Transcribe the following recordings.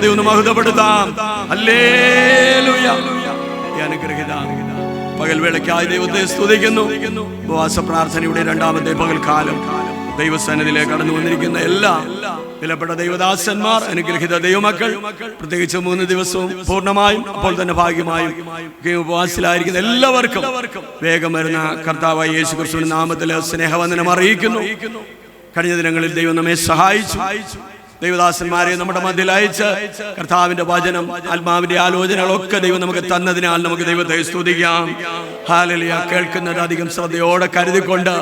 ദൈവം മഹത്വപ്പെടുത്താം. ഹല്ലേലൂയ. ഈ അനുഗ്രഹിത പകൽവേളയ്ക്കായി ദൈവത്തെ സ്തുതിക്കുന്നു. ഉപവാസ പ്രാർത്ഥനയുടെ രണ്ടാമത്തെ പകൽക്കാലം ദൈവസന്നിധിയിലേക്ക് കടന്നു വന്നിരിക്കുന്ന എല്ലാ വിലപ്പെട്ട ദൈവദാസന്മാർ, അനുഗ്രഹിത ദൈവമക്കൾ, പ്രത്യേകിച്ച് 3 ദിവസവും പൂർണ്ണമായും അപ്പോൾ തന്നെ ഭാഗ്യമായും ഉപവാസത്തിലായിരിക്കുന്ന എല്ലാവർക്കും വേഗം വരുന്ന കർത്താവായ യേശുക്രിസ്തുവിന്റെ നാമത്തിൽ സ്നേഹവന്ദനം അറിയിക്കുന്നു. കഴിഞ്ഞ ദിനങ്ങളിൽ ദൈവം നമ്മെ സഹായിച്ചു. ദൈവദാസന്മാരെ നമ്മുടെ മധ്യത്തിൽ അയച്ച് കർത്താവിന്റെ വചനം, ആത്മാവിന്റെ ആലോചനകളൊക്കെ ദൈവം നമുക്ക് തന്നതിനാൽ നമുക്ക് ദൈവത്തെ സ്തുതിക്കാം. ഹല്ലേലൂയ. കേൾക്കുന്നത് അധികം ശ്രദ്ധയോടെ കരുതിക്കൊണ്ട്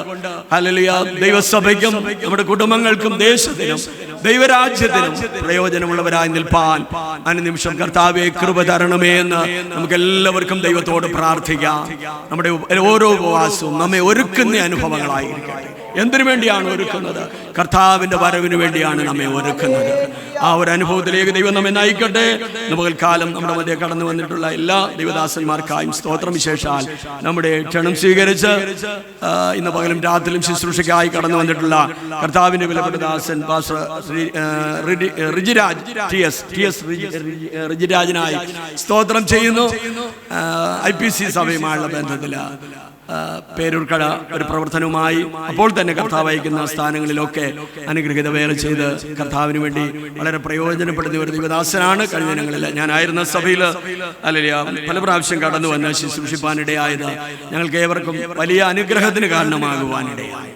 ഹല്ലേലൂയ ദൈവസഭയ്ക്കും നമ്മുടെ കുടുംബങ്ങൾക്കും ദേശത്തിനും ദൈവരാജ്യത്തിനും പ്രയോജനമുള്ളവരായി നിൽപ്പാൻ അനുനിമിഷം കർത്താവേ കൃപ തരണമേ എന്ന് നമുക്ക് എല്ലാവർക്കും ദൈവത്തോട് പ്രാർത്ഥിക്കാം. നമ്മുടെ ഓരോ ഉപവാസവും നമ്മെ ഒരുക്കുന്ന അനുഭവങ്ങളായിരിക്കട്ടെ. എന്തിനു വേണ്ടിയാണ് ഒരുക്കുന്നത്? കർത്താവിന്റെ വരവിന് വേണ്ടിയാണ് നമ്മെ ഒരുക്കുന്നത്. ആ ഒരു അനുഭവത്തിലേക്ക് ദൈവം നമ്മെ നയിക്കട്ടെ. പകൽക്കാലം നമ്മുടെ മധ്യ കടന്നു വന്നിട്ടുള്ള എല്ലാ ദൈവദാസന്മാർക്കായും സ്തോത്രം. വിശേഷാൽ നമ്മുടെ ക്ഷണം സ്വീകരിച്ച് ഇന്ന് പകലും രാത്രിയിലും ശുശ്രൂഷയ്ക്കായി കടന്നു വന്നിട്ടുള്ള കർത്താവിന്റെ വിലപ്പെട്ട ദാസൻ പാസ്റ്റർ റിജിരാജിനായി സ്തോത്രം ചെയ്യുന്നു. IPC സഭയുമായുള്ള ബന്ധത്തിൽ പേരൂർക്കട ഒരു പ്രവർത്തനവുമായി അപ്പോൾ തന്നെ കർത്താവ് അയക്കുന്ന സ്ഥാനങ്ങളിലൊക്കെ അനുഗ്രഹിത വേല ചെയ്ത് കർത്താവിന് വേണ്ടി വളരെ പ്രയോജനപ്പെടുന്ന ഒരു ദൈവദാസനാണ്. കഴിഞ്ഞ ദിനങ്ങളിൽ ഞാനായിരുന്ന സഭയിൽ പല പ്രാവശ്യം കടന്നു വന്ന് ശുശ്രൂഷിപ്പാനിടയായത് ഞങ്ങൾക്ക് ഏവർക്കും വലിയ അനുഗ്രഹത്തിന് കാരണമാകുവാനിടയായി.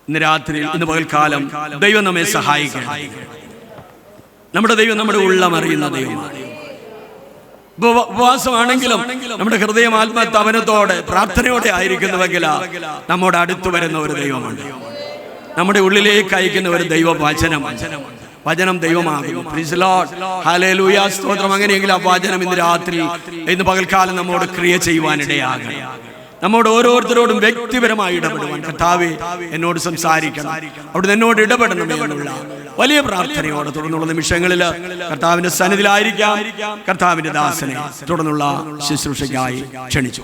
ഇന്ന് രാത്രി, ഇന്ന് പകൽക്കാലം ദൈവം നമ്മെ സഹായിക്കണം. നമ്മുടെ ദൈവം നമ്മുടെ ഉള്ളം അറിയുന്ന ദൈവമാണ്. ഉപവാസമാണെങ്കിലും നമ്മുടെ ഹൃദയം ആത്മതപനത്തോടെ പ്രാർത്ഥനയോടെ ആയിരിക്കുന്നുവെങ്കിൽ നമ്മോട് അടുത്തു വരുന്ന ഒരു ദൈവമുണ്ട്. നമ്മുടെ ഉള്ളിലേക്ക് അയക്കുന്ന ഒരു വചനം ദൈവമാകുന്നു. Praise Lord. ഹല്ലേലൂയ. സ്തോത്രം. അങ്ങനെയെങ്കിൽ ആ വചനം ഇന്ന് രാത്രി, ഇന്ന് പകൽക്കാലം നമ്മോട് ക്രിയ ചെയ്യുവാനിടയാകണം. നമ്മോട് ഓരോരുത്തരോടും വ്യക്തിപരമായി ഇടപെടുവാൻ കർത്താവേ എന്നോട് സംസാരിക്കണം, അവിടുന്ന് എന്നോട് ഇടപെടണം എന്നുള്ള വലിയ പ്രാർത്ഥനയോടെ തുടർന്നുള്ള നിമിഷങ്ങളിൽ കർത്താവിന്റെ സന്നിധിയിലായിരിക്കാം. കർത്താവിന്റെ ദാസനെ തുടർന്നുള്ള ശുശ്രൂഷയ്ക്കായി ക്ഷണിച്ചു.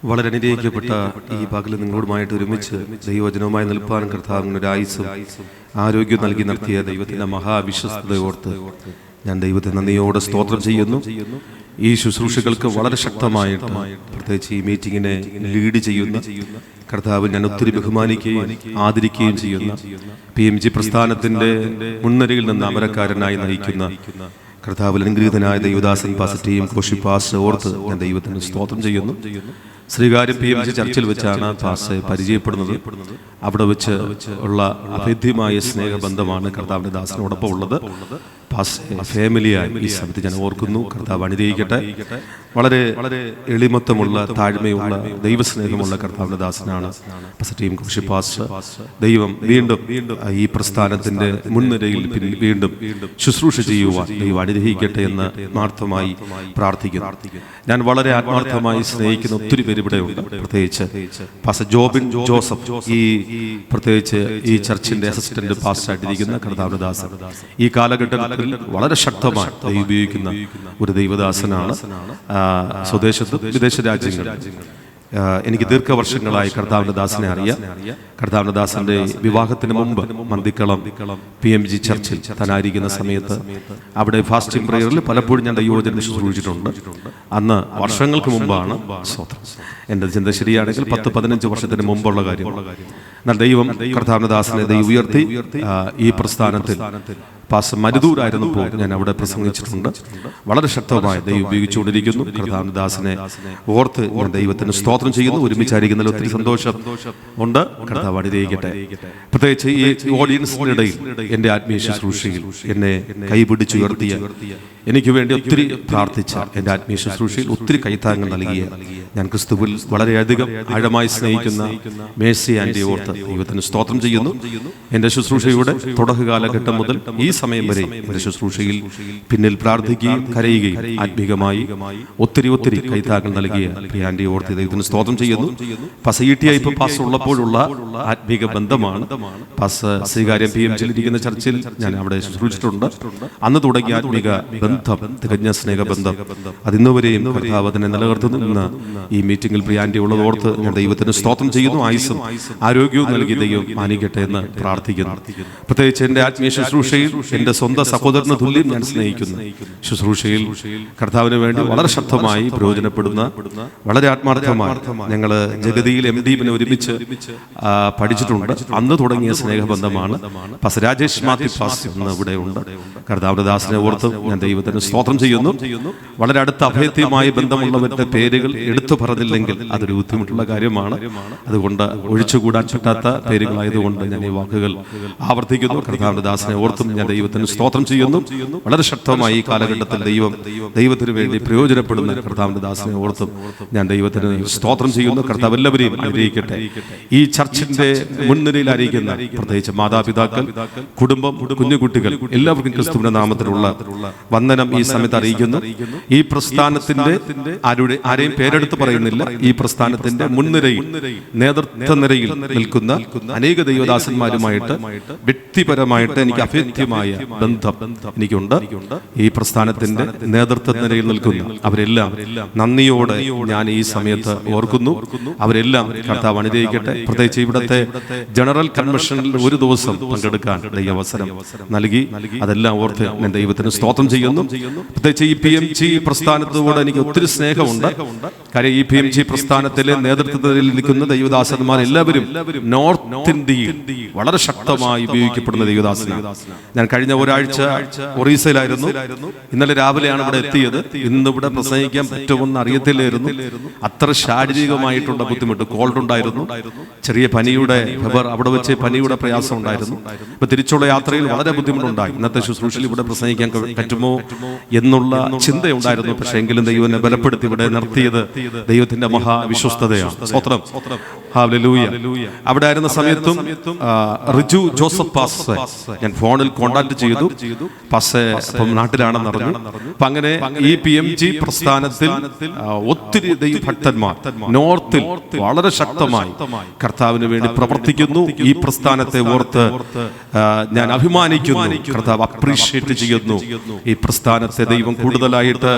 വളരെ അനുഗ്രഹിക്കപ്പെട്ട ഈ പകൽ നിങ്ങളോടുമായിട്ട് ഒരുമിച്ച് ദൈവവചനവുമായി നിൽപ്പാനും കർത്താവിന് ഒരു ആയുസ്സും ആരോഗ്യം നൽകി നടത്തിയ ദൈവത്തിന്റെ മഹാവിശ്വസ്തയോർത്ത് ഞാൻ ദൈവത്തെ നന്ദിയോടെ സ്തോത്രം ചെയ്യുന്നു. ഈ ശുശ്രൂഷകൾക്ക് വളരെ ശക്തമായിട്ട് പ്രത്യേകിച്ച് ഈ മീറ്റിങ്ങിനെ ലീഡ് ചെയ്യുന്ന കർത്താവ് ഞാൻ ഒത്തിരി ബഹുമാനിക്കുകയും ആദരിക്കുകയും ചെയ്യുന്ന PMG പ്രസ്ഥാനത്തിന്റെ മുൻനിരയിൽ നിന്ന് അമരക്കാരനായി നയിക്കുന്ന കർത്താവിൽ അനുഗ്രഹീതനായ ദൈവദാസൻ പാസ്റ്റർ കോശി പാസ്റ്റർ ഓർത്ത് ഞാൻ ദൈവത്തിന് സ്തോത്രം ചെയ്യുന്നു. ശ്രീകാര്യം PMG ചർച്ചിൽ വെച്ചാണ് പാസ്റ്ററെ പരിചയപ്പെടുന്നത്. അവിടെ വെച്ച് ഉള്ള അഭേദ്യമായ സ്നേഹബന്ധമാണ് കർത്താവിന്റെ ദാസനോടൊപ്പം ഉള്ളത്. പാസ്റ്ററെ ഫാമിലിയായി ഈ സമയത്ത് ഞാൻ ഓർക്കുന്നു. കർത്താവ് അനുഗ്രഹിക്കട്ടെ. വളരെ വളരെ എളിമത്വമുള്ള, താഴ്മയുള്ള, ദൈവസ്നേഹമുള്ള കർത്താവിന്റെ ദാസനാണ് പാസ്റ്റർ കോശി പാസ്റ്റർ. ദൈവം വീണ്ടും ഈ പ്രസ്ഥാനത്തിന്റെ മുൻനിരയിൽ വീണ്ടും ശുശ്രൂഷ ചെയ്യുവാൻ ദൈവം അനുഗ്രഹിക്കട്ടെ എന്ന് ആത്മാർത്ഥമായി പ്രാർത്ഥിക്കുന്നു. ഞാൻ വളരെ ആത്മാർത്ഥമായി സ്നേഹിക്കുന്ന ഒത്തിരി പേര് ഇവിടെ ഉണ്ട്. പ്രത്യേകിച്ച് പാസ്റ്റർ ജോബിൻ ജോസഫ്, ഈ പ്രത്യേകിച്ച് ഈ ചർച്ചിന്റെ അസിസ്റ്റന്റ് പാസ്റ്റർ ആയിട്ടിരിക്കുന്ന കർത്താവിന്റെ ദാസൻ ഈ കാലഘട്ടത്തിൽ വളരെ ശക്തമായി ദൈവം ഉപയോഗിക്കുന്ന ഒരു ദൈവദാസനാണ്. സ്വദേശത്തും വിദേശ രാജ്യങ്ങളിൽ എനിക്ക് ദീർഘവർഷങ്ങളായി കർത്താവിന്റെ ദാസനെ അറിയാം. കർത്താവിന്റെ ദാസന്റെ വിവാഹത്തിന് മുമ്പ് മന്ദിക്കളം PMG ചർച്ചിൽ താനായിരിക്കുന്ന സമയത്ത് അവിടെ ഫാസ്റ്റിംഗ് പ്രേയറിൽ പലപ്പോഴും ഞാൻ ദൈവവചനം ശുശ്രൂഷിച്ചിട്ടുണ്ട്. അന്ന് വർഷങ്ങൾക്ക് മുമ്പാണ്. എൻ്റെ ചിന്ത ശരിയാണെങ്കിൽ 10-15 വർഷത്തിന് മുമ്പുള്ള കാര്യം. എന്നാൽ ദൈവം കർത്താവിന്റെ ദാസനെ ദൈവം ഉയർത്തി ഈ പ്രസ്ഥാനത്തിൽ പാസ്റ്റർ മരുദൂരായിരുന്നപ്പോൾ ഞാൻ അവിടെ പ്രസംഗിച്ചിട്ടുണ്ട്. വളരെ ശക്തമായി ദൈവം ഉപയോഗിച്ചുകൊണ്ടിരിക്കുന്നു. കർത്താവിന്റെ ദാസനെ ഓർത്ത് ഞാൻ ദൈവത്തിന് സ്തോത്രം ചെയ്യുന്നു. ഒരുമിച്ചായിരിക്കുന്നതിൽ ഒത്തിരി സന്തോഷം ഉണ്ട്. കർത്താവ് അനുഗ്രഹിക്കട്ടെ. പ്രത്യേകിച്ച് ഈ ഓഡിയൻസിനിടയിൽ എൻ്റെ ആത്മീയ ശുശ്രൂഷയിൽ എന്നെ കൈപിടിച്ചുയർത്തിയ, എനിക്ക് വേണ്ടി ഒത്തിരി പ്രാർത്ഥിച്ച, എൻ്റെ ആത്മീയ ശുശ്രൂഷയിൽ ഒത്തിരി കൈത്താങ്ങൽ നൽകിയ, ഞാൻ ക്രിസ്തുവിൽ വളരെയധികം ആഴമായി സ്നേഹിക്കുന്ന മേഴ്സി ആൻറ്റി ഓർത്ത് ദൈവത്തിന് സ്തോത്രം ചെയ്യുന്നു. എൻ്റെ ശുശ്രൂഷയുടെ തുടക്ക കാലഘട്ടം മുതൽ ഈ സമയം വരെ എൻ്റെ ശുശ്രൂഷയിൽ പിന്നിൽ പ്രാർത്ഥിക്കുകയും കരയുകയും ആത്മീകമായി ഒത്തിരി കൈത്താക്കൾ നൽകിയ പ്രിയാൻ്റെ ഓർത്ത് ദൈവത്തിന് സ്തോത്രം ചെയ്യുന്നു. പസയിട്ടിയായി ഇപ്പോൾ പാസ് ഉള്ളപ്പോഴുള്ള ആത്മീക ബന്ധമാണ്. പാസ് ശ്രീകാര്യം PMG ഇരിക്കുന്ന ചർച്ചിൽ ഞാൻ അവിടെ ശുശ്രൂഷിച്ചിട്ടുണ്ട്. അന്ന് തുടങ്ങിയ ആത്മീക ബന്ധം, തികഞ്ഞ സ്നേഹബന്ധം, അതിന്നുവരെയും കർത്താവ് അതിനെ നിലനിർത്തുന്നു. ഇന്ന് ഈ മീറ്റിംഗിൽ പ്രിയാൻ്റെ ഉള്ളതോർത്ത് ഞാൻ ദൈവത്തിന് സ്തോത്രം ചെയ്യുന്നു. ആയുസ്സും ആരോഗ്യവും നൽകി ദൈവം മാനിക്കട്ടെ എന്ന് പ്രാർത്ഥിക്കുന്നു. പ്രത്യേകിച്ച് എൻ്റെ ആത്മീയ ശുശ്രൂഷയിൽ എൻ്റെ സ്വന്തം സഹോദരന് തുല്യം ഞാൻ സ്നേഹിക്കുന്നു. ശുശ്രൂഷയിൽ കർത്താവിന് വേണ്ടി വളരെ ശക്തമായി പ്രയോജനപ്പെടുന്ന, വളരെ ആത്മാർത്ഥമായി ഞങ്ങൾ ജഗതിയിൽ MD ഒരുമിച്ച് പഠിച്ചിട്ടുണ്ട്. അന്ന് തുടങ്ങിയ സ്നേഹബന്ധമാണ്. പാസ് രാജേഷ് മാത്യു പാസ് ഇന്ന് ഇവിടെ ഉണ്ട്. കർത്താവിന്റെ ദാസനെ ഓർത്ത് ഞാൻ ദൈവത്തിന് സ്തോത്രം ചെയ്യുന്നു. വളരെ അടുത്ത അഭേദ്യമായ ബന്ധമുള്ളവരുടെ പേരുകൾ എടുത്തു പറഞ്ഞില്ലെങ്കിൽ അതൊരു ബുദ്ധിമുട്ടുള്ള കാര്യമാണ്. അതുകൊണ്ട് ഒഴിച്ചുകൂടാൻ പറ്റാത്ത പേരുകളായതുകൊണ്ട് ഞാൻ ഈ വാക്കുകൾ ആവർത്തിക്കുന്നു. കർത്താവിന്റെ ദാസനെ ഓർത്തും ഞാൻ ദൈവത്തിന് സ്തോത്രം ചെയ്യുന്നു. വളരെ ശക്തമായി ഈ കാലഘട്ടത്തിൽ ദൈവത്തിന് വേണ്ടി പ്രയോജനപ്പെടുന്ന കർത്താവിന്റെ ദാസനെ ഓർത്തും ഞാൻ ദൈവത്തിന് സ്തോത്രം ചെയ്യുന്നു. കർത്താവ് എല്ലാവരെയും അനുഗ്രഹിക്കട്ടെ. ഈ ചർച്ചിന്റെ മുൻനിരയിലായിരിക്കുന്ന പ്രത്യേകിച്ച് മാതാപിതാക്കൾ, കുടുംബം, കുഞ്ഞുകുട്ടികൾ എല്ലാവർക്കും ക്രിസ്തുവിന്റെ നാമത്തിലുള്ള വന്ദനം ഈ സമയത്ത് അറിയിക്കുന്നു. ഈ പ്രസ്ഥാനത്തിന്റെ ആരെയും പേരെടുത്ത് പറയുന്നില്ല. ഈ പ്രസ്ഥാനത്തിന്റെ മുൻനിരയിൽ, നേതൃത്വ നിരയിൽ നിൽക്കുന്ന അനേക ദൈവദാസന്മാരുമായിട്ട് വ്യക്തിപരമായിട്ട് എനിക്ക് അഭേദ്യമായ ബന്ധം എനിക്കുണ്ട്. ഈ പ്രസ്ഥാനത്തിന്റെ നേതൃത്വ നിരയിൽ നിൽക്കുന്ന അവരെല്ലാം നന്ദിയോടെ ഞാൻ ഈ സമയത്ത് ഓർക്കുന്നു. അവരെല്ലാം കർത്താവ് അനുഗ്രഹിക്കട്ടെ. പ്രത്യേകിച്ച് ഇവിടുത്തെ ജനറൽ കൺവെൻഷനിൽ ഒരു ദിവസം പങ്കെടുക്കാൻ ദൈവവസരം നൽകി. അതെല്ലാം ഓർത്ത് ഞാൻ ദൈവത്തിന് സ്തോത്രം ചെയ്യുന്നു. പ്രത്യേകിച്ച് ഈ PMG പ്രസ്ഥാനത്തോട് എനിക്ക് ഒത്തിരി സ്നേഹമുണ്ട്. കാര്യം ഈ PMG പ്രസ്ഥാനത്തിലെ നേതൃത്വത്തിൽ നിൽക്കുന്ന ദൈവദാസന്മാർ എല്ലാവരും നോർത്ത് ഇന്ത്യയിൽ വളരെ ശക്തമായി ഉപയോഗിക്കപ്പെടുന്ന ദൈവദാസനാണ്. ഞാൻ കഴിഞ്ഞ ഒരാഴ്ച ഒറീസയിലായിരുന്നു. ഇന്നലെ രാവിലെയാണ് ഇവിടെ എത്തിയത്. ഇന്നിവിടെ പ്രസംഗിക്കാൻ പറ്റുമെന്ന് അറിയത്തില്ലായിരുന്നു. അത്ര ശാരീരികമായിട്ടുള്ള ബുദ്ധിമുട്ട്, കോൾഡ് ഉണ്ടായിരുന്നു, ചെറിയ പനിയുടെ അവിടെ വെച്ച് പനിയുടെ പ്രയാസം ഉണ്ടായിരുന്നു. ഇപ്പൊ തിരിച്ചുള്ള യാത്രയിൽ വളരെ ബുദ്ധിമുട്ടുണ്ടായി. ഇന്നത്തെ ശുശ്രൂഷയിൽ ഇവിടെ പ്രസംഗിക്കാൻ പറ്റുമോ എന്നുള്ള ചിന്തയുണ്ടായിരുന്നു. പക്ഷേ എങ്കിലും ദൈവം എന്നെ ബലപ്പെടുത്തി ഇവിടെ നിർത്തിയത് ദൈവത്തിന്റെ മഹാവിശ്വസ്തതയാണ്. സ്തോത്രം, ഹല്ലേലൂയ. അവിടെ ആയിരുന്ന സമയത്തും റിജു ജോസഫ് പാസ് ഞാൻ ഫോണിൽ കോണ്ടാക്ട് ചെയ്തു. പാസ് ഇപ്പം നാട്ടിലാണെന്ന് അറിഞ്ഞു. അപ്പൊ അങ്ങനെ ഈ PMG പ്രസ്ഥാനത്തിൽ ഒത്തിരി ദൈവഭക്തന്മാർ നോർത്തിൽ വളരെ ശക്തമായി കർത്താവിന് വേണ്ടി പ്രവർത്തിക്കുന്നു. ഈ പ്രസ്ഥാനത്തെ ഓർത്ത് ഞാൻ അഭിമാനിക്കുന്നു. കർത്താവ് അപ്രീഷിയേറ്റ് ചെയ്യുന്നു. ഈ പ്രസ്ഥാനത്തെ ദൈവം കൂടുതലായിട്ട്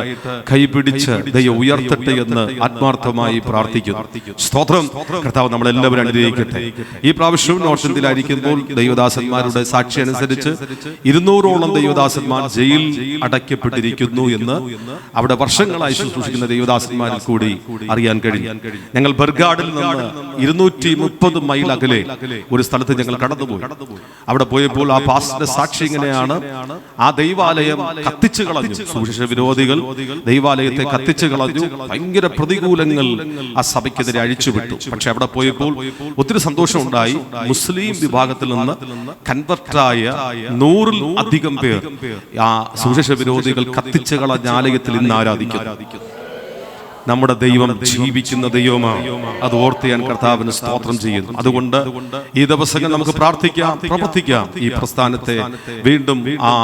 കൈപിടിച്ച് ദൈവം ഉയർത്തട്ടെ എന്ന് ആത്മാർത്ഥമായി പ്രാർത്ഥിക്കുന്നു. സ്തോത്രം. കർത്താവ് നമ്മളെല്ലാവരും അനുഗ്രഹിക്കട്ടെ. ഈ പ്രാവശ്യവും നോർത്ത് ഇന്ത്യയിലായിരിക്കുമ്പോൾ ദൈവദാസന്മാരുടെ സാക്ഷി അനുസരിച്ച് 200ഓളം ദൈവദാസന്മാർ ജയിൽ അടയ്ക്കപ്പെട്ടിരിക്കുന്നു എന്ന് അവിടെ വർഷങ്ങളായി ശുശ്രൂഷിക്കുന്ന ദൈവദാസന്മാരിൽ കൂടി അറിയാൻ കഴിയും. ഞങ്ങൾ ബർഗാഡിൽ നിന്ന് 230 മൈൽ അകലെ ഒരു സ്ഥലത്ത് ഞങ്ങൾ കടന്നുപോയി. അവിടെ പോയപ്പോൾ ആ പാസ്റ്ററുടെ സാക്ഷി ഇങ്ങനെയാണ്: ആ ദൈവാലയം കത്തിച്ചു കളഞ്ഞു. സുവിശേഷ വിരോധികൾ ദൈവാലയത്തെ കത്തിച്ചു കളഞ്ഞു. ഭയങ്കര പ്രതികൂലങ്ങൾ ആ സഭയ്ക്കെതിരെ അഴിച്ചുവിട്ടു. പക്ഷെ അവിടെ പോയപ്പോൾ ഒത്തിരി സന്തോഷമുണ്ടായി. മുസ്ലിം വിഭാഗത്തിൽ നിന്ന് കൺവെർട്ടായ 100-ൽ അധികം പേർ ആ സുവിശേഷ വിരോധികൾ കത്തിച്ചു കളഞ്ഞ ആലയത്തിൽ ഇന്ന് ആരാധിക്കുന്നു. നമ്മുടെ ദൈവം ജീവിക്കുന്ന ദൈവമാണ്. അത് ഓർത്ത് ഞാൻ കർത്താവിന് സ്തോത്രം ചെയ്യുന്നു. അതുകൊണ്ട് ഈ ദിവസങ്ങൾ നമുക്ക് പ്രാർത്ഥിക്കാം, പ്രവർത്തിക്കാം. ഈ പ്രസ്ഥാനത്തെ വീണ്ടും ആ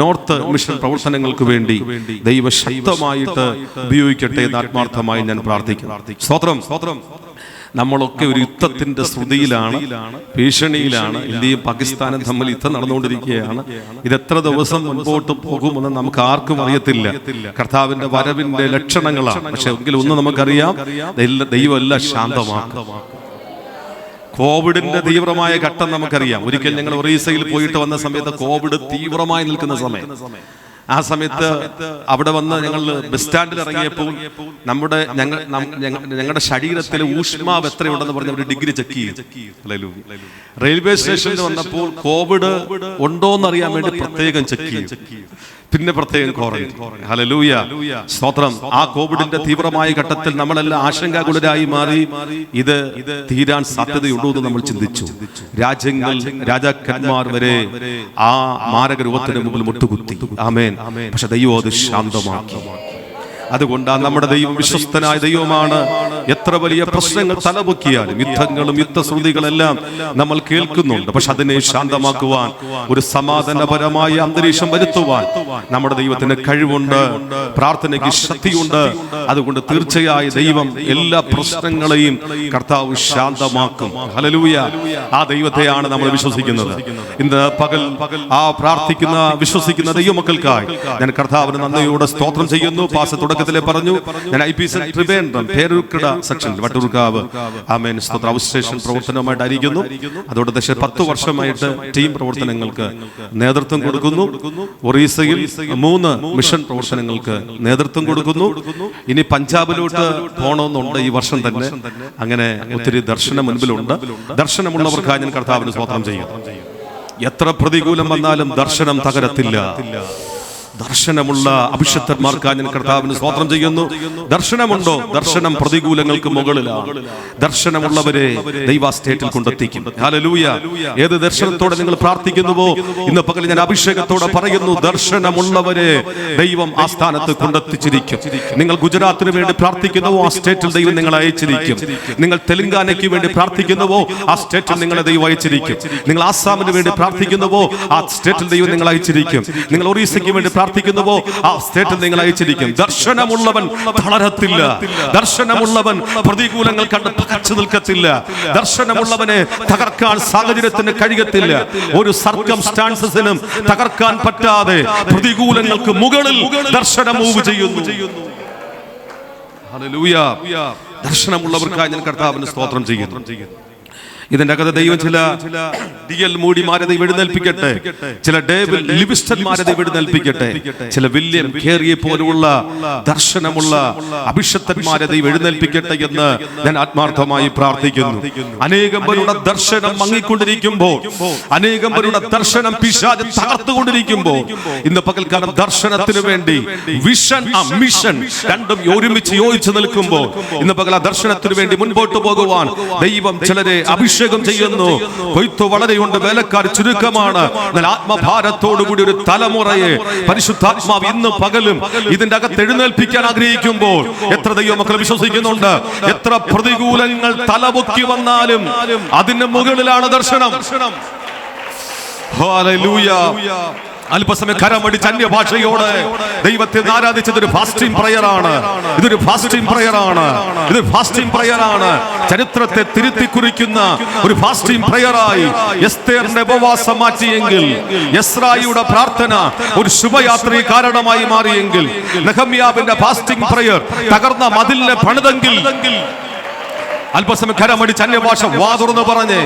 നോർത്ത് മിഷൻ പ്രവർത്തനങ്ങൾക്ക് വേണ്ടി ദൈവം ശക്തമായിട്ട് ഉപയോഗിക്കട്ടെ എന്ന് ആത്മാർത്ഥമായി ഞാൻ പ്രാർത്ഥിക്കുന്നു. സ്തോത്രം. നമ്മളൊക്കെ ഒരു യുദ്ധത്തിന്റെ ശ്രുതിയിലാണ്, ഭീഷണിയിലാണ്. ഇന്ത്യയും പാകിസ്ഥാനും തമ്മിൽ യുദ്ധം നടന്നുകൊണ്ടിരിക്കുകയാണ്. ഇത് എത്ര ദിവസം മുൻപോട്ട് പോകുമെന്ന് നമുക്ക് ആർക്കും അറിയത്തില്ല. കർത്താവിന്റെ വരവിന്റെ ലക്ഷണങ്ങളാണ്. പക്ഷെ എങ്കിലും ഒന്ന് നമുക്കറിയാം, ദൈവം എല്ലാം ശാന്തമാക്കും. കോവിഡിന്റെ തീവ്രമായ ഘട്ടം നമുക്കറിയാം. ഒരിക്കൽ ഞങ്ങൾ ഒറീസയിൽ പോയിട്ട് വന്ന സമയത്ത് കോവിഡ് തീവ്രമായി നിൽക്കുന്ന സമയം. ആ സമയത്ത് അവിടെ വന്ന് ഞങ്ങൾ ബസ് സ്റ്റാൻഡിൽ ഇറങ്ങിയപ്പോൾ ഞങ്ങളുടെ ശരീരത്തിലെ ഊഷ്മാവ് എത്രയുണ്ടെന്ന് പറഞ്ഞ ഒരു ഡിഗ്രി ചെക്ക് ചെയ്തു. റെയിൽവേ സ്റ്റേഷനിൽ വന്നപ്പോൾ കോവിഡ് ഉണ്ടോന്ന് അറിയാൻ വേണ്ടി പ്രത്യേകം ചെക്ക് ചെയ്തു. പിന്നെ പ്രത്യേകം ക്വാറന്റൈൻ. ഹല്ലേലൂയ, സ്തോത്രം. ആ കോവിഡിന്റെ തീവ്രമായ ഘട്ടത്തിൽ നമ്മളെല്ലാം ആശങ്കാകുലരായി മാറി. ഇത് തീരാൻ സാധ്യതയുണ്ടോ എന്ന് നമ്മൾ ചിന്തിച്ചു. രാജാക്കന്മാർ വരെ ആ മാരക രൂപത്തിന് മുമ്പിൽ മുട്ടുകുത്തി. ആമേൻ. പക്ഷെ ദൈവം അത് ശാന്തമാക്കി. അതുകൊണ്ടാണ് നമ്മുടെ ദൈവം വിശ്വസ്തനായ ദൈവമാണ്. എത്ര വലിയ പ്രശ്നങ്ങൾ തലപൊക്കിയാലും, യുദ്ധങ്ങളും യുദ്ധശ്രുതികളെല്ലാം നമ്മൾ കേൾക്കുന്നുണ്ട്. പക്ഷെ അതിനെ ശാന്തമാക്കുവാൻ, ഒരു സമാധാനപരമായ അന്തരീക്ഷം വരുത്തുവാൻ നമ്മുടെ ദൈവത്തിന് കഴിവുണ്ട്, പ്രാർത്ഥനയ്ക്ക് ശക്തിയുണ്ട്. അതുകൊണ്ട് തീർച്ചയായും ദൈവം എല്ലാ പ്രശ്നങ്ങളെയും കർത്താവ് ശാന്തമാക്കും. ഹല്ലേലൂയ. ആ ദൈവത്തെയാണ് നമ്മൾ വിശ്വസിക്കുന്നത്. ഇന്ന് പകൽ ആ പ്രാർത്ഥിക്കുന്ന വിശ്വസിക്കുന്ന ദൈവമക്കൾക്കായി ഞാൻ കർത്താവിന് നന്ദിയോടെ സ്തോത്രം ചെയ്യുന്നു. പാസ്റ്റർ തുടക്കത്തിലെ പറഞ്ഞു, ഞാൻ IPC ട്രിവേൻഡ്രം പേരൂർക്കട സെക്ഷനിൽ വട്ടൂർക്കാവ് ആമേൻ സ്തോത്ര ഔട്ട്സ്റ്റേഷൻ പ്രവർത്തനവുമായിട്ടായിരിക്കുന്നു. അതോടെ 10 വർഷമായിട്ട് ടീം പ്രവർത്തനങ്ങൾക്ക് നേതൃത്വം കൊടുക്കുന്നു. ഒറീസയിൽ 3 മിഷൻ പ്രവർത്തനങ്ങൾക്ക് നേതൃത്വം കൊടുക്കുന്നു. ഇനി പഞ്ചാബിലോട്ട് പോകണമെന്നുണ്ട് ഈ വർഷം തന്നെ. അങ്ങനെ ഒത്തിരി ദർശനം മുൻപിലുണ്ട്. ദർശനമുള്ളവർക്കായി ഞാൻ കർത്താവിന് സ്തോത്രം ചെയ്യും. എത്ര പ്രതികൂലം വന്നാലും ദർശനം തകരത്തില്ല. ദർശനമുള്ള അഭിഷിക്തന്മാർക്കായി ഞാൻ കർത്താവിന് സ്തോത്രം ചെയ്യുന്നു. ദർശനമുണ്ടോ? ദർശനം പ്രതികൂലങ്ങൾക്ക് മുകളിലാണ്. ദർശനമുള്ളവരെ ദൈവ സ്റ്റേറ്റിൽ കൊണ്ടെത്തിക്കും. ഹല്ലേലൂയ. ഏത് ദർശനത്തോടെ നിങ്ങൾ പ്രാർത്ഥിക്കുന്നുവോ, ഇന്ന് പകൽ ഞാൻ അഭിഷേകത്തോടെ പറയുന്നു, ദർശനമുള്ളവരെ ദൈവം ആ സ്ഥാനത്ത് കൊണ്ടെത്തിച്ചിരിക്കും. നിങ്ങൾ ഗുജറാത്തിന് വേണ്ടി പ്രാർത്ഥിക്കുന്നുവോ, ആ സ്റ്റേറ്റിൽ ദൈവം നിങ്ങളെ അയച്ചിരിക്കും. നിങ്ങൾ തെലങ്കാനയ്ക്ക് വേണ്ടി പ്രാർത്ഥിക്കുന്നുവോ, ആ സ്റ്റേറ്റിൽ നിങ്ങളെ ദൈവം അയച്ചിരിക്കും. നിങ്ങൾ ആസാമിന് വേണ്ടി പ്രാർത്ഥിക്കുന്നുവോ, ആ സ്റ്റേറ്റിൽ ദൈവം നിങ്ങളെ അയച്ചിരിക്കും. നിങ്ങൾ ഒറീസയ്ക്ക് വേണ്ടി പ്രാർത്ഥിക്കുന്നുവോ, ആ സ്റ്റേറ്റിൽ നിങ്ങൾ അയച്ചിരിക്കും. ദർശനമുള്ളവൻ തളരത്തില്ല. ദർശനമുള്ളവൻ പ്രതികൂലങ്ങൾ കണ്ട് പകച്ചു നിൽക്കത്തില്ല. ദർശനമുള്ളവനെ തകർക്കാൻ സാഹചര്യത്തിന് കഴിയത്തില്ല. ഒരു സർക്കംസ്റ്റാൻസസിനും തകർക്കാൻ പറ്റാതെ പ്രതികൂലങ്ങൾക്ക് മുകളിൽ ദർശനം മൂവ് ചെയ്യുന്നു. ഹല്ലേലൂയ. ദർശനമുള്ളവർക്കായി ഞാൻ കർത്താവിന് സ്തോത്രം ചെയ്യുന്നു. ഇതിന്റെ അകത്ത് ദൈവം ചില DL മൂഡിമാരെ ദൈവം എഴുന്നേൽപ്പിക്കട്ടെ, ചില ഡേവിഡ് ലിവിസ്റ്റന്മാരെ ദൈവം എഴുന്നേൽപ്പിക്കട്ടെ, ചില വില്യം കേറിയെ പോലുള്ള ദർശനമുള്ള അഭിഷിക്തന്മാരെ ദൈവം എഴുന്നേൽപ്പിക്കട്ടെ എന്ന് ഞാൻ ആത്മാർത്ഥമായി പ്രാർത്ഥിക്കുന്നു. അനേകം പേരുടെ ദർശനം മങ്ങിക്കൊണ്ടിരിക്കുമ്പോൾ, അനേകം പേരുടെ ദർശനം പിശാച് തകർത്തുകൊണ്ടിരിക്കുമ്പോൾ, ഇന്ന് പകൽക്കാലം ദർശനത്തിന് വേണ്ടി വിഷൻ മിഷൻ രണ്ടും ഒരുമിച്ച് യോജിച്ച് നിൽക്കുമ്പോൾ, ഇന്ന് പകൽ ആ ദർശനത്തിന് വേണ്ടി മുൻപോട്ട് പോകുവാൻ ദൈവം ചിലരെ അഭിഷേകം ചെയ്യുന്നു. കൊയ്ത്ത് വളരെയുണ്ട്, വേലക്കാർ ചുരുക്കമാണ്. എന്നാൽ ആത്മഭാരത്തോടുകൂടി ഒരു തലമുറയെ പരിശുദ്ധാത്മാവ് ഇന്ന് പകലും ഇതിന്റെ അകത്ത് എഴുന്നേൽപ്പിക്കാൻ ആഗ്രഹിക്കുമ്പോൾ, എത്ര ദൈവമക്കൾ വിശ്വസിക്കുന്നുണ്ട്, എത്ര പ്രതികൂലങ്ങൾ തലപൊക്കി വന്നാലും അതിന് മുകളിലാണ് ദർശനം. ഹല്ലേലൂയ. അല്പസമയം കരമടിച്ച് അന്യഭാഷയോടെ ദൈവത്തെ ആരാധിച്ചതൊരു ഫാസ്റ്റിംഗ് പ്രയറാണ്. ഇതൊരു ഫാസ്റ്റിംഗ് പ്രയറാണ്. ഇത് ഫാസ്റ്റിംഗ് പ്രയറാണ്. ചരിത്രത്തെ തിരുത്തി കുറിക്കുന്ന ഒരു ഫാസ്റ്റിംഗ് പ്രയറായി എസ്തേറിന്റെ ഉപവാസം മാറ്റിയെങ്കിൽ, എസ്രായിയുടെ പ്രാർത്ഥന ഒരു ശുഭയാത്രയ്ക്ക് കാരണമായി മാറിയെങ്കിൽ, നെഹമ്യാവിന്റെ ഫാസ്റ്റിംഗ് പ്രയർ തകർന്ന മതിലിനെ പണിതെങ്കിൽ, അല്പസമയം കരമടിച്ച് അന്യഭാഷ വാതുറന്ന് പറഞ്ഞ്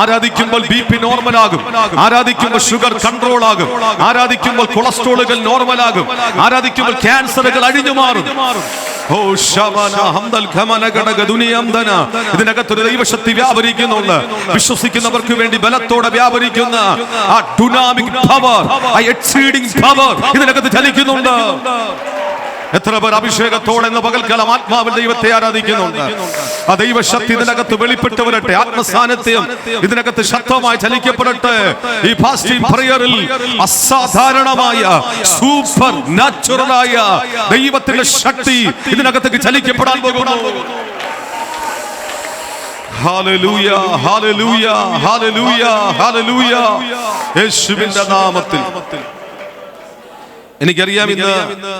ആരാധിക്കുമ്പോൾ BP നോർമലാകും, ആരാധിക്കുമ്പോൾ ഷുഗർ കൺട്രോൾ ആകും, ആരാധിക്കുമ്പോൾ കൊളസ്ട്രോളുകൾ നോർമലാകും, ആരാധിക്കുമ്പോൾ ക്യാൻസറുകൾ അഴിഞ്ഞു മാറും. ഇതിനകത്തൊരു ദൈവശക്തി വ്യാപരിക്കുന്നുണ്ട്. വിശ്വസിക്കുന്നവർക്ക് വേണ്ടി ബലത്തോടെ വ്യാപരിക്കുന്ന ആ ഡൈനാമിക് പവർ, ആ എക്സീഡിംഗ് പവർ ഇതിനകത്ത് ചലിക്കുന്നുണ്ട്. എത്ര പേർ അഭിഷേകത്തോടെ എന്ന പകൽക്കാലം ആത്മാവിൽ ദൈവത്തെ ആരാധിക്കുന്നുണ്ട്? ആ ദൈവശക്തി ഇതിനകത്ത് വെളിപ്പെട്ടു വരട്ടെ. ആത്മസാന്നിധ്യം ഇതിനകത്ത് ശക്തമായി ചലിക്കപ്പെടട്ടെ. ഈ ഫാസ്റ്റിംഗ് പ്രയറിൽ അസാധാരണമായ സൂപ്പർ നാച്ചുറലായ ദൈവത്തിന്റെ ശക്തി ഇതിനകത്തേക്ക് ചലിക്കപ്പെടാൻ പോകുന്നു. Hallelujah, hallelujah, hallelujah, hallelujah. യേശുവിന്റെ നാമത്തിൽ. എനിക്കറിയാം, ഇന്ന്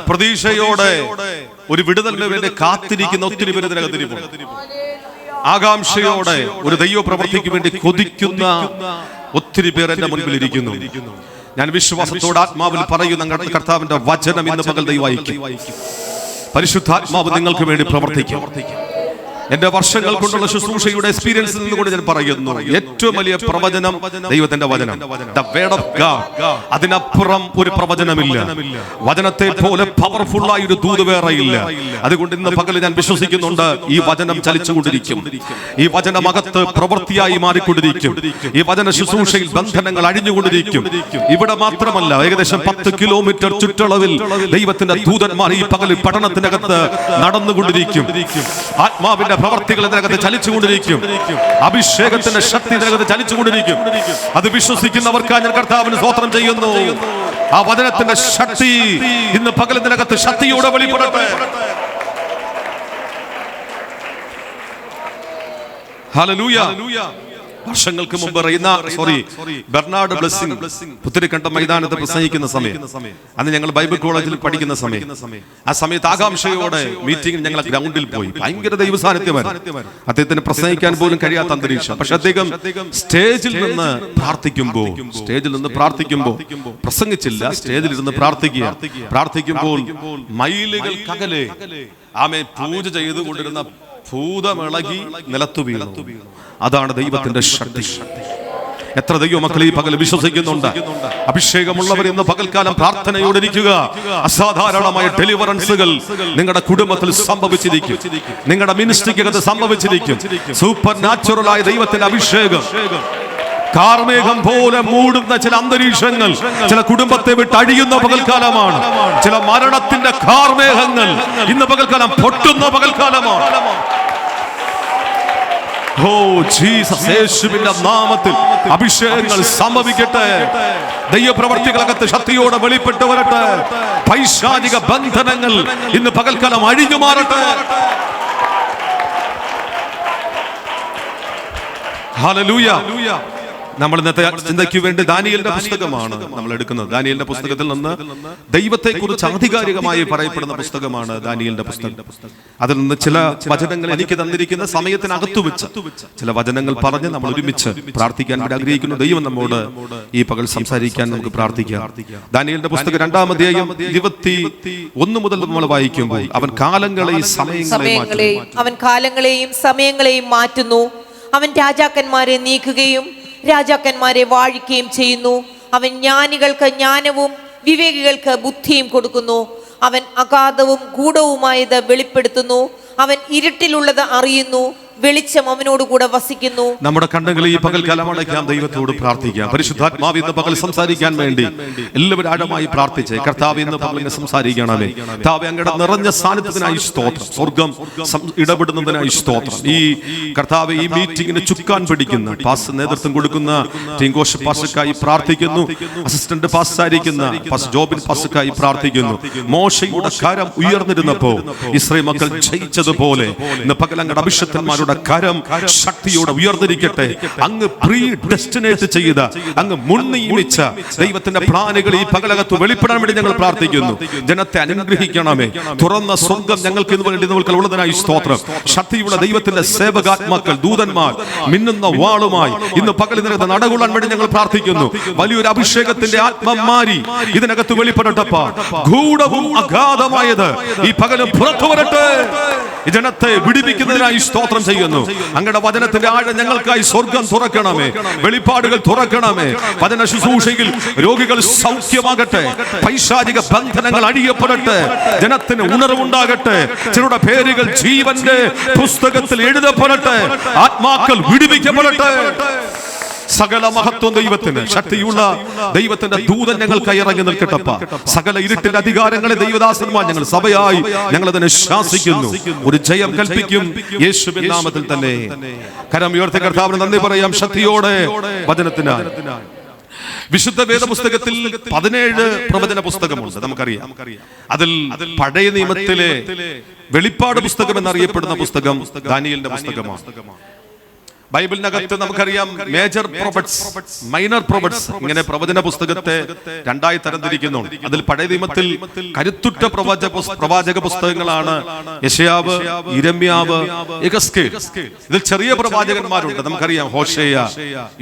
പ്രതീക്ഷയോടെ ഒരു വിടുതലിന് വേണ്ടി കാത്തിരിക്കുന്ന ഒത്തിരി പേര് ഇതിനകത്തിരിപ്പുണ്ട്. ആകാംക്ഷയോടെ ഒരു ദൈവ പ്രവൃത്തിക്ക് വേണ്ടി കൊതിക്കുന്ന ഒത്തിരി പേർ എന്റെ മുൻപിൽ ഇരിക്കുന്നു. ഞാൻ വിശ്വാസത്തോടെ ആത്മാവിൽ പറയുന്ന കർത്താവിന്റെ വചനം ഇന്ന് പകൽ ദൈവമായിരിക്കും. പരിശുദ്ധാത്മാവ് നിങ്ങൾക്ക് വേണ്ടി പ്രവർത്തിക്കും. എന്റെ വർഷങ്ങൾ കൊണ്ടുള്ള ശുശ്രൂഷയുടെ എക്സ്പീരിയൻസിൽ നിന്നുകൊണ്ട് ഞാൻ പറയുന്നു, ഏറ്റവും വലിയ പ്രവചനം ദൈവത്തിന്റെ വചനം, ദ വേർഡ് ഓഫ് ഗോഡ്. അതിനപ്പുറം ഒരു പ്രവചനമില്ല. വചനത്തെ പോലെ പവർഫുൾ ആയ ഒരു ദൂത് വേറെയില്ല. അതുകൊണ്ട് ഇന്ന് പകൽ ഞാൻ വിശ്വസിക്കുന്നുണ്ട്, ഈ വചനം ചലിച്ചുകൊണ്ടിരിക്കും. ഈ വചനമകത്ത് പ്രവൃത്തിയായി മാറിക്കൊണ്ടിരിക്കും. ഈ വചന ശുശ്രൂഷയിൽ ബന്ധനങ്ങൾ അഴിഞ്ഞുകൊണ്ടിരിക്കും. ഇവിടെ മാത്രമല്ല, ഏകദേശം 10 കിലോമീറ്റർ ചുറ്റളവിൽ ദൈവത്തിന്റെ ദൂതന്മാർ ഈ പകൽ പഠനത്തിനകത്ത് നടന്നുകൊണ്ടിരിക്കും. ആത്മാവിന്റെ പ്രവർത്തികൾ ഇതിനകത്ത് ചലിച്ചുകൊണ്ടിരിക്കും. അഭിഷേകത്തിന്റെ ശക്തി ഇതിനകത്ത് ചലിച്ചുകൊണ്ടിരിക്കും. അത് വിശ്വസിക്കുന്നവർക്കായി ഞാൻ കർത്താവിന് സ്തോത്രം ചെയ്യുന്നു. ആ വചനത്തിന്റെ ശക്തി ഇന്ന് പകലിനകത്ത് ശക്തിയോടെ വെളിപ്പെടട്ടെ. ഹല്ലേലൂയ. വർഷങ്ങൾക്ക് മുമ്പ് ബെർണാഡ് ബ്ലെസ്സിംഗ് പുത്തരിക്കണ്ടം മൈതാനത്ത് പ്രസംഗിക്കുന്ന സമയം, അന്ന് ഞങ്ങൾ ബൈബിൾ കോളേജിൽ പഠിക്കുന്ന സമയം, ആ സമയത്ത് ആകാംക്ഷയോടെ മീറ്റിംഗിൽ ഞങ്ങൾ ഗ്രൗണ്ടിൽ പോയി. ഭയങ്കര ദൈവസാന്നിധ്യമായിരുന്നു. അദ്ദേഹത്തിന് പ്രസംഗിക്കാൻ പോലും കഴിയാത്ത അന്തരീക്ഷം. പക്ഷെ അദ്ദേഹം സ്റ്റേജിൽ നിന്ന് പ്രാർത്ഥിക്കുമ്പോൾ പ്രസംഗിച്ചില്ല, സ്റ്റേജിൽ ഇരുന്ന് പ്രാർത്ഥിക്കുമ്പോൾ മൈലുകൾക്കകലെ ആമേൻ പൂജ ചെയ്തുകൊണ്ടിരുന്ന ഭൂതമിളകി നിലത്തു വീണു. അതാണ് ദൈവത്തിന്റെ ശക്തി. എത്ര ദൈവമക്കൾ ഈ പകൽ വിശ്വസിക്കുന്നുണ്ട്? അഭിഷേകമുള്ളവർ ഇന്ന് പകൽക്കാലം പ്രാർത്ഥനയോടിരിക്കുക. അസാധാരണമായ ഡെലിവറൻസുകൾ നിങ്ങളുടെ കുടുംബത്തിൽ സംഭവിച്ചിരിക്കും, നിങ്ങളുടെ മിനിസ്ട്രിക്കകത്ത് സംഭവിച്ചിരിക്കും. സൂപ്പർ നാച്ചുറലായ ദൈവത്തിന്റെ അഭിഷേകം കാർമേഘം പോലെ മൂടുന്ന ചില അന്തരീക്ഷങ്ങൾ ചില കുടുംബത്തെ വിട്ട് അഴിയുന്ന പകൽക്കാലമാണ്. ചില മരണത്തിന്റെ കാർമേഘങ്ങൾ ഇന്ന് പകൽക്കാലം പൊട്ടുന്ന പകൽക്കാലമാണ്. ഓ ജീസസ്, യേശുവിന്റെ നാമത്തിൽ അഭിഷേകങ്ങൾ സംഭവിക്കട്ടെ. ദൈവപ്രവർത്തികളകത്ത് ശക്തിയോടെ വെളിപ്പെട്ട് വരട്ടെ. പൈശാചിക ബന്ധനങ്ങൾ ഇന്ന് പകൽക്കാലം അഴിഞ്ഞു മാറട്ടെ. ഹല്ലേലൂയ. നമ്മൾ ഇന്നത്തെ ചിന്തയ്ക്ക് വേണ്ടി ദാനിയേലിന്റെ പുസ്തകമാണ് നമ്മൾ എടുക്കുന്നത്. ദാനിയേലിന്റെ പുസ്തകത്തിൽ നിന്ന് ദൈവത്തെ കുറിച്ച് ആധികാരികമായി പറയപ്പെടുന്ന പുസ്തകമാണ് ദാനിയേലിന്റെ പുസ്തകം. അതിൽ നിന്ന് ചില വചനങ്ങൾ എനിക്ക് തന്നിരിക്കുന്ന സമയത്തിനകത്തു വെച്ച് ചില വചനങ്ങൾ പറഞ്ഞ് നമ്മൾ ഒരുമിച്ച് പ്രാർത്ഥിക്കാൻ വേണ്ടി ആഗ്രഹിക്കുന്നു. ദൈവം നമ്മോട് ഈ പകൽ സംസാരിക്കാൻ നമുക്ക് പ്രാർത്ഥിക്കാം. ദാനിയേലിന്റെ പുസ്തകം 2-ാം അധ്യായം 21 മുതൽ നമ്മൾ വായിക്കുമ്പോൾ അവൻ കാലങ്ങളെയും സമയങ്ങളെയും മാറ്റുന്നു. അവൻ രാജാക്കന്മാരെ നീക്കുകയും രാജാക്കന്മാരെ വാഴിക്കുകയും ചെയ്യുന്നു. അവൻ ജ്ഞാനികൾക്ക് ജ്ഞാനവും വിവേകികൾക്ക് ബുദ്ധിയും കൊടുക്കുന്നു. അവൻ അഗാധവും ഗൂഢവുമായത് വെളിപ്പെടുത്തുന്നു. അവൻ ഇരുട്ടിലുള്ളത് അറിയുന്നു. വെളിച്ചം അവനോടുകൂടെ വസിക്കുന്നു. നമ്മുടെ കണ്ണുകൾ ഈ പകൽക്കാലം അടയ്ക്കാം, ദൈവത്തോട് പ്രാർത്ഥിക്കാം. പരിശുദ്ധാത്മാവ് ഇന്ന് പകൽ സംസാരിക്കാൻ വേണ്ടി എല്ലാവരും ആഴമായി പ്രാർത്ഥിച്ചേ. കർത്താവ് ഇന്ന് പകലിനെ സംസാരിക്കണമേ. കർത്താവേ, അങ്ങയുടെ നിറഞ്ഞ സാന്നിധ്യത്തിനായി സ്തോത്രം. സ്വർഗം ഇടപെടുന്നതിനായി സ്തോത്രം. ഈ കർത്താവെ, ഈ മീറ്റിംഗിന് ചുക്കാൻ പിടിക്കുന്ന പാസ് നേതൃത്വം കൊടുക്കുന്ന ടീങ്കോഷ് പാസ്റ്റർക്കായി പ്രാർത്ഥിക്കുന്നു. അസിസ്റ്റന്റ് പാസ്റ്റായിരിക്കുന്ന പാസ്റ്റർ ജോബിൻ പാസ്റ്റർക്കായി പ്രാർത്ഥിക്കുന്നു. മോശയുടെ കരം ഉയർന്നിരുന്നപ്പോൾ ഇസ്രായേൽ മക്കൾ ജയിച്ചതുപോലെ ഇന്ന് പകൽ അങ്ങയുടെ അഭിഷക്തന്മാരുടെ കരം ശക്തിയോടെ ഉയർന്നിരിക്കട്ടെ. അങ്ങ് പ്രീ ഡെസ്റ്റിനേറ്റ് ചെയ്ത, അങ്ങ് മുൻനിയമിച്ച ദൈവത്തിന്റെ പ്ലാനുകൾ ഈ പകലകത്ത് വെളിപ്പെടാൻ വേണ്ടി ഞങ്ങൾ പ്രാർത്ഥിക്കുന്നു. ജനത്തെ അനുഗ്രഹിക്കണമേ. തുറന്ന സ്വർഗം ഞങ്ങൾക്ക് ഇന്ന് വേണ്ടി ഉള്ളതിനായി സ്തോത്രം. ശക്തിയുള്ള ദൈവത്തിന്റെ സേവകാത്മാക്കൾ, ദൂതന്മാർ മിന്നുന്ന വാളുമായി ഇന്ന് പകലിനകത്ത് നടകൊള്ളാൻ വേണ്ടി ഞങ്ങൾ പ്രാർത്ഥിക്കുന്നു. വലിയൊരു അഭിഷേകത്തിന്റെ ആത്മമാരി ഇതിനകത്ത് വെളിപ്പെടട്ടപ്പാ. ഗൂഢവും അഗാധമായത് ഈ പകലും പുറത്തു വരട്ടെ. ജനത്തെ വിടിപ്പിക്കുന്നതിനായി സ്തോത്രം ചെയ്യുന്നു. അങ്ങയുടെ വചനത്തിന്റെ ആഴം ഞങ്ങൾക്കായി സ്വർഗം തുറക്കണമേ. വെളിപ്പാടുകൾ തുറക്കണമേ. വചന ശുശ്രൂഷയിൽ രോഗികൾ സൗഖ്യമാകട്ടെ. പൈശാചിക ബന്ധനങ്ങൾ അഴിയപ്പെടട്ടെ. ജനത്തിന് ഉണർവുണ്ടാകട്ടെ. ചിലരുടെ പേരുകൾ ജീവന്റെ പുസ്തകത്തിൽ എഴുതപ്പെടട്ടെ. ആത്മാക്കൾ വിടുവിക്കപ്പെടട്ടെ. സകല മഹത്വം ദൈവത്തിന്. ശക്തിയുള്ള ദൈവത്തിന്റെ ദൂതൻ ഞങ്ങൾക്ക് ഇറങ്ങി നിൽക്കട്ടപ്പ. സകല ഇരുട്ടിന്റെ അധികാരങ്ങളെ ദൈവദാസന്മാർ ഞങ്ങൾ സഭയായി ഞങ്ങൾ അതിനെ ശാസിക്കുന്നു. ഒരു ജയം കൽപ്പിക്കും യേശുവിൻ നാമത്തിൽ തന്നെ. കരം ഉയർത്തി കർത്താവിന് നന്ദി പറയാം. ശക്തിയോടെ വചനത്തിനായി വിശുദ്ധ വേദപുസ്തകത്തിൽ 17 പ്രവചന പുസ്തകമുണ്ട്, നമുക്കറിയാം. അതിൽ പഴയ നിയമത്തിലെ വെളിപ്പാട് പുസ്തകം എന്നറിയപ്പെടുന്ന പുസ്തകം ദാനിയേലിന്റെ പുസ്തകമാണ്. ബൈബിളിനകത്ത് നമുക്കറിയാം മേജർ പ്രൊഫറ്റ്സ്, മൈനർ പ്രൊഫറ്റ്സ്, ഇങ്ങനെ പ്രവചന പുസ്തകത്തെ രണ്ടായി തരംതിരിക്കുന്നുണ്ട്. അതിൽ പഴയ നിയമത്തിൽ കരുത്തുറ്റ പ്രവാചക പുസ്തകങ്ങളാണ് യെശയ്യാവ്, യിരെമ്യാവ്, യെഹെസ്കേൽ. ഇതിൽ ചെറിയ പ്രവാചകന്മാരുണ്ട്, നമുക്കറിയാം. ഹോശേയ,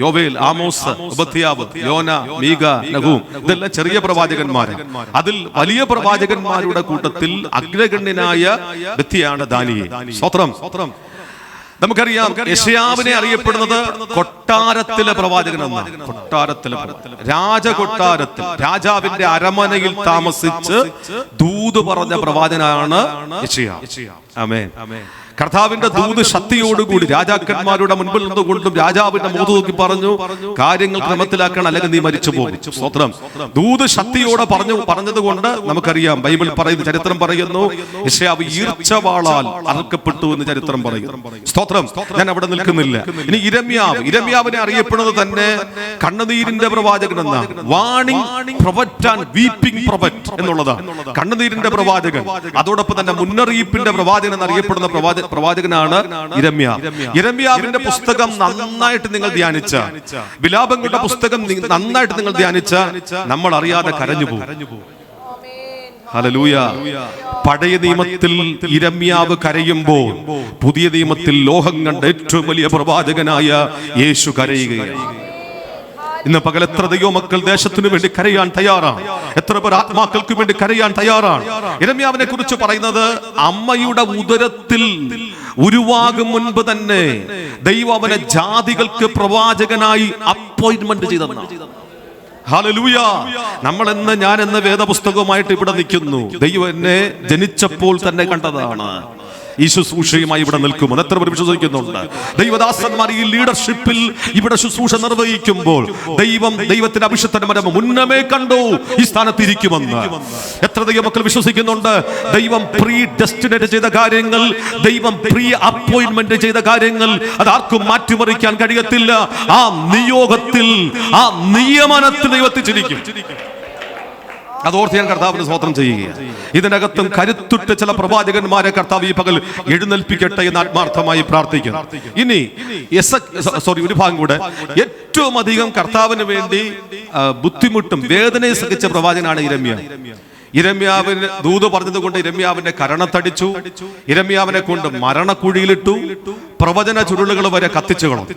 യോവേൽ, ആമോസ്, ഉബദ്യാവ്, യോന, മീക, നഹൂം. ഇതെല്ലാം ചെറിയ പ്രവാചകന്മാർ. അതിൽ വലിയ പ്രവാചകന്മാരുടെ കൂട്ടത്തിൽ അഗ്രഗണ്യനായ വ്യക്തിയാണ് ദാനിയേൽ. സ്തോത്രം. നമുക്കറിയാം യെശയ്യാവിനെ അറിയപ്പെടുന്നത് കൊട്ടാരത്തിലെ പ്രവാചകൻ എന്നാണ്. കൊട്ടാരത്തിലെ രാജകൊട്ടാരത്തിൽ രാജാവിന്റെ അരമനയിൽ താമസിച്ച് ദൂത് പറഞ്ഞ പ്രവാചകനാണ് യെശയ്യാവ്. ആമേൻ. കർത്താവിന്റെ ദൂത് ശക്തിയോടുകൂടി രാജാക്കന്മാരുടെ മുൻപിൽ നിന്നുകൊണ്ടും രാജാവിന്റെ മുഖത്ത് നോക്കി പറഞ്ഞു, കാര്യങ്ങൾ ക്രമത്തിലാക്കണം, അല്ലെങ്കിൽ നീ മരിച്ചു പോകും. സ്തോത്രം. ദൂത് ശക്തിയോടെ പറഞ്ഞതുകൊണ്ട് നമുക്കറിയാം, ബൈബിൾ പറയുന്നു, ചരിത്രം പറയുന്നു, യെശയ്യാവ് ഈർച്ചവാളാൽ അറുക്കപ്പെട്ടു എന്ന് ചരിത്രം പറയുന്നു. സ്തോത്രം. സ്തോത്രം. ഞാൻ അവിടെ നിൽക്കുന്നില്ല. ഇനി ഇരമ്യാവിനെ അറിയപ്പെടുന്നത് തന്നെ കണ്ണുനീരിന്റെ പ്രവാചകൻ എന്ന warning prophet and weeping prophet എന്നുള്ളതാണ്. കണ്ണുനീരിന്റെ പ്രവാചകൻ, അതോടൊപ്പം തന്നെ മുന്നറിയിപ്പിന്റെ പ്രവാചകൻ എന്നറിയപ്പെടുന്ന പ്രവാചകനാണ് ഇരമ്യാവിന്റെ പുസ്തകം നന്നായിട്ട് നിങ്ങൾ ധ്യാനിച്ച, വിലാപങ്ങളുടെ പുസ്തകം നന്നായിട്ട് നിങ്ങൾ ധ്യാനിച്ച, നമ്മൾ അറിയാതെ കരഞ്ഞു പോകും. ഹല്ലേലൂയ. പഴയ നിയമത്തിൽ ഇരമ്യാവ് കരയുമ്പോൾ പുതിയ നിയമത്തിൽ ലോകം കണ്ട ഏറ്റവും വലിയ പ്രവാചകനായ യേശു കരയുകയാണ്. ഇന്ന് പകൽ എത്ര ദൈവമക്കൾ ദേശത്തിനു വേണ്ടി കരയാൻ തയ്യാറാണ്, എത്ര പേർ ആത്മാക്കൾക്ക് വേണ്ടി കരയാൻ തയ്യാറാണ്. ഇരമ്യാവിനെ കുറിച്ച് പറയുന്നത് അമ്മയുടെ ഉദരത്തിൽ ഉരുവാകും മുൻപ് തന്നെ ദൈവം അവനെ ജാതികൾക്ക് പ്രവാചകനായി അപ്പോയിന്റ്മെന്റ് ചെയ്തെന്നാണ്. ഹല്ലേലൂയ. ഞാൻ എന്ന വേദപുസ്തകവുമായിട്ട് ഇവിടെ നിൽക്കുന്നു. ദൈവം എന്നെ ജനിച്ചപ്പോൾ തന്നെ കണ്ടതാണ്. ഈ ശുശ്രൂഷയുമായി ഇവിടെ നിൽക്കുമെന്ന് എത്ര പേർ വിശ്വസിക്കുന്നുണ്ട്? ദൈവദാസന്മാർ ഈ ലീഡർഷിപ്പിൽ ഇവിടെ ശുശ്രൂഷ നിർവഹിക്കുമ്പോൾ ദൈവത്തിന്റെ അഭിഷേകത്തിന്റെ മുന്നമേ കണ്ടു ഈ സ്ഥാനത്തിരിക്കുമെന്ന് എത്ര ദൈവമക്കൾ വിശ്വസിക്കുന്നുണ്ട്? ദൈവം പ്രീ ഡെസ്റ്റിനേറ്റ് ചെയ്ത കാര്യങ്ങൾ, ദൈവം പ്രീ അപ്പോയിന്റ്മെന്റ് ചെയ്ത കാര്യങ്ങൾ അതാർക്കും മാറ്റിമറിക്കാൻ കഴിയത്തില്ല. ആ നിയോഗത്തിൽ, ആ നിയമനത്തിൽ ദൈവത്തിച്ചിരിക്കും. അതോർത്ത് ഞാൻ കർത്താവിന് സ്തോത്രം ചെയ്യുകയാണ്. ഇതിനകത്തും കരുത്തുറ്റ ചില പ്രവാചകന്മാരെ കർത്താവ് ഈ പകൽ എഴുന്നേൽപ്പിക്കട്ടെ എന്ന് ആത്മാർത്ഥമായി പ്രാർത്ഥിക്കുന്നു. ഇനി ഒരു ഭാഗം കൂടെ, ഏറ്റവും അധികം കർത്താവിന് വേണ്ടി ബുദ്ധിമുട്ടും വേദനയും സഹിച്ച പ്രവാചകനാണ് ഇരമ്യാവിന് ദൂത് പറഞ്ഞത് കൊണ്ട് ഇരമ്യാവിന്റെ കരണത്തടിച്ചു, ഇരമ്യാവിനെ കൊണ്ട് മരണക്കുഴിയിലിട്ടു, പ്രവചന ചുരുളുകൾ വരെ കത്തിച്ചു കളഞ്ഞു.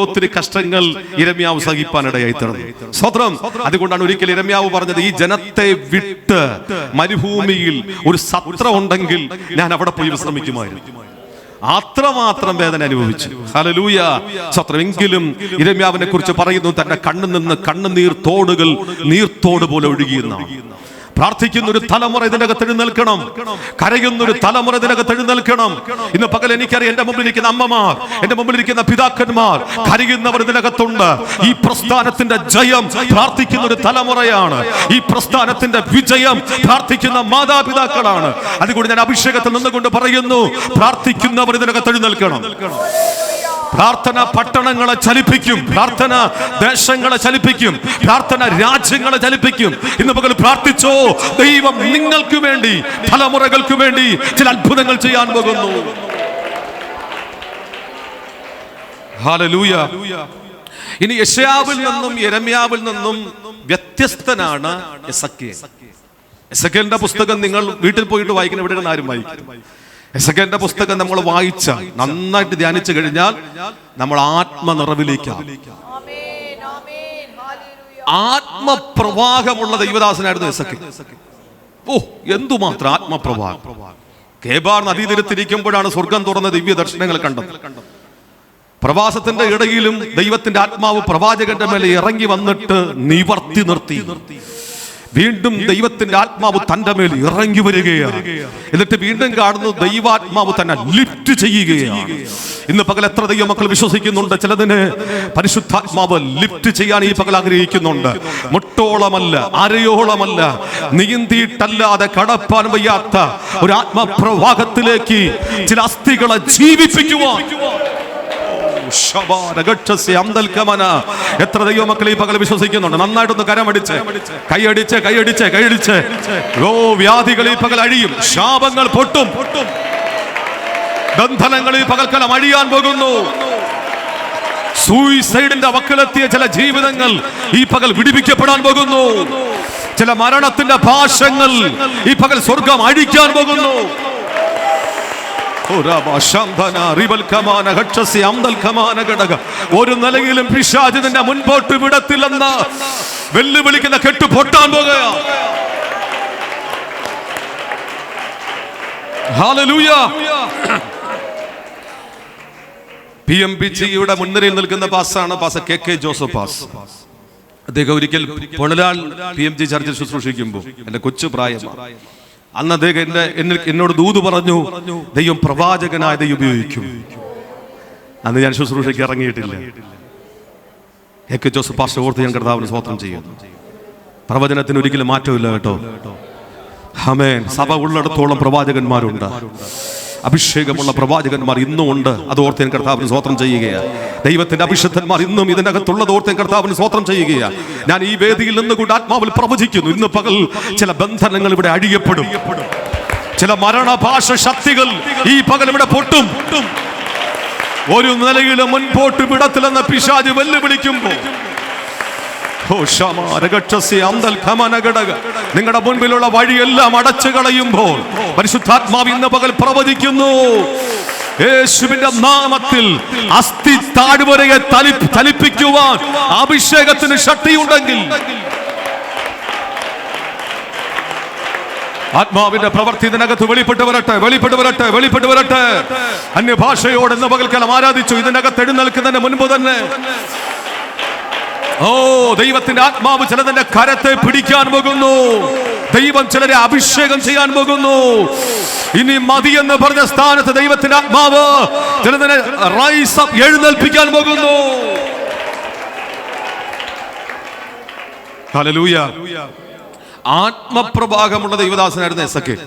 ഒത്തിരി കഷ്ടങ്ങൾ ഇരമ്യാവ് സഹിപ്പാനിടയായി തീർന്നു. സ്തോത്രം. അതുകൊണ്ടാണ് ഒരിക്കൽ ഇരമ്യാവ് പറഞ്ഞത്, ഈ ജനത്തെ വിട്ട് മരുഭൂമിയിൽ ഒരു സത്രം ഉണ്ടെങ്കിൽ ഞാൻ അവിടെ പോയി വിശ്രമിക്കുമായിരുന്നു. അത്രമാത്രം വേദന അനുഭവിച്ചു. ഹല്ലേലൂയ. സത്രമെങ്കിലും ഇരമ്യാവിനെ കുറിച്ച് പറയുന്നു, തന്റെ കണ്ണിൽ നിന്ന് നീർത്തോട് പോലെ ഒഴുകിയെന്നാണ്. പ്രാർത്ഥിക്കുന്ന ഒരു തലമുറ ഇതിനകത്ത് എഴുന്നേൽക്കണം, കരയുന്ന ഒരു തലമുറ ഇതിനകത്ത് എഴുന്നേൽക്കണം. ഇന്ന് പകൽ എനിക്കറിയാം, എന്റെ മുമ്പിൽ ഇരിക്കുന്ന അമ്മമാർ, എന്റെ മുമ്പിൽ ഇരിക്കുന്ന പിതാക്കന്മാർ, കരയുന്നവർ ഇതിനകത്തുണ്ട്. ഈ പ്രസ്ഥാനത്തിന്റെ ജയം പ്രാർത്ഥിക്കുന്ന ഒരു തലമുറയാണ്. ഈ പ്രസ്ഥാനത്തിന്റെ വിജയം പ്രാർത്ഥിക്കുന്ന മാതാപിതാക്കളാണ്. അതുകൊണ്ട് ഞാൻ അഭിഷേകത്തിൽ നിന്നുകൊണ്ട് പറയുന്നു, പ്രാർത്ഥിക്കുന്നവർ ഇതിനകത്ത് എഴുന്നേൽക്കണം. പ്രാർത്ഥന പട്ടണങ്ങളെ ചലിപ്പിക്കും, പ്രാർത്ഥന ദേശങ്ങളെ ചലിപ്പിക്കും, പ്രാർത്ഥന രാജ്യങ്ങളെ ചലിപ്പിക്കും. ഇന്ന് പകൽ പ്രാർത്ഥിച്ചോ, ദൈവം നിങ്ങൾക്ക് വേണ്ടി, തലമുറകൾക്ക് വേണ്ടി ചില അത്ഭുതങ്ങൾ ചെയ്യാൻ പോകുന്നു. ഹല്ലേലൂയ. ഇനി യെശയ്യാവിൽ നിന്നും യെരമ്യാവിൽ നിന്നും വ്യത്യസ്തനാണ് എസെക്കിയേലിന്റെ പുസ്തകം. നിങ്ങൾ വീട്ടിൽ പോയിട്ട് വായിക്കണം, ഇവിടെ ആരും വായിക്കും. എസെക്കിയേലിന്റെ പുസ്തകം നമ്മൾ വായിച്ച, നന്നായിട്ട് ധ്യാനിച്ചു കഴിഞ്ഞാൽ നമ്മൾ ആത്മനിറവിലേക്കാണ്. ആത്മപ്രവാഹമുള്ള ദൈവദാസനായിരുന്നു എസെക്കിയേൽ. എന്തുമാത്രം ആത്മപ്രവാഹം! കേബാർ നദീതീരത്തിരിക്കുമ്പോഴാണ് സ്വർഗം തുറന്ന ദിവ്യ ദർശനങ്ങൾ കണ്ടത്. പ്രവാസത്തിന്റെ ഇടയിലും ദൈവത്തിന്റെ ആത്മാവ് പ്രവാചകന്റെ മേലെ ഇറങ്ങി വന്നിട്ട് നിവർത്തി നിർത്തി. വീണ്ടും ദൈവത്തിന്റെ ആത്മാവ് തന്റെ മേൽ ഇറങ്ങി വരികയാണ്. എന്നിട്ട് വീണ്ടും കാണുന്നു, ദൈവാത്മാവ് തന്നെ ലിഫ്റ്റ് ചെയ്യുകയാണ്. ഇന്ന് പകൽ എത്ര ദൈവമക്കൾ വിശ്വസിക്കുന്നുണ്ട്? ചിലതിന് പരിശുദ്ധാത്മാവ് ലിഫ്റ്റ് ചെയ്യാൻ ഈ പകൽ ആഗ്രഹിക്കുന്നുണ്ട്. മുട്ടോളമല്ല, അരയോളമല്ല, നീന്തിയിട്ടല്ലാതെ കടപ്പാൻ വയ്യാത്ത ഒരു ആത്മപ്രവാഹത്തിലേക്ക് ചില അസ്ഥികളെ ജീവിപ്പിക്കുവാൻ എത്ര ദൈവമക്കൾ ഈ പകൽ വിശ്വസിക്കുന്നുണ്ട്? നന്നായിട്ടൊന്ന് കരമടിച്ച്, കൈയടിച്ച്. വ്യാധികൾ ഈ പകൽ അഴിയും, ശാപങ്ങൾ പൊട്ടും, ബന്ധനങ്ങൾ ഈ പകൽക്കാലം അഴിയാൻ പോകുന്നു. സൂയിസൈഡിന്റെ വക്കിലെത്തിയ ചില ജീവിതങ്ങൾ ഈ പകൽ വിടിവിക്കപ്പെടാൻ പോകുന്നു. ചില മരണത്തിന്റെ ഭാഷങ്ങൾ ഈ പകൽ സ്വർഗം അഴിക്കാൻ പോകുന്നു. ഒരു നിലയിലും പിശാച് നിന്നെ മുൻപോട്ട് വിടത്തില്ലെന്ന് വെല്ലുവിളിക്കുന്ന കെട്ട് പൊട്ടാൻ പോകുകയാണ്. ഹല്ലേലൂയ. PMPGയുടെ മുൻനിരയിൽ നിൽക്കുന്ന പാസ്സാണ് പാസ് KK ജോസഫ് പാസ്. അദ്ദേഹം ഒരിക്കൽ പൊളലാൽ PMG ചർച്ചിൽ ശുശ്രൂഷിക്കുമ്പോൾ, എന്റെ കൊച്ചു പ്രായമാണ്, അന്ന് അദ്ദേഹം എന്നോട് ദൂത് പറഞ്ഞു, ദൈവം പ്രവാചകനായ ദൈവം ഉപയോഗിക്കും. അന്ന് ഞാൻ ശുശ്രൂഷയ്ക്ക് ഇറങ്ങിയിട്ടില്ല. KK ജോസഫ് പാസ്റ്റർ ഓർത്ത് ഞാൻ കർത്താവിന് സ്തോത്രം ചെയ്യുന്നു. പ്രവചനത്തിന് ഒരിക്കലും മാറ്റമില്ല കേട്ടോ. ആമേൻ. സഭ ഉള്ളിടത്തോളം പ്രവാചകന്മാരുണ്ട്. അഭിഷേകമുള്ള പ്രവാചകന്മാർ ഇന്നും ഉണ്ട്. അത് ഓർത്ത് ഞാൻ കർത്താവിന് സ്തോത്രം ചെയ്യുകയാണ്. ദൈവത്തിന്റെ അഭിഷിക്തന്മാർ ഇന്നും ഇതിനകത്തുള്ളത് ഓർത്ത് ഞാൻ കർത്താവിന് സ്തോത്രം ചെയ്യുകയാണ്. ഞാൻ ഈ വേദിയിൽ നിന്നുകൊണ്ട് ആത്മാവിൽ പ്രവചിക്കുന്നു, ഇന്ന് പകൽ ചില ബന്ധനങ്ങൾ ഇവിടെ അഴിയപ്പെടും. ചില മരണഭാഷ ശക്തികൾ ഈ പകൽ ഇവിടെ പൊട്ടും. ഒരു നിലയിലും മുൻപോട്ട് വിടത്തിലെന്ന പിശാച് വെല്ലുവിളിക്കുമ്പോൾ നിങ്ങളുടെ മുൻപിലുള്ള വഴിയെല്ലാം അടച്ചു കളയുമ്പോൾ പരിശുദ്ധാത്മാവ് ഇന്ന് പകൽ പ്രവചിക്കുന്നു, യേശുവിന്റെ നാമത്തിൽ അസ്ഥി താഴ്വരയെ ചലിപ്പിക്കുവാൻ അഭിഷേകത്തിന് ശക്തിയുണ്ടെങ്കിൽ ആത്മാവിന്റെ പ്രവൃത്തി ഇതിനകത്ത് വെളിപ്പെട്ട് വരട്ടെ, വെളിപ്പെട്ട് വരട്ടെ, വെളിപ്പെട്ട് വരട്ടെ. അന്യഭാഷയോട് ഇന്ന് പകൽക്കാലം ആരാധിച്ചു. ഇതിനകത്ത് എഴുന്നേൽക്കുന്നതിന് മുൻപ് തന്നെ ദൈവത്തിന്റെ ആത്മാവ് ചിലതിന്റെ കരത്തെ പിടിക്കാൻ പോകുന്നു. ദൈവം ചിലരെ അഭിഷേകം ചെയ്യാൻ പോകുന്നു. ഇനി മതി എന്ന് പറഞ്ഞ സ്ഥാനത്ത് ദൈവത്തിന്റെ ആത്മാവ് ചിലതിനെ റൈസ് അപ്പ് എഴുന്നേൽപ്പിക്കാൻ പോകുന്നു. ഹല്ലേലൂയ. ആത്മപ്രവാഹമുള്ള ദൈവദാസനായിരുന്നു എസെക്കിയേൽ.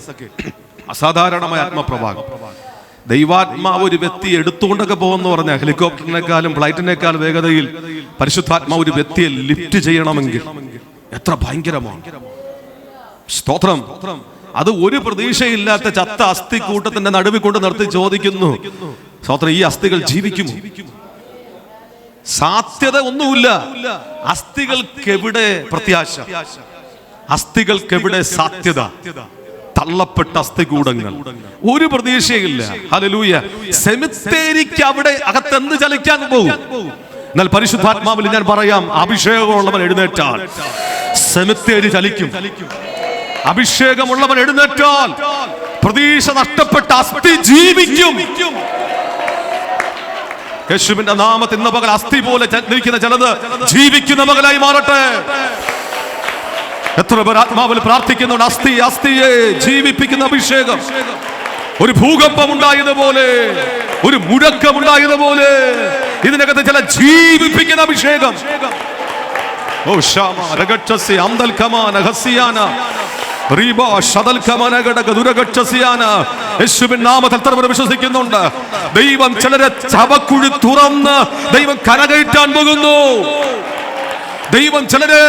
അസാധാരണമായ ആത്മപ്രവാഹം. ദൈവാത്മാവ് ഒരു വ്യക്തി എടുത്തുകൊണ്ടൊക്കെ പോകുമെന്ന് പറഞ്ഞ ഹെലികോപ്റ്ററിനേക്കാളും ഫ്ലൈറ്റിനേക്കാളും വേഗതയിൽ പരിശുദ്ധാത്മാവ് ഒരു വ്യക്തിയെ ലിഫ്റ്റ് ചെയ്യണമെങ്കിൽ എത്ര ഭയങ്കരമാണ്. സ്തോത്രം. അത് ഒരു പ്രതീക്ഷയില്ലാത്ത ചത്ത അസ്ഥി കൂട്ടത്തിന്റെ നടുവിൽ കൊണ്ട് നിർത്തി ചോദിക്കുന്നു, സ്തോത്രം, ഈ അസ്ഥികൾ ജീവിക്കും? സാധ്യത ഒന്നുമില്ല. അസ്ഥികൾക്കെവിടെ പ്രത്യാശ? അസ്ഥികൾക്കെവിടെ സാധ്യത? തള്ളപ്പെട്ട അസ്ഥികൂടങ്ങൾ, ഒരു പ്രതീക്ഷയില്ല. ഹല്ലേലൂയ. സെമിത്തേരിക്ക് അവിടെ അകത്തെന്ത് ചലിക്കാൻ പോകും? എന്നാൽ പരിശുദ്ധാത്മാവിൽ ഞാൻ പറയാം, അഭിഷേകമുള്ളവൻ എഴുന്നേറ്റാൽ സെമിത്തേരി ചലിക്കും. അഭിഷേകമുള്ളവൻ എഴുന്നേറ്റാൽ പ്രതീക്ഷ നഷ്ടപ്പെട്ട അസ്ഥി ജീവിക്കും. യേശുവിന്റെ നാമത്തിൽ ഇന്ന് പകൽ അസ്ഥി പോലെ നിൽക്കുന്ന ചിലത് ജീവിക്കുന്ന മകനായി മാറട്ടെ. എത്ര പേർ ആത്മാവിൽ പ്രാർത്ഥിക്കുന്നുണ്ട്? അസ്ഥിയെ ജീവിപ്പിക്കുന്ന അഭിഷേകം. ഒരു ഭൂകമ്പം ഉണ്ടായതുപോലെ, ഒരു മുഴക്കമുണ്ടായതുപോലെ ഇതിനകത്ത് ചില ജീവിപ്പിക്കുന്ന അഭിഷേകം. യേശുവിൻ നാമത്തിൽ എത്ര പേർ വിശ്വസിക്കുന്നുണ്ട്? ദൈവം ചിലരെ ചവക്കുഴി തുറന്ന് ദൈവം കരകയറ്റാൻ പോകുന്നു. ദൈവം ചിലരെ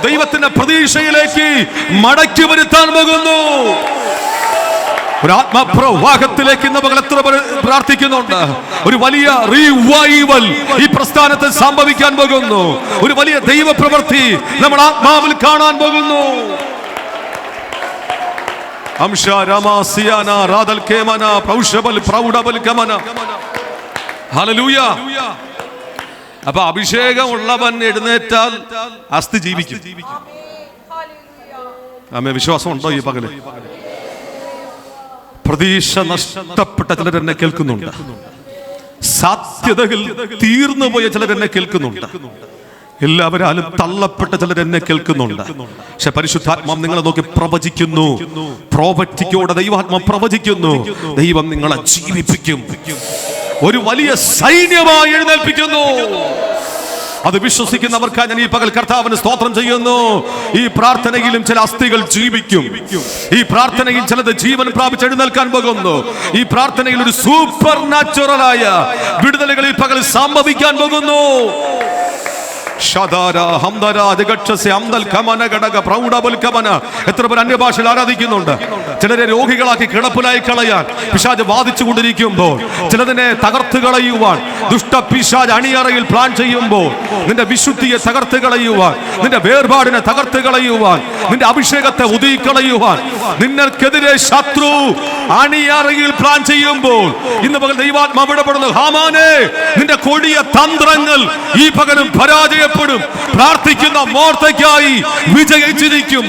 ദൈവത്തിന്റെ പ്രതീക്ഷയിലേക്ക് മടക്കി വരുത്താൻ പോകുന്നു. ഒരു ആത്മപ്രവാഹത്തിലേക്ക് ഇന്ന് പകൽ എത്ര പേർ പ്രാർത്ഥിക്കുന്നുണ്ട്? ഒരു വലിയ റിവൈവൽ ഈ പ്രസ്ഥാനത്തിൽ സംഭവിക്കാൻ പോകുന്നു. ഒരു വലിയ ദൈവപ്രവൃത്തി നമ്മൾ ആത്മാവിൽ കാണാൻ പോകുന്നു. ഹല്ലേലൂയ. അപ്പൊ അഭിഷേകമുള്ളവൻ എഴുന്നേറ്റാൽ അസ്ഥി ജീവിക്കും. ആമേൻ. വിശ്വാസം ഉണ്ടോ ഈ പകല്? പ്രതീക്ഷ നഷ്ടപ്പെട്ട ചിലർ എന്നെ കേൾക്കുന്നുണ്ട്. സാധ്യതകൾ തീർന്നുപോയ ചിലർ എന്നെ കേൾക്കുന്നുണ്ട്. എല്ലാവരും തള്ളപ്പെട്ട ചിലർ എന്നെ കേൾക്കുന്നുണ്ട്. പക്ഷെ പരിശുദ്ധാത്മാവ് നിങ്ങളെ നോക്കി പ്രവചിക്കുന്നു. പ്രോവറ്റിക്കോടെ ദൈവാത്മാ പ്രവചിക്കുന്നു, ദൈവം നിങ്ങളെ ജീവിപ്പിക്കും. ഒരു വലിയ സൈന്യമായി എഴുന്നേൽപ്പിക്കുന്നു. അത് വിശ്വസിക്കുന്നവർക്കായി ഞാൻ ഈ പകൽ കർത്താവിന് സ്തോത്രം ചെയ്യുന്നു. ഈ പ്രാർത്ഥനയിലും ചില അസ്ഥികൾ ജീവിക്കും. ഈ പ്രാർത്ഥനയിൽ ചിലത് ജീവൻ പ്രാപിച്ച് എഴുന്നേൽക്കാൻ പോകുന്നു. ഈ പ്രാർത്ഥനയിൽ ഒരു സൂപ്പർ നാച്ചുറലായ വിടുതലുകൾ ഈ പകൽ സംഭവിക്കാൻ പോകുന്നു. എത്ര പേർ അന്യഭാഷയിൽ ആരാധിക്കുന്നുണ്ട്? ചിലരെ രോഗികളാക്കി കിടപ്പിലായി കളയാൻ പിശാച് വാദിച്ചുകൊണ്ടിരിക്കുമ്പോൾ, ചിലതിനെ തകർത്ത് കളയുവാൻ ദുഷ്ടപിശാച് അണിയറയിൽ പ്ലാൻ ചെയ്യുമ്പോൾ, നിന്റെ വിശുദ്ധിയെ തകർത്ത് കളയുവാൻ, നിന്റെ വേർപാടിനെ തകർത്ത് കളയുവാൻ, നിന്റെ അഭിഷേകത്തെ ഒതുക്കിക്കളയുവാൻ നിങ്ങൾക്കെതിരെ ശത്രു അണിയറയിൽ പ്ലാൻ ചെയ്യുമ്പോൾ ഇന്ന് പകൽ ദൈവാത്മാവ് ഇടപെടുന്നു. ഹാമാനെ, നിന്റെ കൊടിയ തന്ത്രങ്ങൾ ഈ പകലും പരാജയപ്പെടും. പ്രാർത്ഥിക്കുന്ന മോർത്തയ്ക്കായി വിജയിച്ചിരിക്കും.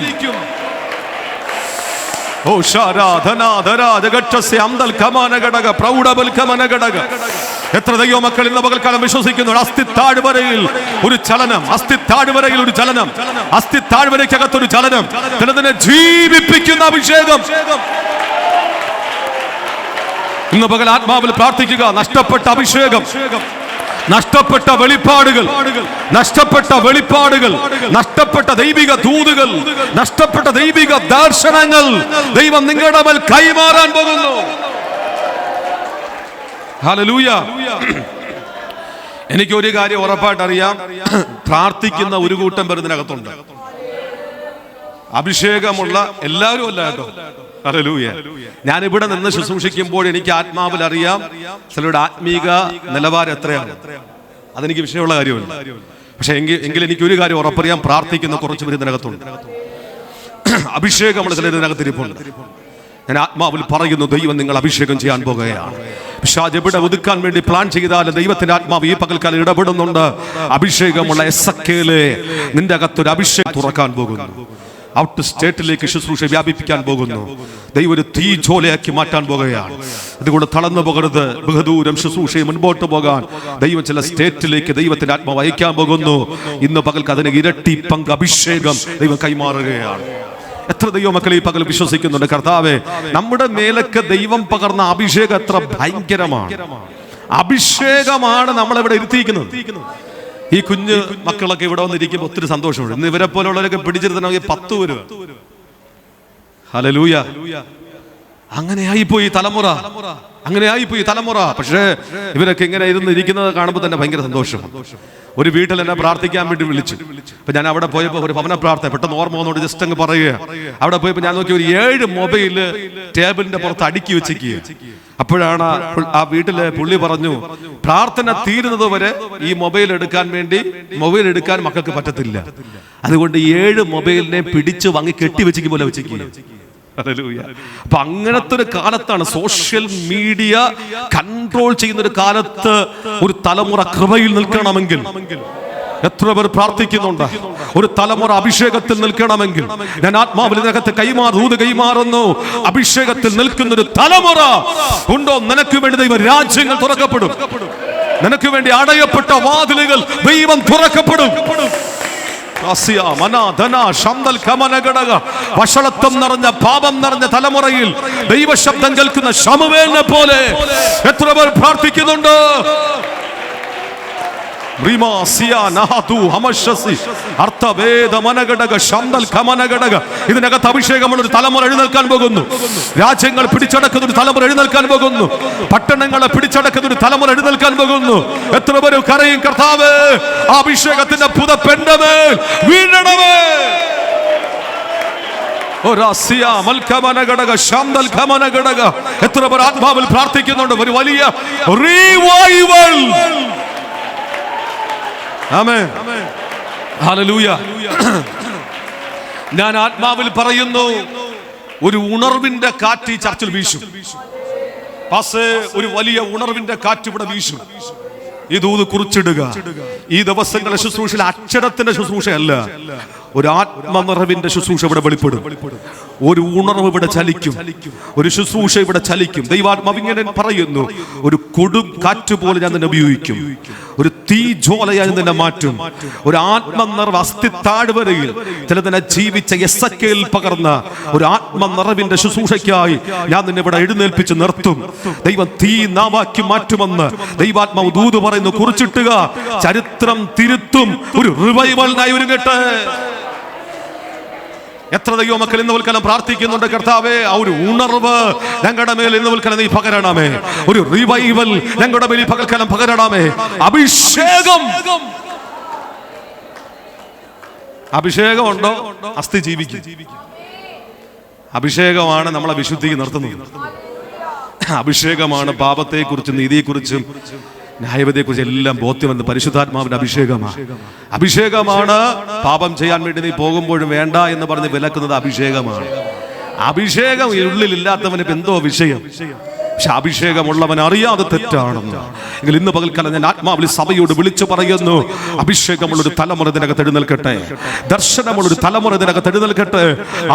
എത്ര ദൈവമക്കൾ ഇന്ന് പകൽക്കാലം വിശ്വസിക്കുന്നു? അസ്ഥി താഴ്വരയിൽ ഒരു ചലനം, അസ്ഥി താഴ്വരയിൽ ഒരു ചലനം, അസ്ഥി താഴ്വരയ്ക്കകത്തൊരു ചലനം, ചിലതിനെ ജീവിപ്പിക്കുന്ന അഭിഷേകം. ഇന്ന് പകൽ ആത്മാവിൽ പ്രാർത്ഥിക്കുക. നഷ്ടപ്പെട്ട അഭിഷേകം, നഷ്ടപ്പെട്ട വെളിപ്പാടുകൾ, നഷ്ടപ്പെട്ട വെളിപ്പാടുകൾ, നഷ്ടപ്പെട്ട ദൈവിക ദൂതുകൾ, നഷ്ടപ്പെട്ട ദൈവിക ദർശനങ്ങൾ ദൈവം നിങ്ങളുടെ മേൽ കൈമാറാൻ പോകുന്നു. ഹല്ലേലൂയ. എനിക്കൊരു കാര്യം ഉറപ്പായിട്ട് അറിയാം, പ്രാർത്ഥിക്കുന്ന ഒരു കൂട്ടം പേർ ഇതിനകത്തുണ്ട്. അഭിഷേകമുള്ള എല്ലാവരും അല്ല കേട്ടോ. ഹല്ലേലൂയ. ഞാൻ ഇവിടെ നിന്ന് ശുശ്രൂഷിക്കുമ്പോൾ എനിക്ക് ആത്മാവിൽ അറിയാം ചിലരുടെ ആത്മീക നിലവാരം എത്രയാണ്. അതെനിക്ക് വിഷയമുള്ള കാര്യമല്ല. പക്ഷെ എങ്കിൽ എനിക്കൊരു കാര്യം ഉറപ്പറിയാം, പ്രാർത്ഥിക്കുന്ന കുറച്ച് പേര് ഇതിനകത്തുണ്ട്. അഭിഷേകമുള്ള ചിലർ ഇതിനകത്തിരിപ്പുണ്ട്. ഞാൻ ആത്മാവിൽ പറയുന്നു, ദൈവം നിങ്ങൾ അഭിഷേകം ചെയ്യാൻ പോകുകയാണ്. പിശാച് എവിടെ ഒതുക്കാൻ വേണ്ടി പ്ലാൻ ചെയ്താലും ദൈവത്തിന്റെ ആത്മാവ് ഈ പകൽക്കാലം ഇടപെടുന്നുണ്ട്. അഭിഷേകമുള്ള എസക്കേല് നിന്റെ അകത്തൊരു അഭിഷേകം തുറക്കാൻ പോകുന്നു. ഔട്ട് സ്റ്റേറ്റിലേക്ക് ശുശ്രൂഷ വ്യാപിപ്പിക്കാൻ പോകുന്നു. ദൈവം ഒരു തീ ജോലയാക്കി മാറ്റാൻ പോകുകയാണ്. അതുകൊണ്ട് തളർന്നു പോകരുത്. ബഹുദൂരം ശുശ്രൂഷയെ മുൻപോട്ട് പോകാൻ ദൈവം ചില സ്റ്റേറ്റിലേക്ക് ദൈവത്തിന്റെ ആത്മാവ് അയക്കാൻ പോകുന്നു. ഇന്ന് പകൽക്ക് അതിന് ഇരട്ടി പങ്ക് അഭിഷേകം ദൈവം കൈമാറുകയാണ്. എത്ര ദൈവമക്കളെ ഈ പകൽ വിശ്വസിക്കുന്നുണ്ട്? കർത്താവേ, നമ്മുടെ മേലൊക്കെ ദൈവം പകർന്ന അഭിഷേകം എത്ര ഭയങ്കരമാണ്. അഭിഷേകമാണ് നമ്മളെവിടെ ഇരുത്തിയിരിക്കുന്നത്. ഈ കുഞ്ഞ് മക്കളൊക്കെ ഇവിടെ വന്നിരിക്കുമ്പോൾ ഒത്തിരി സന്തോഷമുണ്ട്. ഇന്ന് ഇവരെ പോലുള്ളവരൊക്കെ പിടിച്ചിരുത്തണമെങ്കിൽ 10 പേര്. ഹല്ലേലൂയ. അങ്ങനെയായിപ്പോയി തലമുറ, അങ്ങനെയായിപ്പോയി തലമുറ. പക്ഷേ ഇവരൊക്കെ ഇങ്ങനെ ഇരുന്നിരിക്കുന്നത് കാണുമ്പോൾ തന്നെ ഭയങ്കര സന്തോഷം. ഒരു വീട്ടിൽ എന്നെ പ്രാർത്ഥിക്കാൻ വേണ്ടി വിളിച്ചു. അപ്പൊ ഞാൻ അവിടെ പോയപ്പോൾ ഒരു ഭവന പ്രാർത്ഥന പെട്ടെന്ന് ഓർമ്മ വന്നോണ്ട് ജസ്റ്റ് അങ്ങ് പറയുക. അവിടെ പോയപ്പോൾ ഞാൻ നോക്കി ഒരു 7 മൊബൈല് ടേബിളിന്റെ പുറത്ത് അടുക്കി വെച്ചിരിക്കുക. അപ്പോഴാണ് ആ വീട്ടിലെ പുള്ളി പറഞ്ഞു, പ്രാർത്ഥന തീരുന്നത് വരെ ഈ മൊബൈൽ എടുക്കാൻ മക്കൾക്ക് പറ്റത്തില്ല. അതുകൊണ്ട് 7 മൊബൈലിനെ പിടിച്ച് വാങ്ങി കെട്ടിവെച്ചിരിക്കും പോലെ വെച്ചിരിക്കുക. അപ്പൊ അങ്ങനത്തെ ഒരു കാലത്താണ് സോഷ്യൽ മീഡിയ കൺട്രോൾ ചെയ്യുന്ന ഒരു കാലത്ത് ഒരു തലമുറ കൃപയിൽ നിൽക്കണമെങ്കിൽ എത്ര പേർ പ്രാർത്ഥിക്കുന്നുണ്ട്? ഒരു തലമുറ അഭിഷേകത്തിൽ നിൽക്കണമെങ്കിൽ ഞാൻ ആത്മാവിൽ ഇതിനകത്ത് കൈമാറുന്നു. അഭിഷേകത്തിൽ നിൽക്കുന്ന ഒരു തലമുറ ഉണ്ടോ? നിനക്ക് വേണ്ടി ദൈവം രാജ്യങ്ങൾ തുറക്കപ്പെടും. നിനക്ക് വേണ്ടി അടയപ്പെട്ട വാതിലുകൾ ദൈവം തുറക്കപ്പെടും. വഷളത്വം നിറഞ്ഞ പാപം നിറഞ്ഞ തലമുറയിൽ ദൈവശബ്ദം കേൾക്കുന്ന ശമൂവേലിനെ പോലെ എത്ര പേർ പ്രാർത്ഥിക്കുന്നുണ്ട്? ഇതിനകത്ത് അഭിഷേകമുള്ള ഒരു തലമുറ എഴുന്നേൽക്കാൻ പോകുന്നു. രാജ്യങ്ങൾ പിടിച്ചടക്കുന്ന ഒരു തലമുറ എഴുന്നേൽക്കാൻ പോകുന്നു. പട്ടണങ്ങളെ പിടിച്ചടക്കുന്ന ഒരു തലമുറ എഴുന്നേൽക്കാൻ പോകുന്നു. എത്ര പേര് കരയും, കർത്താവേ, അഭിഷേകത്തിന്റെ പുതപ്പെന്റെ മേൽ വീഴണമേ. എത്ര പേർ ആത്മാവിൽ പ്രാർത്ഥിക്കുന്നുണ്ട്? ഒരു വലിയ റിവൈവൽ. ആമേൻ. ഹല്ലേലൂയ. ഞാൻ ആത്മാവിൽ പറയുന്നു, ഒരു ഉണർവിന്റെ കാറ്റ് ഈ ചർച്ചിൽ വീശും. ഒരു വലിയ ഉണർവിന്റെ കാറ്റ് ഇവിടെ വീശും. ഈ ദൂത് കുറിച്ചിടുക. ഈ ദിവസങ്ങളെ ശുശ്രൂഷയിൽ അക്ഷരത്തിന്റെ ശുശ്രൂഷയല്ല, ഒരു ആത്മനിറവിന്റെ ശുശ്രൂഷ ഇവിടെ വെളിപ്പെടും. ഒരു ഉണർവ് ഇവിടെ ചലിക്കും. ഒരു ശുശ്രൂഷ ഇവിടെ ചലിക്കും. ദൈവാത്മാവ് ഇങ്ങനെ പറയുന്നു, ഒരു കൊടും കാറ്റ് പോലെ ഞാൻ നിന്നെ ഉപയോഗിക്കും. ഒരു തീ ജ്വാലയായി നിന്നെ മാറ്റും. ഒരു ആത്മനിറവ് അസ്ഥി താഴ്വരയിൽ ചിലതിനെ ജീവിച്ച എസക്കേൽ പകർന്ന ഒരു ആത്മനിറവിന്റെ ശുശ്രൂഷയ്ക്കായി ഞാൻ നിന്നെ ഇവിടെ എഴുന്നേൽപ്പിച്ച് നിർത്തും. ദൈവം തീ നാവാക്കി മാറ്റുമെന്ന് ദൈവാത്മാവ് ദൂത് പറയുന്നു. കുറിച്ചിട്ടുക. ചരിത്രം തിരുത്തും. ഒരു റിവൈവലിനായി ഒരുങ്ങട്ടെ. എത്ര ദൈവമക്കൾ ഇന്ന് ഉൽക്കാലം പ്രാർത്ഥിക്കുന്നുണ്ട്? കർത്താവേ, ആ ഒരു ഉണർവ് ഞങ്ങളുടെ മേൽ ഇന്ന് ഉൽക്കാലം നീ പകരണമേ. ഒരു റിവൈവൽ ഞങ്ങളുടെ മേൽ പകൽക്കാലം പകരണമേ. അഭിഷേകം ഉണ്ടോ? അസ്ഥി ജീവിക്കും. അഭിഷേകമാണ് നമ്മളെ വിശുദ്ധിക്ക് നിർത്തുന്നത്. അഭിഷേകമാണ് പാപത്തെക്കുറിച്ചും നീതിയെക്കുറിച്ചും ന്യായവിധിയെക്കുറിച്ച് എല്ലാം ബോധ്യമെന്ന് പരിശുദ്ധാത്മാവിന്റെ അഭിഷേകമാണ്. പാപം ചെയ്യാൻ വേണ്ടി നീ പോകുമ്പോഴും വേണ്ട എന്ന് പറഞ്ഞ് വിലക്കുന്നത് അഭിഷേകമാണ്. അഭിഷേകം ഉള്ളിലില്ലാത്തവന് ഇപ്പൊ എന്തോ വിഷയം. പക്ഷെ അഭിഷേകമുള്ളവൻ അറിയാതെ തെറ്റാണെന്ന്. എങ്കിൽ ഇന്ന് പകൽക്കാലം ഞാൻ ആത്മാവിൽ സഭയോട് വിളിച്ചു പറയുന്നു, അഭിഷേകമുള്ളൊരു തലമുറ ഇതിനകത്ത് എഴുന്നേൽക്കട്ടെ. ദർശനമുള്ളൊരു തലമുറ ഇതിനകത്ത് എഴുന്നേൽക്കട്ടെ.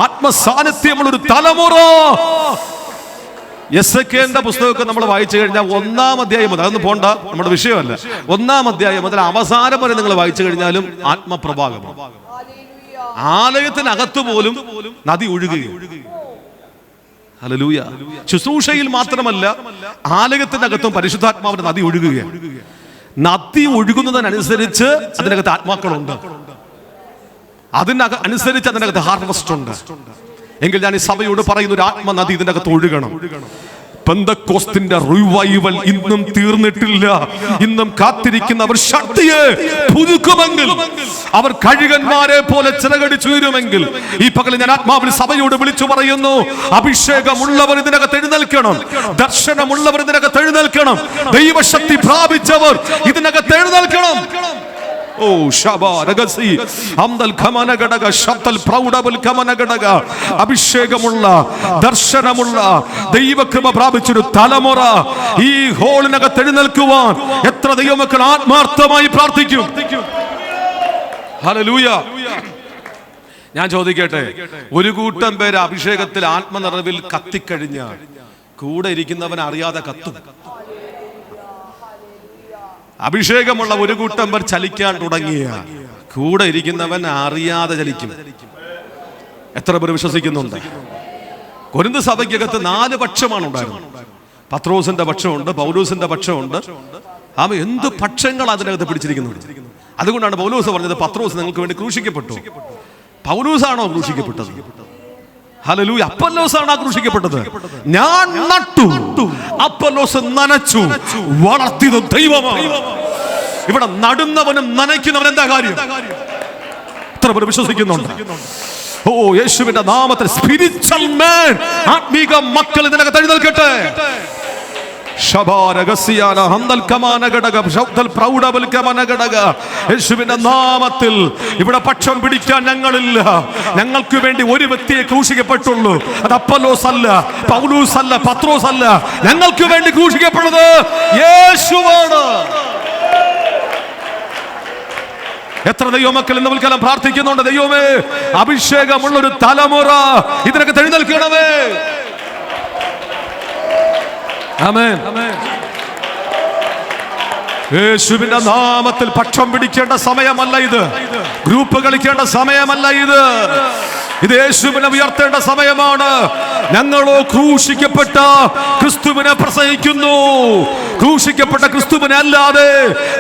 ആത്മസാന്നിധ്യമുള്ളൊരു തലമുറ. എസെക്കേലിന്റെ പുസ്തകമൊക്കെ നമ്മൾ വായിച്ചു കഴിഞ്ഞാൽ 1-ാം അധ്യായം മുതൽ, അതൊന്നും പോണ്ട, നമ്മുടെ വിഷയമല്ല, 1-ാം അധ്യായം മുതൽ അവസാനം വരെ നിങ്ങൾ വായിച്ചു കഴിഞ്ഞാലും ആത്മപ്രഭാകമാണ്. ആലയത്തിനകത്ത് പോലും നദി ഒഴുകുകയും. ഹല്ലേലൂയ. ശുശ്രൂഷയിൽ മാത്രമല്ല, ആലയത്തിനകത്തും പരിശുദ്ധാത്മാവിന്റെ നദി ഒഴുകുകയാണ്. നദി ഒഴുകുന്നതിനനുസരിച്ച് അതിനകത്ത് ആത്മാക്കളുണ്ട്. അതിനനുസരിച്ച് അതിനകത്ത് ഹാർവസ്റ്റ് ഉണ്ട്. എങ്കിൽ ഞാൻ ഈ സഭയോട് പറയുന്ന, ഒരു ആത്മനദി ഇതിനകത്ത് ഒഴുകണം. പെന്തക്കോസ്തിന്റെ റിവൈവൽ ഇന്നും തീർന്നിട്ടില്ല. ഇന്നും കാത്തിരിക്കുന്നവർ ശക്തിയെ പുതുക്കുമെങ്കിൽ, അവർ കഴുകന്മാരെ പോലെ ചിറകടിച്ചുയരുമെങ്കിൽ, ഈ പകൽ ഞാൻ ആത്മാവിൽ സഭയോട് വിളിച്ചു പറയുന്നു, അഭിഷേകമുള്ളവർ ഇതിനകത്ത് എഴുന്നേൽക്കണം, ദർശനമുള്ളവർ ഇതിനകത്ത് എഴുന്നേൽക്കണം, ദൈവശക്തി പ്രാപിച്ചവർ ഇതിനകത്ത് എഴുന്നേൽക്കണം. ഓ ശബാരഗസി അംദൽ ഖമനഗടക ശബ്ദൽ പ്രൗഢബൽ ഖമനഗടക. അഭിഷേകമുള്ള ദർശനമുള്ള ദൈവകൃപ പ്രാപിച്ചൊരു തലമുറ ഈ ഹോളിനകത്ത് എഴുന്നേൽക്കുവാൻ എത്ര ദൈവമക്കൾ ആത്മാർത്ഥമായി പ്രാർത്ഥിക്കും? ഹല്ലേലൂയ. ഞാൻ ചോദിക്കട്ടെ, ഒരു കൂട്ടം പേര് അഭിഷേകത്തിൽ ആത്മനിറവിൽ കത്തിക്കഴിഞ്ഞാൽ കൂടെ ഇരിക്കുന്നവൻ അറിയാതെ കത്തും. അഭിഷേകമുള്ള ഒരു കൂട്ടം പേർ ചലിക്കാൻ തുടങ്ങിയ കൂടെ ഇരിക്കുന്നവൻ അറിയാതെ ചലിക്കും. എത്ര പേർ വിശ്വസിക്കുന്നുണ്ട്? കൊരിന്ത് സഭയ്ക്കകത്ത് 4 പക്ഷമാണ് ഉണ്ടായിരുന്നത്. പത്രോസിന്റെ പക്ഷമുണ്ട്, പൗലോസിന്റെ പക്ഷമുണ്ട്. അവ എന്ത് പക്ഷങ്ങൾ അതിനകത്ത് പിടിച്ചിരിക്കുന്നുണ്ട്. അതുകൊണ്ടാണ് പൗലോസ് പറഞ്ഞത്, പത്രോസ് നിങ്ങൾക്ക് വേണ്ടി ക്രൂശിക്കപ്പെട്ടു. പൗലോസാണോ ക്രൂശിക്കപ്പെട്ടത്? ഹല്ലേലൂയ. അപ്പൊല്ലോസാണ് ക്രൂശിക്കപ്പെട്ടത്. ഞാൻ നട്ടു, അപ്പൊല്ലോസ് നനച്ചു, വളർത്തിയത് ദൈവമാണ്. ഇവിടെ നടുന്നവനും നനയ്ക്കുന്നവൻ എന്താ കാര്യം? എത്ര പേർ വിശ്വസിക്കുന്നുണ്ട്? ഓ യേശുവിന്റെ നാമത്തിൽ സ്പിരിച്വൽ മാൻ, ആത്മീക മക്കൾ ഇതിനകത്ത് എഴുന്നേൽക്കട്ടെ. യേശുവിന്റെ നാമത്തിൽ ഇവിടെ പക്ഷം പിടിക്കാൻ ഞങ്ങളില്ല. ഞങ്ങൾക്ക് വേണ്ടി ഒരു വ്യക്തിയെ ക്രൂശിക്കപ്പെട്ടുള്ളൂ. അത് അപ്പൊല്ലോസ് അല്ല, പൗലോസ് അല്ല, പത്രോസ് അല്ല. ഞങ്ങൾക്ക് വേണ്ടി ക്രൂശിക്കപ്പെട്ടത് യേശുവാണ്. എത്ര ദൈവമക്കൾ ഇന്ന് വിൽക്കാലം പ്രാർത്ഥിക്കുന്നുണ്ട്, ദൈവമേ അഭിഷേകമുള്ളൊരു തലമുറ ഇതിനൊക്കെ എഴുന്നേൽക്കണമേ. ആമേൻ. യേശുവിന്റെ നാമത്തിൽ പക്ഷം പിടിക്കേണ്ട സമയമല്ല ഇത്. ഗ്രൂപ്പ് കളിക്കേണ്ട സമയമല്ല ഇത്. ഇത് യേശുവിനെ ഉയർത്തേണ്ട സമയമാണ്. ഞങ്ങളോ ക്രൂശിക്കപ്പെട്ട ക്രിസ്തുവിനെ പ്രസംഗിക്കുന്നു. ക്രൂശിക്കപ്പെട്ട ക്രിസ്തുവിനെ അല്ലാതെ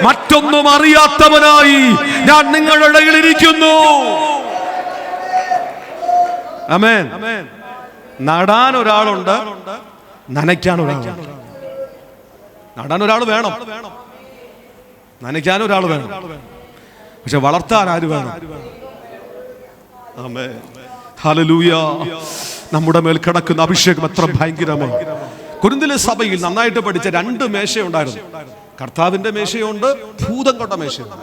മറ്റൊന്നും അറിയാത്തവനായി ഞാൻ നിങ്ങളുടെ ഇടയിൽ ഇരിക്കുന്നു. ആമേൻ. നടാൻ ഒരാളുണ്ട്, നനയ്ക്കാൻ ഒരാളുണ്ട്. നടാൻ ഒരാൾ വേണം, നനയ്ക്കാൻ ഒരാൾ വേണം, പക്ഷെ വളർത്താൻ ആര് വേണം? ആമേൻ. ഹല്ലേലൂയ. നമ്മുടെ മേൽ കിടക്കുന്ന അഭിഷേകം എത്ര ഭയങ്കരമാണ്. കൊരിന്തിലെ സഭയിൽ നന്നായിട്ട് പഠിച്ച 2 മേശയുണ്ടായിരുന്നു. കർത്താവിന്റെ മേശയുണ്ട്, ഭൂതം കൊണ്ട മേശയുണ്ട്.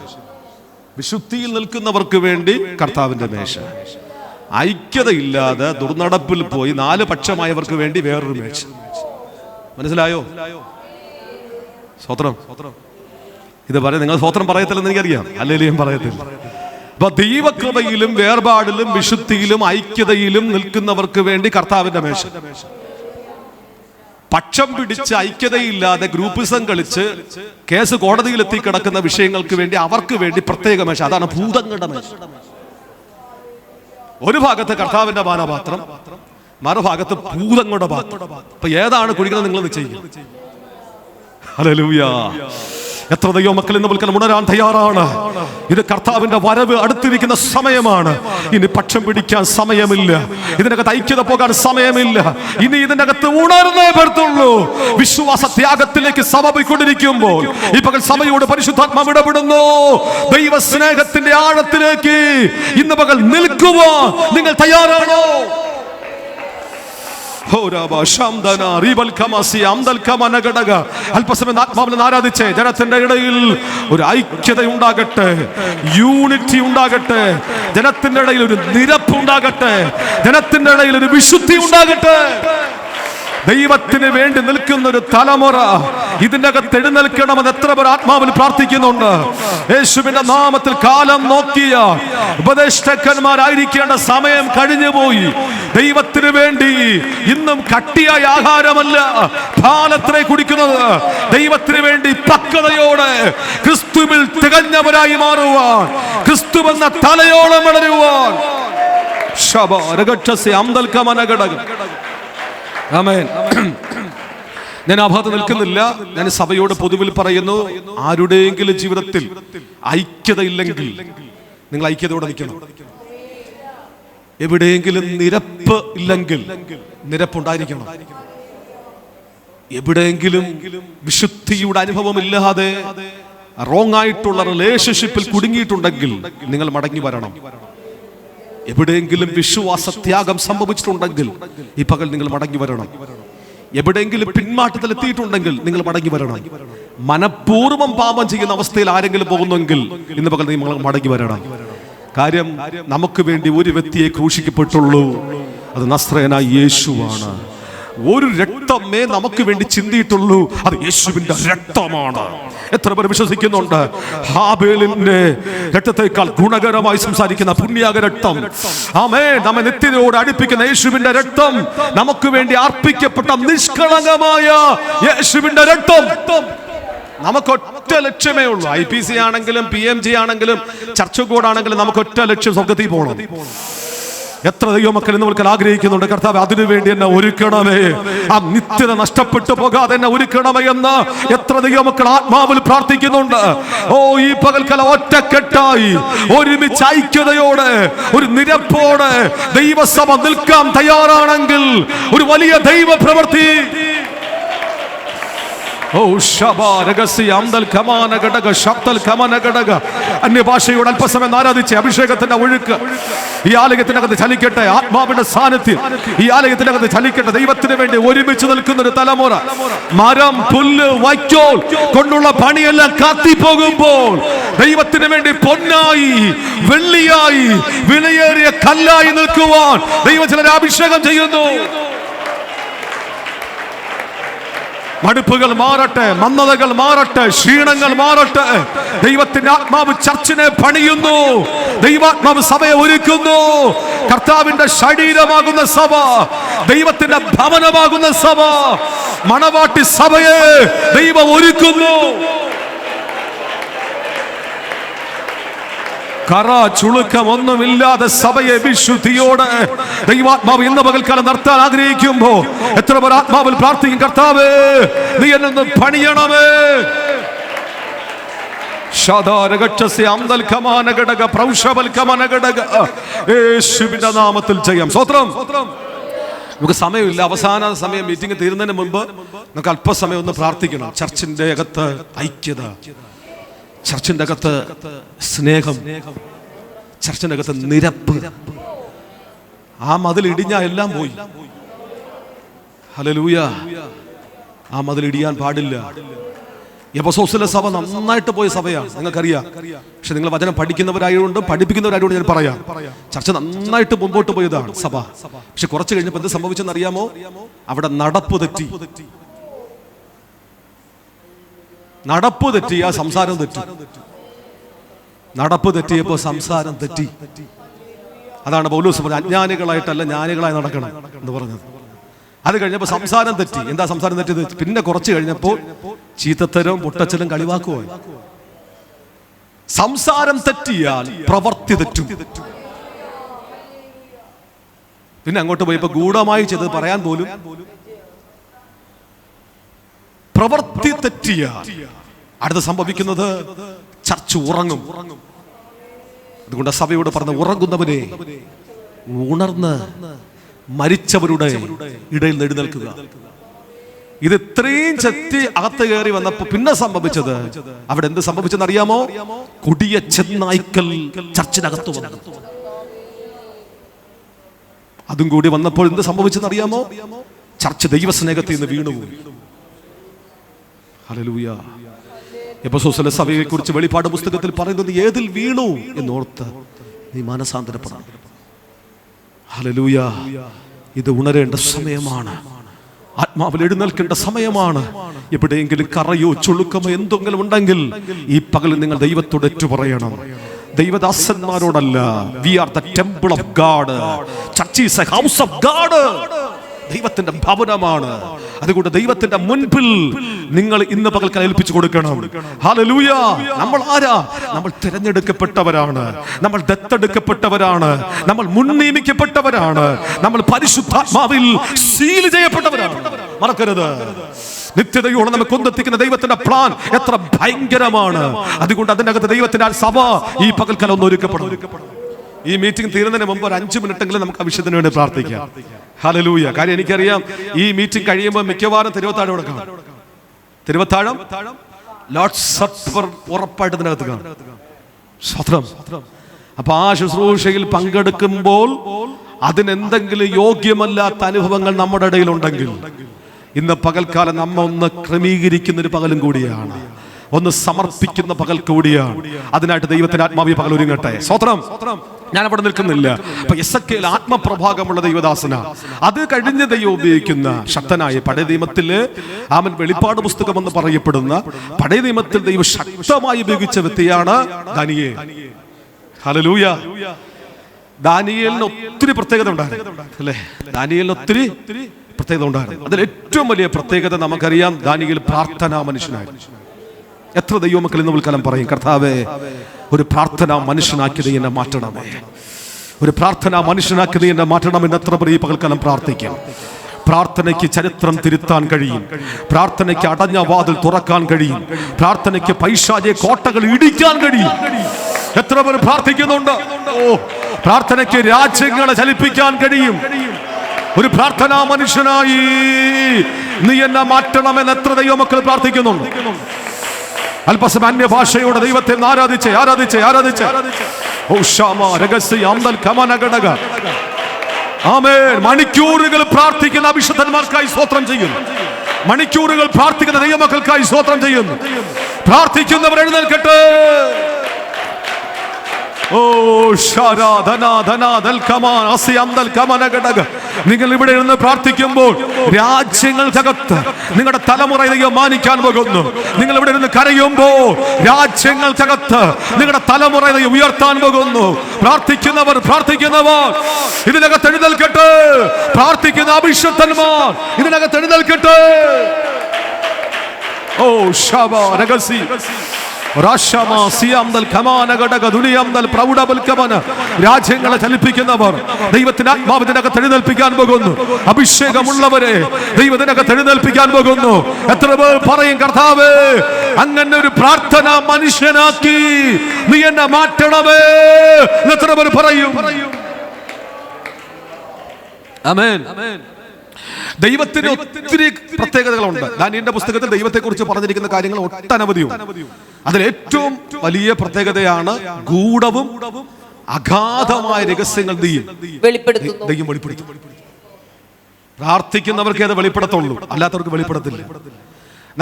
വിശുദ്ധിയിൽ നിൽക്കുന്നവർക്ക് വേണ്ടി കർത്താവിന്റെ മേശ, ഐക്യതയില്ലാതെ ദുർനടപ്പിൽ പോയി 4 പക്ഷമായവർക്ക് വേണ്ടി വേറൊരു മേശ. മനസ്സിലായോ? സ്വത്രം. ഇത് പറയാം, നിങ്ങൾ സ്വത്രം പറയത്തില്ലെന്ന് എനിക്കറിയാം, അല്ലെങ്കിൽ ഞാൻ പറയത്തില്ല. അപ്പൊ ദൈവകൃപയിലും വേർപാടിലും വിശുദ്ധിയിലും ഐക്യതയിലും നിൽക്കുന്നവർക്ക് വേണ്ടി കർത്താവിന്റെ മേശ. പക്ഷം പിടിച്ച് ഐക്യതയില്ലാതെ ഗ്രൂപ്പിസം കളിച്ച് കേസ് കോടതിയിലെത്തി കിടക്കുന്ന വിഷയങ്ങൾക്ക് വേണ്ടി അവർക്ക് വേണ്ടി പ്രത്യേക മേശ. അതാണ് ഭൂതങ്ങളുടെ മേശ. ഒരു ഭാഗത്ത് കർത്താവിന്റെ പാനപാത്രം, മറുഭാഗത്ത് ഭൂതങ്ങളുടെ പാത്രം. അപ്പൊ ഏതാണ് കുടിക്കുന്നത് നിങ്ങൾ നിശ്ചയിക്കും. ഹല്ലേലൂയ. എത്ര ദൈവമക്കൾ ഇന്ന് വിൽക്കാൻ ഉണരാൻ തയ്യാറാണ്. ഇത് കർത്താവിന്റെ വരവ് അടുത്തിരിക്കുന്ന സമയമാണ്. ഇനി പക്ഷം പിടിക്കാൻ സമയമില്ല, ഇതിനകത്ത് ഐക്യത പോകാൻ സമയമില്ല. ഇനി ഇതിനകത്ത് ഉണർന്നേ പറ്റുള്ളൂ. വിശ്വാസ ത്യാഗത്തിലേക്ക് സഭ പോയിക്കൊണ്ടിരിക്കുമ്പോൾ ഈ പകൽ സഭയോട് പരിശുദ്ധാത്മാവ് ഇടപെടുന്നു. ദൈവ സ്നേഹത്തിന്റെ ആഴത്തിലേക്ക് ഇന്ന് പകൽ നിൽക്കുവാൻ നിങ്ങൾ തയ്യാറാണോ? അല്പസമയം ആത്മാവിൽ ആരാധിച്ചേ. ജനത്തിന്റെ ഇടയിൽ ഒരു ഐക്യത ഉണ്ടാകട്ടെ, യൂണിറ്റി ഉണ്ടാകട്ടെ. ജനത്തിന്റെ ഇടയിൽ ഒരു നിരപ്പ് ഉണ്ടാകട്ടെ. ജനത്തിന്റെ ഇടയിൽ ഒരു വിശുദ്ധി ഉണ്ടാകട്ടെ. ദൈവത്തിന് വേണ്ടി നിൽക്കുന്ന ഒരു തലമുറ ഇതിന്റെ അകത്ത് എഴുന്നേൽക്കണമെന്ന് എത്ര പേർ ആത്മാവിൽ പ്രാർത്ഥിക്കുന്നുണ്ട്. യേശുവിന്റെ നാമത്തിൽ കാലം നോക്കിയ ഉപദേഷ്ടാക്കന്മാരായിരിക്കേണ്ട സമയം കഴിഞ്ഞുപോയി. ദൈവത്തിന് വേണ്ടി ഇന്നും കട്ടിയായ ആഹാരമല്ല പാലത്രേ കുടിക്കുന്നത്. ദൈവത്തിന് വേണ്ടി പക്വതയോടെ ക്രിസ്തുവിൽ തികഞ്ഞവരായി മാറുവാൻ, ക്രിസ്തുവെന്ന തലയോളം വളരുവാൻ. ആമേൻ. ഞാൻ ആ ഭാഗത്ത് നിൽക്കുന്നില്ല. ഞാൻ സഭയോട് പൊതുവിൽ പറയുന്നു, ആരുടെയെങ്കിലും ജീവിതത്തിൽ ഐക്യത ഇല്ലെങ്കിൽ നിങ്ങൾ ഐക്യതയോടെ നിൽക്കണം. എവിടെയെങ്കിലും നിരപ്പ് ഇല്ലെങ്കിൽ നിരപ്പുണ്ടായിരിക്കണം. എവിടെയെങ്കിലും വിശുദ്ധിയുടെ അനുഭവമില്ലാതെ റോങ് ആയിട്ടുള്ള റിലേഷൻഷിപ്പിൽ കുടുങ്ങിയിട്ടുണ്ടെങ്കിൽ നിങ്ങൾ മടങ്ങി വരണം. എവിടെയെങ്കിലും വിശ്വാസത്യാഗം സംഭവിച്ചിട്ടുണ്ടെങ്കിൽ ഈ പകൽ നിങ്ങൾ മടങ്ങി വരണം. എവിടെയെങ്കിലും പിന്മാറ്റത്തിൽ എത്തിയിട്ടുണ്ടെങ്കിൽ നിങ്ങൾ മടങ്ങി വരണം. മനഃപൂർവ്വം പാപം ചെയ്യുന്ന അവസ്ഥയിൽ ആരെങ്കിലും പോകുന്നെങ്കിൽ ഇന്ന് പകൽ നിങ്ങൾ മടങ്ങി വരണം. കാര്യം നമുക്ക് വേണ്ടി ഒരു വ്യക്തിയെ ക്രൂശിക്കപ്പെട്ടുള്ളൂ, അത് നസ്രയനായ യേശുവാണ്. ഒരു രക്തമേ നമുക്ക് വേണ്ടി ചിന്തിയിട്ടുള്ളൂ, അത് യേശുവിന്റെ രക്തമാണ്. എത്ര പേർ വിശ്വസിക്കുന്നുണ്ട്? ഹാബേലിന്റെ രക്തത്തെക്കാൾ ഗുണകരമായി സംസാരിക്കുന്ന പുണ്യാക രക്തം, ആമേൻ, നമ്മെ നിത്യതയോട് അടുപ്പിക്കുന്ന യേശുവിന്റെ രക്തം, നമുക്ക് വേണ്ടി അർപ്പിക്കപ്പെട്ട നിഷ്കളങ്കമായ യേശുവിന്റെ രക്തം. നമുക്ക് ഒറ്റ ലക്ഷ്യമേ ഉള്ളൂ. IPC ആണെങ്കിലും PMG ആണെങ്കിലും ചർച്ച് കോഡാണെങ്കിലും നമുക്ക് ഒറ്റ ലക്ഷ്യം, സ്വർഗ്ഗത്തിൽ പോകണം. എത്ര ദൈവമക്കൾ ഇന്ന് നമുക്ക് ആഗ്രഹിക്കുന്നുണ്ട്, കർത്താവ് അതിനു വേണ്ടി എന്നെ ഒരുക്കണമേ, ആ നിത്യത നഷ്ടപ്പെട്ടു പോകാതെ എന്നെ ഒരുക്കണമേ എന്ന് എത്ര ദൈവമക്കൾ ആത്മാവിൽ പ്രാർത്ഥിക്കുന്നുണ്ട്. ഓ, ഈ പകൽക്കാലം ഒറ്റക്കെട്ടായി ഒരുമിച്ച് ഐക്യതയോടെ ഒരു നിരപ്പോടെ ദൈവസഭ നിൽക്കാൻ തയ്യാറാണെങ്കിൽ ഒരു വലിയ ദൈവ പ്രവൃത്തി. ഓ അന്യഭാഷയോട് അല്പസമയം ആരാധിച്ച് അഭിഷേകത്തിന്റെ ഒഴുക്ക് ഈ ആലയത്തിനകത്ത് ചലിക്കട്ടെ. ആത്മാവിന്റെ സാന്നിധ്യം ഈ ആലയത്തിനകത്ത് ചലിക്കട്ടെ. ദൈവത്തിന് വേണ്ടി ഒരുമിച്ച് നിൽക്കുന്ന ഒരു തലമുറ. മരം, പുല്ല്, വൈക്കോൽ കൊണ്ടുള്ള പണിയെല്ലാം കത്തിപ്പോകുമ്പോൾ ദൈവത്തിന് വേണ്ടി പൊന്നായി, വെള്ളിയായി, വിലയേറിയ കല്ലായി നിൽക്കുവാൻ ദൈവം ചിലരെ അഭിഷേകം ചെയ്യുന്നു. മടുപ്പുകൾ മാറട്ടെ, മന്ദതകൾ മാറട്ടെ, ക്ഷീണങ്ങൾ മാറട്ടെ. ദൈവത്തിന്റെ ആത്മാവ് ചർച്ചിനെ പണിയുന്നു, ദൈവാത്മാവ് സഭയെ ഒരുക്കുന്നു. കർത്താവിന്റെ ശരീരമാകുന്ന സഭ, ദൈവത്തിന്റെ ഭവനമാകുന്ന സഭ, മണവാട്ടി സഭയെ ദൈവം ഒരുക്കുന്നു. കറ ചുളുക്കം ഒന്നുമില്ലാതെ സഭയെ വിശുദ്ധിയോടെ ദൈവാത്മാവ് ഇന്ന് പകൽക്കാലം നടത്താൻ ആഗ്രഹിക്കുമ്പോ എത്ര പേർ ആത്മാവിൽ പ്രാർത്ഥിക്കും, കർത്താവേ നീ എന്നെ പണിയണമേ. യേശുവിന്റെ നാമത്തിൽ ചെയ്യാം. സ്തോത്രം. നമുക്ക് സമയമില്ല, അവസാന സമയം മീറ്റിംഗ് തീരുന്നതിന് മുമ്പ് നമുക്ക് അല്പസമയം ഒന്ന് പ്രാർത്ഥിക്കണം. ചർച്ചിന്റെ അകത്ത് ഐക്യത, ചർച്ചിന്റെ അകത്ത് സ്നേഹം, ചർച്ചിന്റെ അകത്ത് നിരപ്പ്. ആ മതിൽ ഇടിഞ്ഞാൽ എല്ലാം പോയി. ഹല്ലേലൂയ. ആ മതിൽ ഇടിയാൻ പാടില്ല. എഫെസോസിലെ സഭ നന്നായിട്ട് പോയ സഭയാണ്, നിങ്ങൾക്കറിയാം. പക്ഷെ നിങ്ങൾ വചനം പഠിക്കുന്നവരായതുകൊണ്ട് പഠിപ്പിക്കുന്നവരായതുകൊണ്ട് ഞാൻ പറയാം, ചർച്ച നന്നായിട്ട് മുമ്പോട്ട് പോയതാണ് സഭ. പക്ഷെ കുറച്ച് കഴിഞ്ഞപ്പോൾ എന്ത് സംഭവിച്ചെന്ന് അറിയാമോ? അവിടെ നടപ്പ് തെറ്റി. നടപ്പ് തെറ്റിയ സംസാരം തെറ്റി. നടപ്പ് തെറ്റിയപ്പോ സംസാരം തെറ്റി. അതാണ് പൗലോസ് പറഞ്ഞത്, അജ്ഞാനികളായിട്ടല്ല ജ്ഞാനികളായി നടക്കണം എന്ന് പറഞ്ഞത്. അത് കഴിഞ്ഞപ്പോൾ സംസാരം തെറ്റി. എന്താ സംസാരം തെറ്റിയത്? പിന്നെ കുറച്ച് കഴിഞ്ഞപ്പോൾ ചീത്തത്തരവും പൊട്ടച്ചലും കളിവാക്കുമായി. സംസാരം തെറ്റിയാൽ പ്രവർത്തി തെറ്റും. പിന്നെ അങ്ങോട്ട് പോയപ്പോ ഗൂഢമായി ചെയ്തത് പറയാൻ പോലും. പ്രവർത്തി തെറ്റിയാൽ അടുത്ത് സംഭവിക്കുന്നത് ചർച്ച ഉറങ്ങും. അതുകൊണ്ട് സഭയോട് പറഞ്ഞ, ഉറങ്ങുന്നവനെ ഉണർന്ന് മരിച്ചവരുടെ ഇടയിൽ എഴുന്നേൽക്കുക. ഇത് ഇത്രയും ചെത്തി അകത്ത് കയറി വന്നപ്പോ പിന്നെ സംഭവിച്ചത്, അവിടെ എന്ത് സംഭവിച്ചെന്ന് അറിയാമോ? കൊടിയ ചെന്നായ്ക്കൽ ചർച്ചിനകത്ത് വന്നു. അതും കൂടി വന്നപ്പോൾ എന്ത് സംഭവിച്ചെന്ന് അറിയാമോ? ചർച്ച ദൈവസ്നേഹത്തിൽ നിന്ന് വീണുപോയി. ഹല്ലേലൂയ. എഫെസോസിലെ സഭയെ കുറിച്ച് വെളിപ്പാട് പുസ്തകത്തിൽ പറയുന്നത്, ഏതിൽ വീണു എന്നോർത്ത് നീ മാനസാന്തരപ്പെടണം. ഹല്ലേലൂയ. ഇത് ഉണരേണ്ട സമയമാണ്, ആത്മാവിൽ എഴുന്നേൽക്കേണ്ട സമയമാണ്. എവിടെയെങ്കിലും കറയോ ചുളുക്കമോ എന്തെങ്കിലും ഉണ്ടെങ്കിൽ ഈ പകൽ നിങ്ങൾ ദൈവത്തോട് ഏറ്റുപറയണം. ദൈവദാസന്മാരോടല്ല. We are the temple of God. Church is a house of God. ദൈവത്തിന്റെ ഭവനമാണ്. അതുകൊണ്ട് ദൈവത്തിന്റെ മുൻപിൽ നിങ്ങൾ ഇന്ന് പകൽക്കാലം ഏൽപ്പിച്ചു കൊടുക്കണം. ഹല്ലേലൂയ. നമ്മൾ ആരാ? നമ്മൾ തിരഞ്ഞെടുക്കപ്പെട്ടവരാണ്, നമ്മൾ ദത്തെടുക്കപ്പെട്ടവരാണ്, നമ്മൾ മുൻനിയമിക്കപ്പെട്ടവരാണ്, നമ്മൾ പരിശുദ്ധാത്മാവിൽ സീൽ ചെയ്യപ്പെട്ടവരാണ്. മറക്കരുത്. നിത്യതയോടെ നമുക്ക് കൊണ്ടെത്തിക്കുന്ന ദൈവത്തിന്റെ പ്ലാൻ എത്ര ഭയങ്കരമാണ്. അതുകൊണ്ട് അതിനകത്ത് ദൈവത്തിന്റെ സഭ ഈ പകൽക്കാലം ഒന്ന് ഒരുക്കപ്പെടണം. ഈ മീറ്റിംഗ് തീരുന്നതിന് മുമ്പ് ഒരു 5 മിനിറ്റെങ്കിലും നമുക്ക് ആ വിഷയത്തിന് വേണ്ടി പ്രാർത്ഥിക്കാം. ഹല്ലേലൂയ. കാര്യം എനിക്കറിയാം ഈ മീറ്റിംഗ് കഴിയുമ്പോൾ മിക്കവാറും തിരുവത്താഴം കൊടുക്കണം. തിരുവത്താഴം ലോർഡ്സ് സപ്പർ ഉറപ്പായിട്ട് ഇതിനകത്ത് കാണും. സ്തോത്രം. അപ്പൊ ആ ശുശ്രൂഷയിൽ പങ്കെടുക്കുമ്പോൾ അതിനെന്തെങ്കിലും യോഗ്യമല്ലാത്ത അനുഭവങ്ങൾ നമ്മുടെ ഇടയിലുണ്ടെങ്കിൽ ഇന്ന് പകൽക്കാലം നമ്മ ഒന്ന് ക്രമീകരിക്കുന്ന ഒരു പകലും കൂടിയാണ്, ഒന്ന് സമർപ്പിക്കുന്ന പകൽ കൂടിയാണ്. അതിനായിട്ട് ദൈവത്തിന്റെ ആത്മാവിയ പകൽ ഒരുങ്ങട്ടെ. സ്തോത്രം. ഞാൻ അവിടെ നിൽക്കുന്നില്ല. അപ്പൊ എസെക്കിയേൽ ആത്മപ്രഭാഗമുള്ള ദൈവദാസന, അത് കഴിഞ്ഞ ദൈവം ഉപയോഗിക്കുന്ന ശക്തനായ പഴയ നിയമത്തില് അവൻ വെളിപ്പാട് പുസ്തകം എന്ന് പറയപ്പെടുന്ന പഴയ നിയമത്തിൽ ദൈവം ശക്തമായി ഉപയോഗിച്ച വ്യക്തിയാണ് ദാനിയേൽ. ഹല്ലേലൂയ. ദാനിയേലിന് ഒത്തിരി പ്രത്യേകത ഉണ്ടായിരുന്നു അല്ലേ? ദാനിയേലിന് ഒത്തിരി പ്രത്യേകത ഉണ്ടായിരുന്നു. അതിൽ ഏറ്റവും വലിയ പ്രത്യേകത നമുക്കറിയാം, ദാനിയേൽ പ്രാർത്ഥനാ മനുഷ്യനായിരുന്നു. എത്ര ദൈവമക്കൾ ഇന്ന് വിൽക്കാലം പറയും, കർത്താവേ ഒരു പ്രാർത്ഥനാ മനുഷ്യനാക്കി നീ എന്നെ മാറ്റണമേ, ഒരു പ്രാർത്ഥനാ മനുഷ്യനാക്കി നീ എന്നെ മാറ്റണമെന്ന് എത്ര പേർ ഈ പകൽക്കാലം പ്രാർത്ഥിക്കും. പ്രാർത്ഥനയ്ക്ക് ചരിത്രം തിരുത്താൻ കഴിയും, പ്രാർത്ഥനയ്ക്ക് അടഞ്ഞ വാതിൽ തുറക്കാൻ കഴിയും, പ്രാർത്ഥനയ്ക്ക് പൈശാചിക കോട്ടകൾ ഇടിക്കാൻ കഴിയും. എത്ര പേർ പ്രാർത്ഥിക്കുന്നുണ്ട്? പ്രാർത്ഥനയ്ക്ക് രാജ്യങ്ങളെ ചലിപ്പിക്കാൻ കഴിയും. ഒരു പ്രാർത്ഥനാ മനുഷ്യനായി നീ എന്നെ മാറ്റണമെന്ന് എത്ര ദൈവമക്കൾ പ്രാർത്ഥിക്കുന്നുണ്ട്? അല്പസം അന്യഭാഷയോടെ ദൈവത്തെ ആരാധിച്ച് ആരാധിച്ച് ആരാധിച്ച് മണിക്കൂറുകൾ പ്രാർത്ഥിക്കുന്ന അഭിഷക്തന്മാർക്കായി സ്തോത്രം ചെയ്യുന്നു. മണിക്കൂറുകൾ പ്രാർത്ഥിക്കുന്ന ദൈവമക്കൾക്കായി സ്തോത്രം ചെയ്യുന്നു. പ്രാർത്ഥിക്കുന്നവർ എഴുന്നേൽക്കട്ടെ. നിങ്ങൾ ഇവിടെ ഇരുന്ന് പ്രാർത്ഥിക്കുമ്പോൾ രാജ്യങ്ങൾക്കകത്ത് നിങ്ങളുടെ തലമുറ ദൈവം മാനിക്കാൻ പോകുന്നു. നിങ്ങൾ ഇവിടെ ഇരുന്ന് കരയുമ്പോൾ രാജ്യങ്ങൾക്കകത്ത് നിങ്ങളുടെ തലമുറ ദൈവം ഉയർത്താൻ പോകുന്നു. പ്രാർത്ഥിക്കുന്നവർ ഇതിനകത്ത് എഴുന്നേൽക്കട്ടെ. പ്രാർത്ഥിക്കുന്ന അഭിഷക്തന്മാർ ഇതിനകത്ത് എഴുന്നേൽക്കട്ടെ. രാജ്യങ്ങളെ ചലിപ്പിക്കുന്നവർ ദൈവത്തിന്റെ ആത്മാവിനകത്ത് എഴുന്നേൽപ്പിക്കാൻ പോകുന്നു. അഭിഷേകമുള്ളവരെ ദൈവത്തിനകത്ത് എഴുന്നേൽപ്പിക്കാൻ പോകുന്നു. എത്ര പേർ പറയും, കർത്താവേ അങ്ങനെ ഒരു പ്രാർത്ഥന മനുഷ്യനാക്കി നീ എന്നെ മാറ്റണമേ? എത്ര പേർ പറയും? ആമേൻ. ദൈവത്തിന് ഒത്തിരി പ്രത്യേകതകളുണ്ട്. ദാനിയേലിന്റെ പുസ്തകത്തിൽ ദൈവത്തെക്കുറിച്ച് പറഞ്ഞിരിക്കുന്ന കാര്യങ്ങൾ ഒട്ടനവധിയുണ്ട്. അതിൽ ഏറ്റവും വലിയ പ്രത്യേകതയാണ് ഗൂഢവും അഗാധമായ രഹസ്യങ്ങൾ ദൈവം വെളിപ്പെടുത്തും. പ്രാർത്ഥിക്കുന്നവർക്ക് അത് വെളിപ്പെടുത്തുള്ളൂ, അല്ലാത്തവർക്ക് വെളിപ്പെടുത്തില്ല.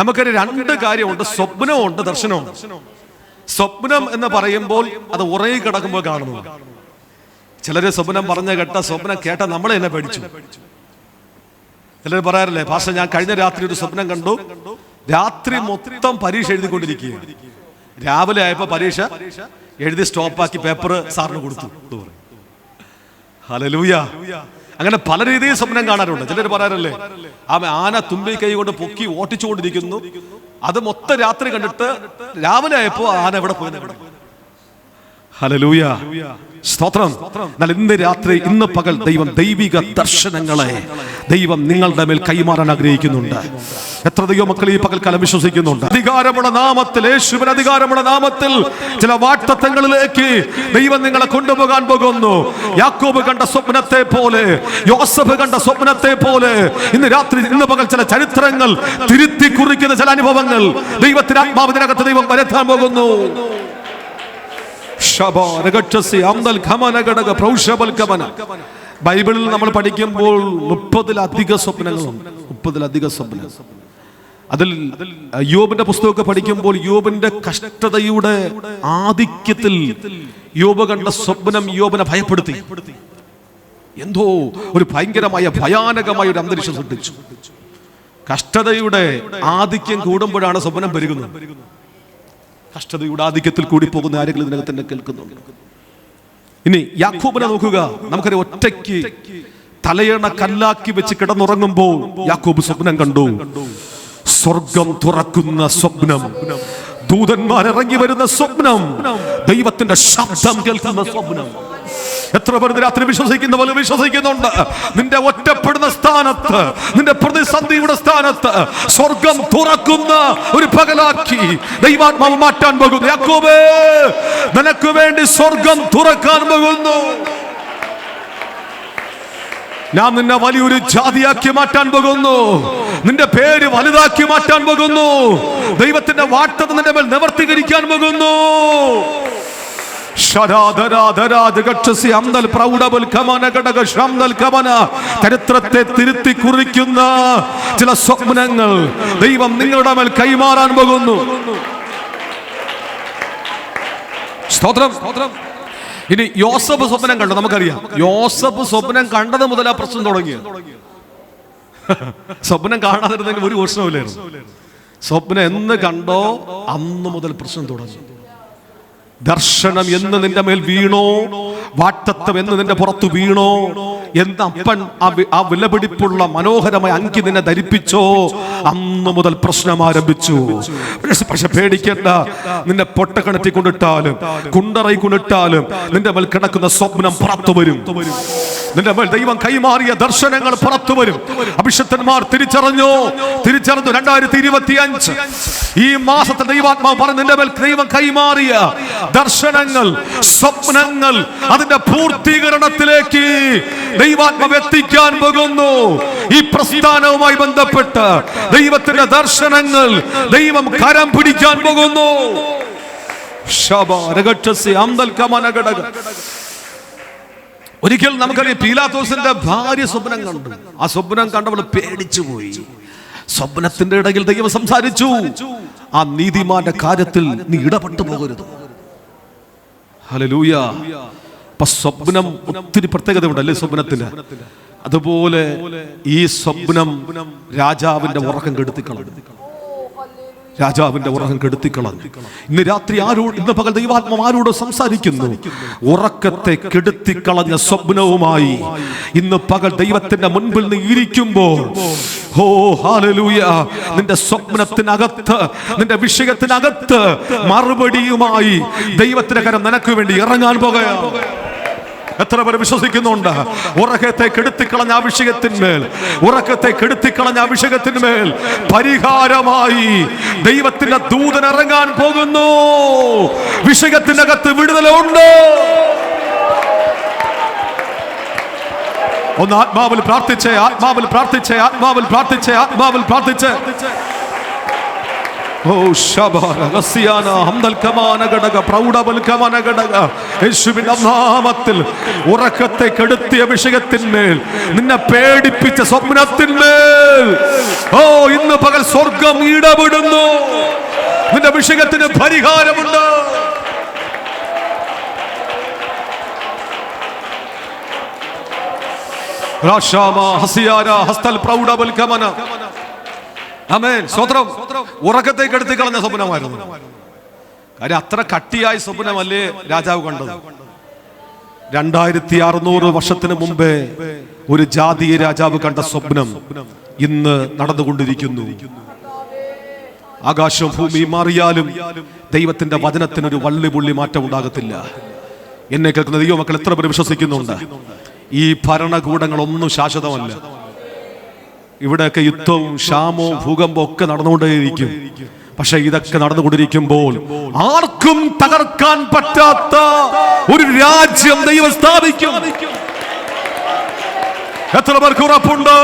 നമുക്കൊരു 2 കാര്യമുണ്ട്, സ്വപ്നമുണ്ട്, ദർശനമുണ്ട്. സ്വപ്നം എന്ന് പറയുമ്പോൾ അത് ഉറങ്ങി കിടക്കുമ്പോൾ കാണുന്നു. ചിലര് സ്വപ്നം പറഞ്ഞ സ്വപ്നം കേട്ട നമ്മളെ എന്നെ പഠിച്ചു. ചിലർ പറയാറില്ലേ, പാസ്റ്റർ ഞാൻ കഴിഞ്ഞ രാത്രി ഒരു സ്വപ്നം കണ്ടു, രാത്രി മൊത്തം പരീക്ഷ എഴുതിക്കൊണ്ടിരിക്കുകയാണ്, രാവിലെ ആയപ്പോ പരീക്ഷ എഴുതി സ്റ്റോപ്പാക്കി പേപ്പർ സാറിന് കൊടുത്തു. ഹല്ലേലൂയ. അങ്ങനെ പല രീതിയിൽ സ്വപ്നം കാണാറുണ്ട്. ചിലർ പറയാറില്ലേ, ആന തുമ്പി കൈ കൊണ്ട് പൊക്കി ഓട്ടിച്ചുകൊണ്ടിരിക്കുന്നു, അത് മൊത്തം രാത്രി കണ്ടിട്ട് രാവിലെ ആയപ്പോ ആന എവിടെ പോയി. ഹല്ലേലൂയ, സ്തോത്രം. എന്നാൽ ഇന്ന് രാത്രി, ഇന്ന് പകൽ ദൈവം ദൈവിക ദർശനങ്ങളെ ദൈവം നിങ്ങളുടെ മേൽ കൈമാറാൻ ആഗ്രഹിക്കുന്നുണ്ട്. എത്ര ദൈവമക്കൾ ഈ പകൽക്കാലം വിശ്വസിക്കുന്നുണ്ട്? അധികാരമുള്ള നാമത്തിൽ, യേശുവിന്റെ അധികാരമുള്ള നാമത്തിൽ ചില വാഗ്ദത്തങ്ങളിലേക്ക് ദൈവം നിങ്ങളെ കൊണ്ടുപോകാൻ പോകുന്നു. യാക്കോബ് കണ്ട സ്വപ്നത്തെ പോലെ, യോസഫ് കണ്ട സ്വപ്നത്തെ പോലെ ഇന്ന് രാത്രി, ഇന്ന് പകൽ ചില ചരിത്രങ്ങൾ തിരുത്തി കുറിക്കുന്ന ചില അനുഭവങ്ങൾ ദൈവത്തിന്റെ ആത്മാവിനകത്ത് ദൈവം വരുത്താൻ പോകുന്നു. ബൈബിളിൽ നമ്മൾ പഠിക്കുമ്പോൾ 30-ലധികം സ്വപ്നങ്ങളുണ്ട്. 30-ലധികം സ്വപ്നം. അതിൽ യോബിന്റെ പുസ്തകമൊക്കെ പഠിക്കുമ്പോൾ യോബിന്റെ കഷ്ടതയുടെ ആധിക്യത്തിൽ യോബ് കണ്ട സ്വപ്നം യോബിനെ ഭയപ്പെടുത്തി. എന്തോ ഒരു ഭയങ്കരമായ ഭയാനകമായ ഒരു അന്തരീക്ഷം സൃഷ്ടിച്ചു. കഷ്ടതയുടെ ആധിക്യം കൂടുമ്പോഴാണ് സ്വപ്നം പെരുകുന്നത്. കഷ്ടതയുടെ ആധിക്യത്തിൽ കൂടി പോകുന്ന ആരെങ്കിലും ഇതിനകത്ത് തന്നെ കേൾക്കുന്നുണ്ട്. ഇനി യാക്കോബിനെ നോക്കുക. നമുക്കൊരു ഒറ്റയ്ക്ക് തലയണ കല്ലാക്കി വെച്ച് കിടന്നുറങ്ങുമ്പോൾ യാക്കോബ് സ്വപ്നം കണ്ടു. സ്വർഗം തുറക്കുന്ന സ്വപ്നം, ദൂതന്മാർ ഇറങ്ങി വരുന്ന സ്വപ്നം, ദൈവത്തിന്റെ ശബ്ദം കേൾക്കുന്ന സ്വപ്നം. എത്ര പേർ രാത്രി വിശ്വസിക്കുന്ന പോലെ വിശ്വസിക്കുന്നുണ്ട്? നിന്റെ ഒറ്റപ്പെടുന്ന സ്ഥാനത്ത്, നിന്റെ പ്രതിസന്ധിയുടെ സ്ഥാനത്ത് സ്വർഗം തുറക്കുന്ന ഒരു പകലാക്കി ദൈവാത്മാവ് മാറ്റാൻ പോകുന്നു. യാക്കോബേ, നിനക്ക് വേണ്ടി സ്വർഗം തുറക്കാൻ പോകുന്നു. ഞാൻ നിന്നെ വലിയൊരു ജാതിയാക്കി മാറ്റാൻ പോകുന്നു. നിന്റെ പേര് വലുതാക്കി മാറ്റാൻ പോകുന്നു. ദൈവത്തിന്റെ വാഗ്ദത്തം നിന്റെ മേൽ നിവർത്തീകരിക്കാൻ പോകുന്നു. ചരിത്രത്തെ തിരുത്തി കുറിക്കുന്ന ചില സ്വപ്നങ്ങൾ ദൈവം നിങ്ങളുടെ മേൽ കൈമാറാൻ പോകുന്നു. സ്തോത്രം. ഇനി യോസഫ് സ്വപ്നം കണ്ടു. നമുക്കറിയാം, യോസഫ് സ്വപ്നം കണ്ടത് മുതൽ ആ പ്രശ്നം തുടങ്ങിയ. സ്വപ്നം കാണാതിരുന്നെങ്കിൽ ഒരു പ്രശ്നമില്ലായിരുന്നു. സ്വപ്നം എന്ന് കണ്ടോ അന്ന് മുതൽ പ്രശ്നം തുടങ്ങി. ദർശനം എന്ന് നിന്റെ മേൽ വീണോ, വാഗ്ദത്തം എന്ന് നിന്റെ പുറത്തു വീണോ, എന്ന് അപ്പൻ ആ വിലപിടിപ്പുള്ള മനോഹരമായ അങ്കി നിന്നെ ധരിപ്പിച്ചോ, അന്ന് മുതൽ പ്രശ്നം ആരംഭിച്ചു. പക്ഷെ പേടിക്കേണ്ട. നിന്നെ പൊട്ടക്കിണറ്റി കൊണ്ടിട്ടാലും കുണ്ടറയി കൊണ്ടിട്ടാലും നിന്റെ മേൽ കിടക്കുന്ന സ്വപ്നം പുറത്തു വരും. നിന്റെ മേൽ ദൈവം കൈമാറിയ ദർശനങ്ങൾ പുറത്തു വരും. അഭിഷക്തന്മാർ തിരിച്ചറിഞ്ഞു. 2025 ഈ മാസത്തെ ദൈവാത്മാവ് പറഞ്ഞു, നിന്റെ മേൽ ദൈവം കൈമാറിയ ദർശനങ്ങൾ, സ്വപ്നങ്ങൾ അതിന്റെ പൂർത്തീകരണത്തിലേക്ക് ദൈവാത്മാവ് എത്തിക്കാൻ പോകുന്നു. ഈ പ്രസ്ഥാനവുമായി ബന്ധപ്പെട്ട് ദൈവത്തിന്റെ ദർശനങ്ങൾ ദൈവം കരം പിടിക്കാൻ പോകുന്നു. ഒരിക്കൽ നമുക്കറിയാം, പീലാത്തോസിന്റെ ഭാര്യ സ്വപ്നം കണ്ടു. ആ സ്വപ്നം കണ്ടവൾ പേടിച്ചു പോയി. സ്വപ്നത്തിന്റെ ഇടയിൽ ദൈവം സംസാരിച്ചു, ആ നീതിമാന്റെ കാര്യത്തിൽ നീ ഇടപെട്ടു പോകരുത്. ഹല്ലേലൂയ. സ്വപ്നം ഒത്തിരി പ്രത്യേകതയുണ്ട് അല്ലേ സ്വപ്നത്തിന്? അതുപോലെ ഈ സ്വപ്നം രാജാവിന്റെ ഉറക്കം കെടുത്തിക്കളഞ്ഞു. രാജാവിന്റെ ഉറക്കം കെടുത്തിക്കളഞ്ഞു. ഇന്ന് രാത്രി ഇന്ന് പകൽ ദൈവാത്മാവ് ആരോട് സംസാരിക്കുന്നു? ഉറക്കത്തെ കെടുത്തിക്കളഞ്ഞ സ്വപ്നവുമായി ഇന്ന് പകൽ ദൈവത്തിന്റെ മുൻപിൽ നീ ഇരിക്കുമ്പോൾ, ഓ ഹല്ലേലൂയ, നിന്റെ സ്വപ്നത്തിനകത്ത്, നിന്റെ വിഷയത്തിനകത്ത് മറുപടിയുമായി ദൈവത്തിന്റെ കരം നിനക്ക് വേണ്ടി ഇറങ്ങാൻ പോകുകയാണ്. എത്ര പേർ വിശ്വസിക്കുന്നുണ്ട്? ഉറക്കത്തെ കെടുത്തിക്കളഞ്ഞ ആ വിഷയത്തിന്മേൽ, ഉറക്കത്തെ കെടുത്തിക്കളഞ്ഞ ആ വിഷയത്തിന്മേൽ പരിഹാരമായി ദൈവത്തിന്റെ ദൂതൻ ഇറങ്ങാൻ പോകുന്നു. വിഷയത്തിനകത്ത് വിടുതലുണ്ട്. ഒന്ന് ആത്മാവിൽ പ്രാർത്ഥിച്ചേ, ആത്മാവിൽ പ്രാർത്ഥിച്ചേ, ആത്മാവിൽ പ്രാർത്ഥിച്ചേ, ആത്മാവിൽ പ്രാർത്ഥിച്ചേ. യേശുവിന്റെ നാമത്തിൽ ഉറക്കത്തെ കെടുത്തിയ വിഷയത്തിന്മേൽ, നിന്നെ പേടിപ്പിച്ച സ്വപ്നത്തിന്മേൽ, ഓ ഇന്ന് പകൽ സ്വർഗം ഇടപെടുന്നു. നിന്റെ വിഷയത്തിന് പരിഹാരമുണ്ട്. ഉറക്കത്തെ കെടുത്തി കളഞ്ഞ സ്വപ്നമായിരുന്നു. കാര്യം അത്ര കട്ടിയായ സ്വപ്നമല്ലേ രാജാവ് കണ്ടത്. 2600 വർഷത്തിന് മുമ്പേ ഒരു ജാതീയ രാജാവ് കണ്ട സ്വപ്നം ഇന്ന് നടന്നുകൊണ്ടിരിക്കുന്നു. ആകാശം ഭൂമി മാറിയാലും ദൈവത്തിന്റെ വചനത്തിനൊരു വള്ളിപുള്ളി മാറ്റം ഉണ്ടാകത്തില്ല. എന്നെ കേൾക്കുന്ന ദൈവമക്കൾ എത്ര പേര് വിശ്വസിക്കുന്നുണ്ട്? ഈ ഭരണകൂടങ്ങളൊന്നും ശാശ്വതമല്ല. ഇവിടെയൊക്കെ യുദ്ധവും ക്ഷാമവും ഭൂകമ്പവും ഒക്കെ നടന്നുകൊണ്ടേയിരിക്കും. പക്ഷെ ഇതൊക്കെ നടന്നുകൊണ്ടിരിക്കുമ്പോൾ ആർക്കും തകർക്കാൻ പറ്റാത്ത ഒരു രാജ്യം ദൈവം സ്ഥാപിക്കും. എത്ര പേർക്ക് ഉറപ്പുണ്ട്?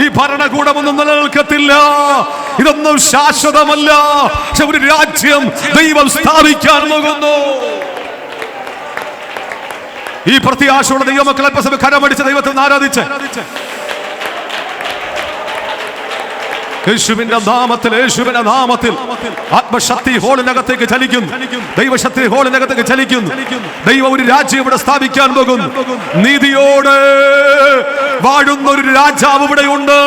ഈ ഭരണകൂടമൊന്നും നിലനിൽക്കത്തില്ല, ഇതൊന്നും ശാശ്വതമല്ല. പക്ഷെ ഒരു രാജ്യം ദൈവം സ്ഥാപിക്കാൻ പോകുന്നു. ഈ പ്രത്യാശയുള്ള ദൈവമക്കളെ കരമടിച്ച് ദൈവത്തെ ആരാധിച്ച് യേശുവിന്റെ നാമത്തിൽ, യേശുവിന്റെ നാമത്തിൽ ആത്മശക്തി ഹോളിനകത്തേക്ക് ചലിക്കുന്നു. ദൈവശക്തി ഹോളിനകത്തേക്ക് ചലിക്കുന്നു. ദൈവം ഒരു രാജ്യം ഇവിടെ സ്ഥാപിക്കാൻ പോകുന്നു. നീതിയോടെ വാഴുന്ന ഒരു രാജാവ് ഇവിടെയുണ്ട്.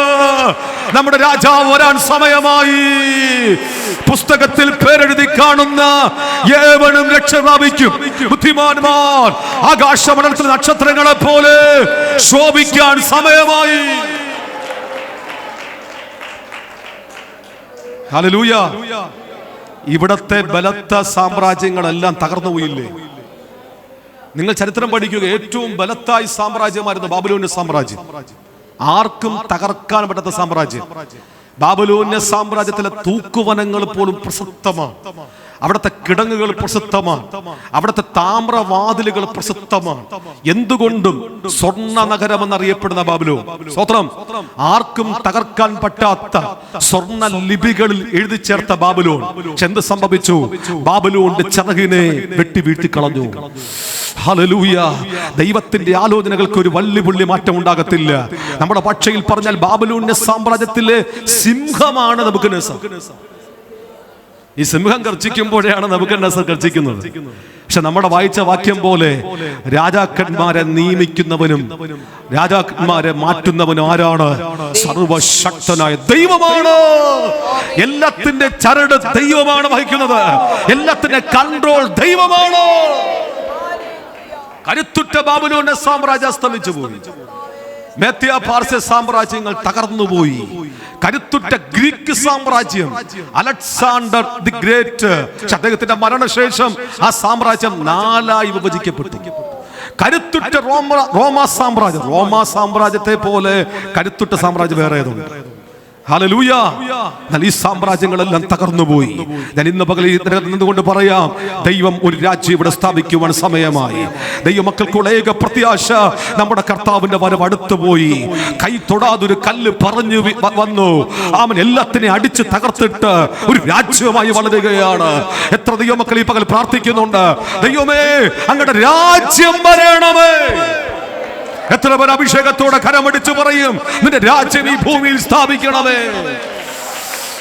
നമ്മുടെ രാജാവ് വരാൻ സമയമായി. പുസ്തകത്തിൽ പേരെഴുതി കാണുന്ന ഏവനും രക്ഷ പ്രാപിക്കും. ബുദ്ധിമാന്മാർ ആകാശമണ്ഡലത്തിൽ നക്ഷത്രങ്ങളെ പോലെ ശോഭിക്കാൻ സമയമായി. ഹല്ലേലൂയ. ഇവിടത്തെ ബലത്ത സാമ്രാജ്യങ്ങളെല്ലാം തകർന്നു പോയില്ലേ? നിങ്ങൾ ചരിത്രം പഠിക്കുക, ഏറ്റവും ബലത്തായ സാമ്രാജ്യമായിരുന്നു ബാബിലോന്യ സാമ്രാജ്യം. ആർക്കും തകർക്കാൻ പറ്റാത്ത സാമ്രാജ്യം. ബാബിലോന്യ സാമ്രാജ്യത്തിലെ തൂക്കുവനങ്ങൾ പോലും പ്രസിദ്ധമാണ്, അവിടുത്തെ കിടങ്ങുകൾ പ്രസിദ്ധമാണ്, അവിടുത്തെ താമ്രവാതിലുകൾ പ്രസിദ്ധമാണ്. എന്തുകൊണ്ടും സ്വർണ്ണ നഗരം എന്നറിയപ്പെടുന്ന ബാബിലോൺ, സ്തോത്രം, ആർക്കും തകർക്കാൻ പറ്റാത്ത സ്വർണ്ണ ലിപികളിൽ എഴുതി ചേർത്ത ബാബിലോൺ. എന്ത് സംഭവിച്ചു? ബാബിലോണിന്റെ ചിറകിനെ വെട്ടി വീഴ്ത്തിക്കളഞ്ഞു. ഹല്ലേലൂയ. ദൈവത്തിന്റെ ആലോചനകൾക്ക് ഒരു വള്ളിപുള്ളി മാറ്റം ഉണ്ടാകത്തില്ല. നമ്മുടെ ഭാഷയിൽ പറഞ്ഞാൽ ബാബിലോന്യ സാമ്രാജ്യത്തിലെ സിംഹമാണ് നെബൂഖദ്നേസർ. ഈ സിംഹം ഗർജിക്കുമ്പോഴാണ് നെബൂഖദ്നേസർ ഗർജിക്കുന്നത്. പക്ഷെ നമ്മുടെ വായിച്ച വാക്യം പോലെ രാജാക്കന്മാരെ നിയമിക്കുന്നവനും രാജാക്കന്മാരെ മാറ്റുന്നവനും ആരാണ്? സർവശക്തനായ ദൈവമാണ്. എല്ലാത്തിന്റെ ചരട് ദൈവമാണ് വഹിക്കുന്നത്. എല്ലാത്തിന്റെ കൺട്രോൾ ദൈവമാണ്. കരുത്തുറ്റ ബാബിലോന്യ സാമ്രാജ്യം അസ്തമിച്ചു പോയി. മേദ്യ പാർസ്യ സാമ്രാജ്യങ്ങൾ തകർന്നുപോയി. കരുത്തുറ്റ ഗ്രീക്ക് സാമ്രാജ്യം അലക്സാണ്ടർ ദി ഗ്രേറ്റ്, അദ്ദേഹത്തിന്റെ മരണശേഷം ആ സാമ്രാജ്യം 4 വിഭജിക്കപ്പെട്ടു. കരുത്തുറ്റ റോമാ സാമ്രാജ്യത്തെ പോലെ കരുത്തുറ്റ സാമ്രാജ്യം വേറെ ഏതുണ്ട്? ഹല്ലേലൂയ. എന്നാൽ ഈ സാമ്രാജ്യങ്ങളെല്ലാം തകർന്നുപോയി. ഞാൻ ഇന്ന് പകൽ നിന്നുകൊണ്ട് പറയാം, ദൈവം ഒരു രാജ്യം ഇവിടെ സ്ഥാപിക്കുവാൻ സമയമായി. ദൈവമക്കൾക്കുള്ള ഏക പ്രത്യാശ നമ്മുടെ കർത്താവിന്റെ വരവ് അടുത്തുപോയി. കൈ തൊടാതൊരു കല്ല് പറഞ്ഞു വന്നു. അവൻ എല്ലാത്തിനെയും അടിച്ച് തകർത്തിട്ട് ഒരു രാജ്യമായി വളരുകയാണ്. എത്ര ദൈവമക്കൾ ഈ പകൽ പ്രാർത്ഥിക്കുന്നുണ്ട്, ദൈവമേ അങ്ങയുടെ രാജ്യം വരണമേ. എത്ര പേർ അഭിഷേകത്തോടെ കരമടിച്ചു പറയും, നിന്റെ രാജ്യം ഈ ഭൂമിയിൽ സ്ഥാപിക്കണമേ.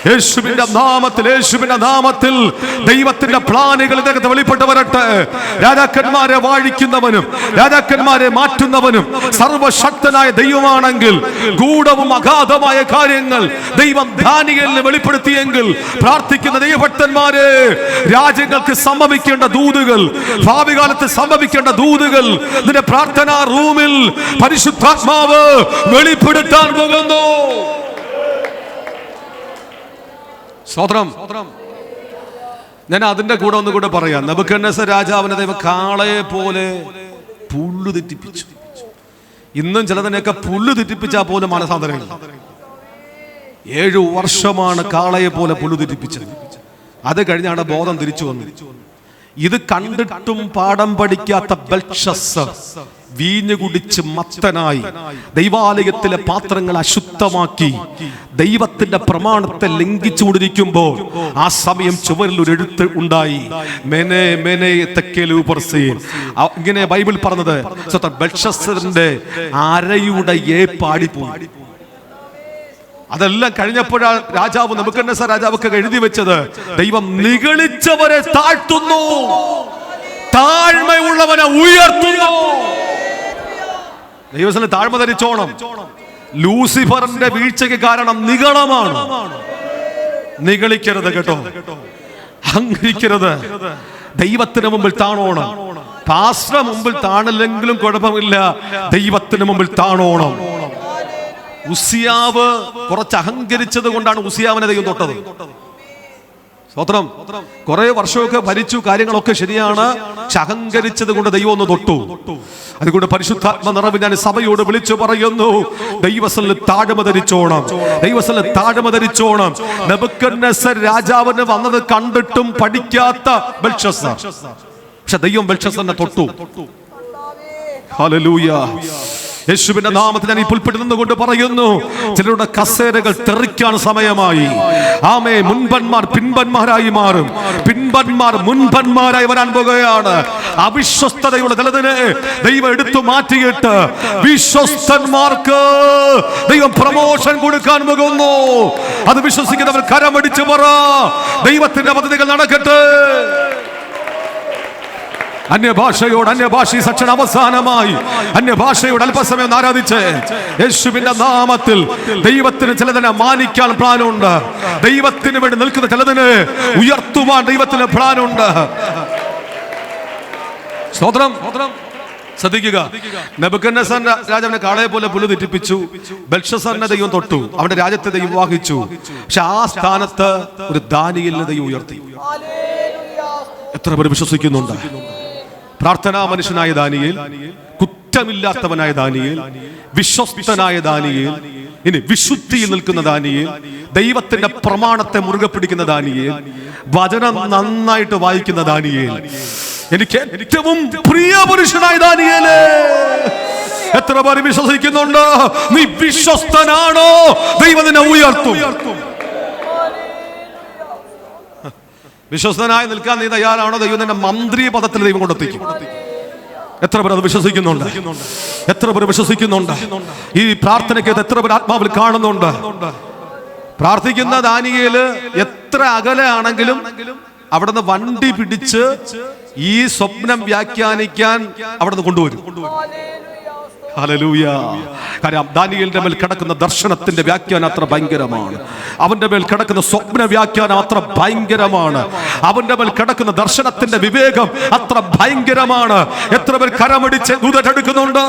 യേശുവിന്റെ നാമത്തിൽ ദൈവത്തിന്റെ പ്ലാനുകൾ ഇതിനകത്ത് വെളിപ്പെട്ട് വരട്ടെ. രാജാക്കന്മാരെ വാഴിക്കുന്നവനും രാജാക്കന്മാരെ മാറ്റുന്നവനും സർവശക്തനായ ദൈവമാണെങ്കിൽ ഗൂഢവും അഗാധമായ കാര്യങ്ങൾ ദൈവം ദാനിയേലിന് വെളിപ്പെടുത്തിയെങ്കിൽ, പ്രാർത്ഥിക്കുന്ന ദൈവഭക്തന്മാരെ, രാജ്യങ്ങൾക്ക് സംഭവിക്കേണ്ട ദൂതുകൾ, ഭാവി കാലത്ത് സംഭവിക്കേണ്ട ദൂതുകൾ നിന്റെ പ്രാർത്ഥനാ റൂമിൽ പരിശുദ്ധാത്മാവ് വെളിപ്പെടുത്താൻ പോകുന്നു. സ്തോത്രം. ഞാൻ അതിന്റെ കൂടെ ഒന്നുകൂടെ പറയാം. നെബൂഖദ്നേസർ രാജാവിനെ ദൈവം കാളയെ പോലെ പുല്ലു തെറ്റിപ്പിച്ചു. ഇന്നും ചിലതിനെയൊക്കെ പുല്ലു തെറ്റിപ്പിച്ചാൽ പോലും മനസാന്തരമില്ല. 7 വർഷമാണ് കാളയെ പോലെ പുല്ലു തെറ്റിപ്പിച്ചത്. അത് കഴിഞ്ഞാണ് ബോധം തിരിച്ചു വന്നത്. ഇത് കണ്ടിട്ടും പാഠം പഠിക്കാത്ത ബെൽഷസ്സർ വീഞ്ഞു കുടിച്ച് മത്തനായി ദൈവാലയത്തിലെ പാത്രങ്ങൾ അശുദ്ധമാക്കി ദൈവത്തിന്റെ പ്രമാണത്തെ ലംഘിച്ചുകൊണ്ടിരിക്കുമ്പോൾ ആ സമയം ചുവരിൽ ഒരു എഴുത്ത് ഉണ്ടായി, മെനെ മെനെ തെക്കേലു പർസീൻ. ഇങ്ങനെ ബൈബിൾ പറഞ്ഞത്, ബെൽഷസ്സറിന്റെ അരയുടെ പാടിപ്പോയി. അതെല്ലാം കഴിഞ്ഞപ്പോഴാണ് രാജാവ് നെബൂഖദ്നേസർ രാജാവൊക്കെ എഴുതി വെച്ചത്, ദൈവം നിഗളിച്ചവരെ താഴ്ത്തുന്നു, താഴ്മയുള്ളവനെ ഉയർത്തുന്നു. ദൈവത്തിന് താഴ്മ ധരിച്ചോണം. ലൂസിഫറിന്റെ വീഴ്ചയ്ക്ക് കാരണം നിഗളമാണ്. നിഗളിക്കരുത് കേട്ടോ, അഹങ്കരിക്കരുത്. ദൈവത്തിന് മുമ്പിൽ താണോണം. പാസ്റ്റർ മുമ്പിൽ താണില്ലെങ്കിലും കുഴപ്പമില്ല, ദൈവത്തിന് മുമ്പിൽ താണോണം. ഉസിയാവ് കുറച്ച് അഹങ്കരിച്ചത് കൊണ്ടാണ് ഉസിയാവിനെ ദൈവം തൊട്ടത്. സ്തോത്രം. കുറെ വർഷമൊക്കെ ഭരിച്ചു, കാര്യങ്ങളൊക്കെ ശരിയാണ്, പക്ഷെ അഹങ്കരിച്ചത് കൊണ്ട് ദൈവം ഒന്ന് തൊട്ടു. അതുകൊണ്ട് പരിശുദ്ധാത്മ നിറവ് ഞാൻ സഭയോട് വിളിച്ചു പറയുന്നു, ദൈവസ്ഥലിൽ താഴ്മ ധരിച്ചോണം, ദൈവസ്ഥലിൽ താഴ്മ ധരിച്ചോണം. നെബൂഖദ്നേസർ രാജാവിന് വന്നത് കണ്ടിട്ടും പഠിക്കാത്ത ബെൽഷസ്സർ, പക്ഷെ ദൈവം ബെൽഷസ്സറിനെ തൊട്ടു. ഹല്ലേലൂയ. യേശുവിന്റെ നാമത്തിൽ ഞാൻ ഈ പുൽപ്പിട്ട് നിന്നുകൊണ്ട് പറയുന്നു, ചിലരുടെ കസേരകൾ തെറിക്കാൻ സമയമായി. ആമേ. മുൻപന്മാർ പിൻപന്മാരായി മാറും, പിൻപന്മാർ മുൻപന്മാരായി വരാൻ പോകുകയാണ്. അവിശ്വസ്തതയുള്ള ചിലതിനെ ദൈവം എടുത്തു മാറ്റിയിട്ട് വിശ്വസ്തന്മാർക്ക് ദൈവം പ്രമോഷൻ കൊടുക്കാൻ പോകുന്നു. അത് വിശ്വസിക്കുന്നവർ കരമടിച്ചു പറ, ദൈവത്തിന്റെ പദ്ധതികൾ നടക്കട്ടെ. അന്യഭാഷയോട് അന്യഭാഷ സെക്ഷൻ അവസാനമായി അന്യഭാഷയോട് അല്പസമയം ആരാധിച്ച് യേശുവിന്റെ നാമത്തിൽ ദൈവത്തിന് ചിലതിനെ മാനിക്കാൻ പ്ലാനുണ്ട്. ദൈവത്തിന് വേണ്ടി നിൽക്കുന്ന ചിലതിനെ ഉയർത്തുവാൻ ദൈവത്തിന് പ്ലാനുണ്ട്. സ്തോത്രം. ശ്രദ്ധിക്കുക, നെബൂഖദ്നേസർ രാജാവിനെ കാളയെ പോലെ പുല്ല് തെറ്റിപ്പിച്ചു. ബെൽഷസ്സറിനെ ദൈവം തൊട്ടു, അവന്റെ രാജ്യത്തെ ദൈവം വാഹിച്ചു. പക്ഷെ ആ സ്ഥാനത്ത് ഒരു ദാനിയേലിനെ ദൈവം ഉയർത്തി. എത്ര പേര് വിശ്വസിക്കുന്നുണ്ട്? പ്രാർത്ഥനാ മനുഷ്യനായ ദാനിയേൽ, കുറ്റമില്ലാത്തവനായ ദാനിയേൽ, വിശ്വസ്തനായ ദാനിയേൽ, ഇനി വിശുദ്ധിയിൽ നിൽക്കുന്ന ദാനിയേൽ, ദൈവത്തിന്റെ പ്രമാണത്തെ മുറുകെ പിടിക്കുന്ന ദാനിയേൽ, വചനം നന്നായിട്ട് വായിക്കുന്ന ദാനിയേൽ, എനിക്ക് ഏറ്റവും പ്രിയ പുരുഷനായ ദാനിയേലേ. എത്ര പേര് വിശ്വസിക്കുന്നുണ്ട്? നീ വിശ്വസ്തനാണോ, ദൈവം നിന്നെ ഉയർത്തും. വിശ്വസ്തനായി നിൽക്കാൻ നീ തയ്യാറാണോ, ദൈവം നിന്നെ മന്ത്രി പദത്തിൽ ദൈവം കൊണ്ടെത്തിക്കും. എത്ര പേർ അത് വിശ്വസിക്കുന്നുണ്ട്? എത്ര പേർ വിശ്വസിക്കുന്നുണ്ട്? ഈ പ്രാർത്ഥനയ്ക്ക് എത്ര പേർ ആത്മാവിൽ കാണുന്നുണ്ട്? പ്രാർത്ഥിക്കുന്ന ദാനിയേല് എത്ര അകലെ ആണെങ്കിലും അവിടുന്ന് വണ്ടി പിടിച്ച് ഈ സ്വപ്നം വ്യാഖ്യാനിക്കാൻ അവിടുന്ന് കൊണ്ടുവരും. ഹല്ലേലൂയ. കാരണം ദാനിയേലിന്റെ മേൽ കിടക്കുന്ന ദർശനത്തിന്റെ വ്യാഖ്യാനം അത്ര ഭയങ്കരമാണ്. അവന്റെ മേൽ കിടക്കുന്ന സ്വപ്ന വ്യാഖ്യാനം അത്ര ഭയങ്കരമാണ്. അവന്റെ മേൽ കിടക്കുന്ന ദർശനത്തിന്റെ വിവേകം അത്ര ഭയങ്കരമാണ്. എത്ര പേർ കരമടിച്ച് ദൂതരെടുക്കുന്നുണ്ട്?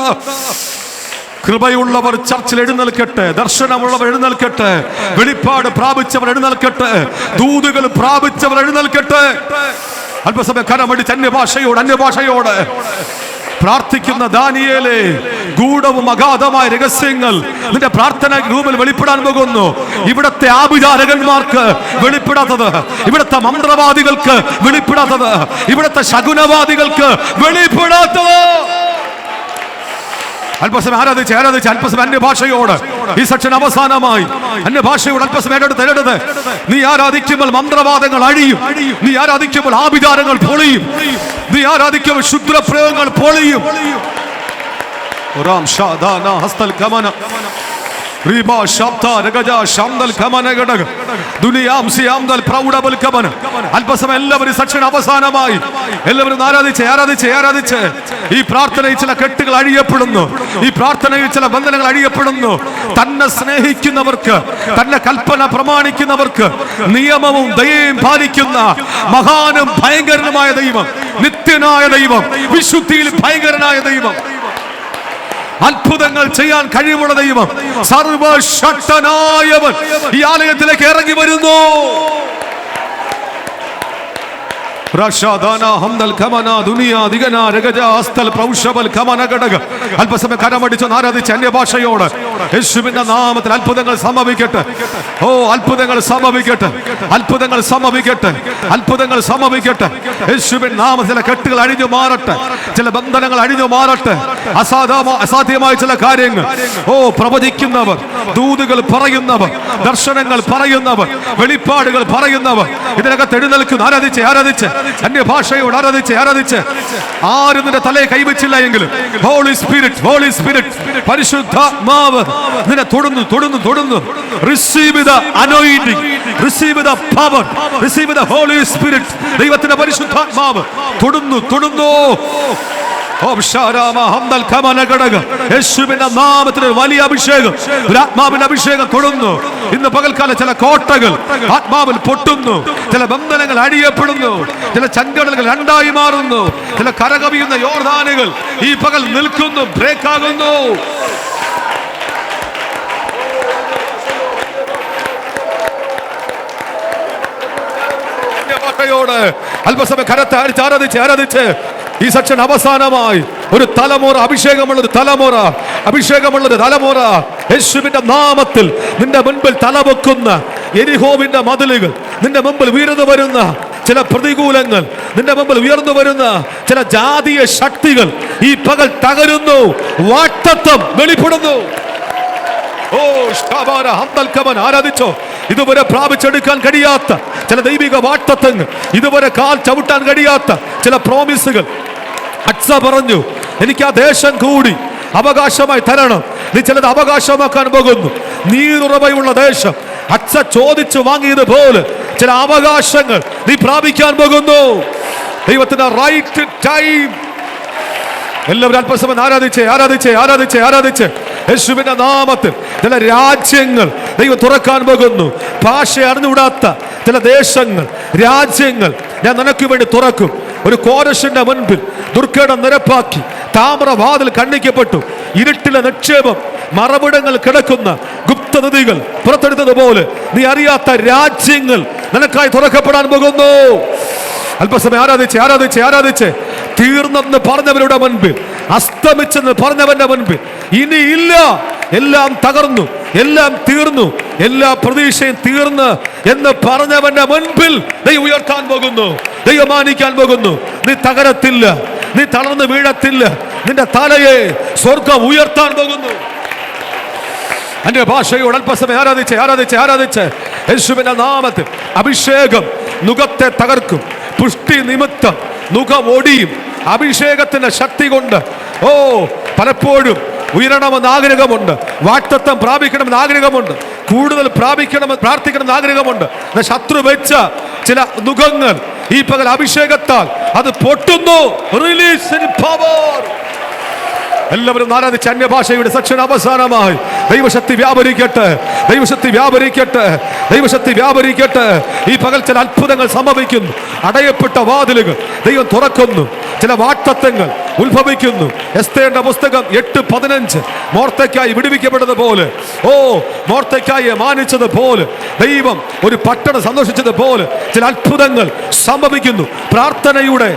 കൃപയുള്ളവർ ചർച്ചിൽ എഴുന്നേൽക്കട്ടെ, ദർശനമുള്ളവർ എഴുന്നേൽക്കട്ടെ, വെളിപ്പാട് പ്രാപിച്ചവർ എഴുന്നേൽക്കട്ടെ, ദൂതുകൾ പ്രാപിച്ചവർ എഴുന്നേൽക്കട്ടെ. അല്പസമയം കരമടിച്ച് അന്യഭാഷയോട് പ്രാർത്ഥിക്കുന്ന ദാനിയേലേ, ഗൂഢവും അഗാധമായ രഹസ്യങ്ങൾ നിന്റെ പ്രാർത്ഥന റൂമിൽ വെളിപ്പെടാൻ പോകുന്നു. ഇവിടത്തെ ആഭിചാരകന്മാർക്ക് വെളിപ്പെടാത്തത്, ഇവിടത്തെ മന്ത്രവാദികൾക്ക് വെളിപ്പെടാത്തത്, ഇവിടത്തെ ശകുനവാദികൾക്ക് വെളിപ്പെടാത്തത്. അല്പസമയം ആരാധിച്ച് അല്പസമയം അന്യഭാഷയോട്. ഈ സെക്ഷൻ അവസാനമായി അന്യഭാഷയോട് അല്പസമയം എടുത്ത്. നീ ആരാധിക്കുമ്പോൾ മന്ത്രവാദങ്ങൾ അഴിയും, നീ ആരാധിക്കുമ്പോൾ ആഭിചാരങ്ങൾ പൊളിയും, നീ ആരാധിക്കുമ്പോൾ ശുദ്രപ്രയോഗങ്ങൾ പൊളിയും. അല്പസമയം എല്ലാവരും സെക്ഷൻ അവസാനമായി എല്ലാവരും ആരാധിച്ച് ഈ പ്രാർത്ഥനയിൽ ചില കെട്ടുകൾ അഴിയപ്പെടുന്നു, ഈ പ്രാർത്ഥനയിൽ ചില ബന്ധനങ്ങൾ അഴിയപ്പെടുന്നു. തന്നെ സ്നേഹിക്കുന്നവർക്ക്, തന്നെ കൽപ്പന പ്രമാണിക്കുന്നവർക്ക് നിയമവും ദയയും പാലിക്കുന്ന മഹാനും ഭയങ്കരനുമായ ദൈവം, നിത്യനായ ദൈവം, വിശുദ്ധിയിൽ ഭയങ്കരനായ ദൈവം, അത്ഭുതങ്ങൾ ചെയ്യാൻ കഴിവുള്ള ദൈവം, സർവശക്തനായവൻ ഈ ആലയത്തിലേക്ക് ഇറങ്ങി വരുന്നു. അല്പസമയം കരമടിച്ച് ആരാധിച്ച് അന്യഭാഷയോട് യേശുവിന്റെ നാമത്തിൽ അത്ഭുതങ്ങൾ സംഭവിക്കട്ടെ. ഓ, അത്ഭുതങ്ങൾ സംഭവിക്കട്ടെ, അത്ഭുതങ്ങൾ സംഭവിക്കട്ടെ, അത്ഭുതങ്ങൾ സംഭവിക്കട്ടെ. യേശുവിൻ നാമത്തിൽ ചില കെട്ടുകൾ അഴിഞ്ഞു മാറട്ടെ, ചില ബന്ധനങ്ങൾ അഴിഞ്ഞു മാറട്ടെ. അസാധ്യമായ ചില കാര്യങ്ങൾ, ഓ, പ്രവചിക്കുന്നവർ, ദൂതുകൾ പറയുന്നവർ, ദർശനങ്ങൾ പറയുന്നവർ, വെളിപ്പാടുകൾ പറയുന്നവർ ഇതിനകത്ത് എഴുന്നേൽക്കുന്നു. ആരാധിച്ച് അന്യഭാഷയോട് ആരാധിച്ച് ആരും നിന്റെ തലയെ കൈവച്ചില്ല എങ്കിലും ഹോളി സ്പിരിറ്റ് പരിശുദ്ധാത്മാവ് നിന്നെ തൊടുന്നു. Receive the anointing, receive the power, receive the Holy Spirit. ദൈവത്തിന്റെ പരിശുദ്ധാത്മാവ് തൊടുന്നു. യേശുവിന്റെ നാമത്തിൽ വലിയ അഭിഷേകം, ആത്മാവിന്റെ അഭിഷേകം തൊടുന്നു. ഇന്ന് പകൽക്കാലം ചില കോട്ടകൾ ആത്മാവിൽ പൊട്ടുന്നു, ചില ബന്ധനങ്ങൾ അഴിയപ്പെടുന്നു, ചില ചങ്കടലുകൾ രണ്ടായി മാറുന്നു, ചില കരകവിയുന്ന യോർദാനുകൾ ഈ പകൽ നിൽക്കുന്നു, ബ്രേക്ക് ആകുന്നു. അല്പസമയം കരത്തെ ആരാധിച്ച് ഈ സെക്ഷൻ അവസാനമായി ഒരു തലമുറ, അഭിഷേകമുള്ളൊരു തലമുറ യേശുവിന്റെ നാമത്തിൽ നിന്റെ മുൻപിൽ തലവെക്കുന്ന യെരിഹോവിന്റെ മതിലുകൾ, നിന്റെ മുമ്പിൽ ഉയർന്നു വരുന്ന ചില പ്രതികൂലങ്ങൾ, നിന്റെ മുമ്പിൽ ഉയർന്നു വരുന്ന ചില ജാതീയ ശക്തികൾ ഈ പകൽ തകരുന്നു, വാക്തത്വം വെളിപ്പെടുന്നു. ഓ, ആരാധിച്ചോ. ഇതുവരെ പ്രാപിച്ചെടുക്കാൻ കഴിയാത്ത ചില ദൈവിക വാക്തത്വങ്ങൾ, ഇതുവരെ കാൽ ചവിട്ടാൻ കഴിയാത്ത ചില പ്രോമിസുകൾ അച്ഛ പറഞ്ഞു, എനിക്ക് ആ ദേശം കൂടി അവകാശമായി തരണം. നീ ചിലത് അവകാശമാക്കാൻ പോകുന്നു. നീരുറവയുള്ള ദേശം അച്ഛ ചോദിച്ചു വാങ്ങിയതുപോലെ ചില അവകാശങ്ങൾ നീ പ്രാപിക്കാൻ പോകുന്നു. ദൈവത്തിന്റെ റൈറ്റ് ടൈം. എല്ലാവരും അല്പസമയം ആരാധിച്ച് യേശുവിന്റെ നാമത്തിൽ ചില രാജ്യങ്ങൾ ദൈവം തുറക്കാൻ പോകുന്നു. ഭാഷ അറിഞ്ഞുകൂടാത്ത ചില ദേശങ്ങൾ, രാജ്യങ്ങൾ ഞാൻ നിനക്ക് വേണ്ടി തുറക്കും. ഒരു കോരശിന്റെ മുൻപിൽ ദുർഘടം നിരപ്പാക്കി താമ്രവാതിൽ കണ്ണിക്കപ്പെട്ടു. ഇരുട്ടിലെ നിക്ഷേപം, മറവിടങ്ങൾ കിടക്കുന്ന ഗുപ്തനിധികൾ പുറത്തെടുത്തതുപോലെ നീ അറിയാത്ത രാജ്യങ്ങൾ നിനക്കായി തുറക്കപ്പെടാൻ പോകുന്നു. അല്പസമയം ആരാധിച്ച് തീർന്നെന്ന് പറഞ്ഞവരുടെ മുൻപിൽ, അസ്തമിച്ചെന്ന് പറഞ്ഞവന്റെ മുൻപിൽ ഇനിയില്ല, എല്ലാം തകർന്നു, എല്ലാം തീർന്നു, എല്ലാ പ്രതീക്ഷയും തീർന്ന് എന്ന് പറഞ്ഞവന്റെ മുൻപിൽ ദൈവം ഉയർത്താൻ പോകുന്നു, ദൈവം മാനിക്കാൻ പോകുന്നു. നീ തകരത്തില്ല, നീ തളർന്ന് വീഴത്തില്ല, നിന്റെ തലയെ സ്വർഗം ഉയർത്താൻ പോകുന്നു. അന്യ ഭാഷയോട് അല്പസമയം ആരാധിച്ച് യേശുവിന്റെ നാമത്തിൽ അഭിഷേകം നുകത്തെ തകർക്കും. പുഷ്ടി നിമിത്തം നുകം ഒടിയും. അഭിഷേകത്തിന്റെ ശക്തി കൊണ്ട് പലപ്പോഴും ഉയരണമെന്ന് ആഗ്രഹമുണ്ട്, വാക്തത്വം പ്രാപിക്കണമെന്ന് ആഗ്രഹമുണ്ട്, കൂടുതൽ പ്രാപിക്കണമെന്ന് പ്രാർത്ഥിക്കണമെന്ന് ആഗ്രഹമുണ്ട്. ശത്രു വെച്ച ചില നുകങ്ങൾ ഈ പകൽ അഭിഷേകത്താൽ അത് പൊട്ടുന്നു. Release in power. എല്ലാവരും ആരാധിച്ച് അന്യഭാഷയുടെ സെക്ഷൻ അവസാനമായി ദൈവശക്തി വ്യാപരിക്കട്ടെ, ദൈവശക്തി വ്യാപരിക്കട്ടെ, ദൈവശക്തി വ്യാപരിക്കട്ടെ. ഈ പകൽ ചില അത്ഭുതങ്ങൾ സംഭവിക്കുന്നു. അടയപ്പെട്ട വാതിലുകൾ ദൈവം തുറക്കുന്നു. ചില വാക്തത്വങ്ങൾ ഉത്ഭവിക്കുന്നു. എസ്തേറിന്റെ പുസ്തകം 8:15 മോർദെഖായി വിടുവിക്കപ്പെട്ടതുപോലെ, മോർദെഖായിയെ മാനിച്ചതുപോലെ, ദൈവം ഒരു പട്ടണം സന്തോഷിച്ചതുപോലെ ചില അത്ഭുതങ്ങൾ സംഭവിക്കുന്നു. പ്രാർത്ഥനയുടെ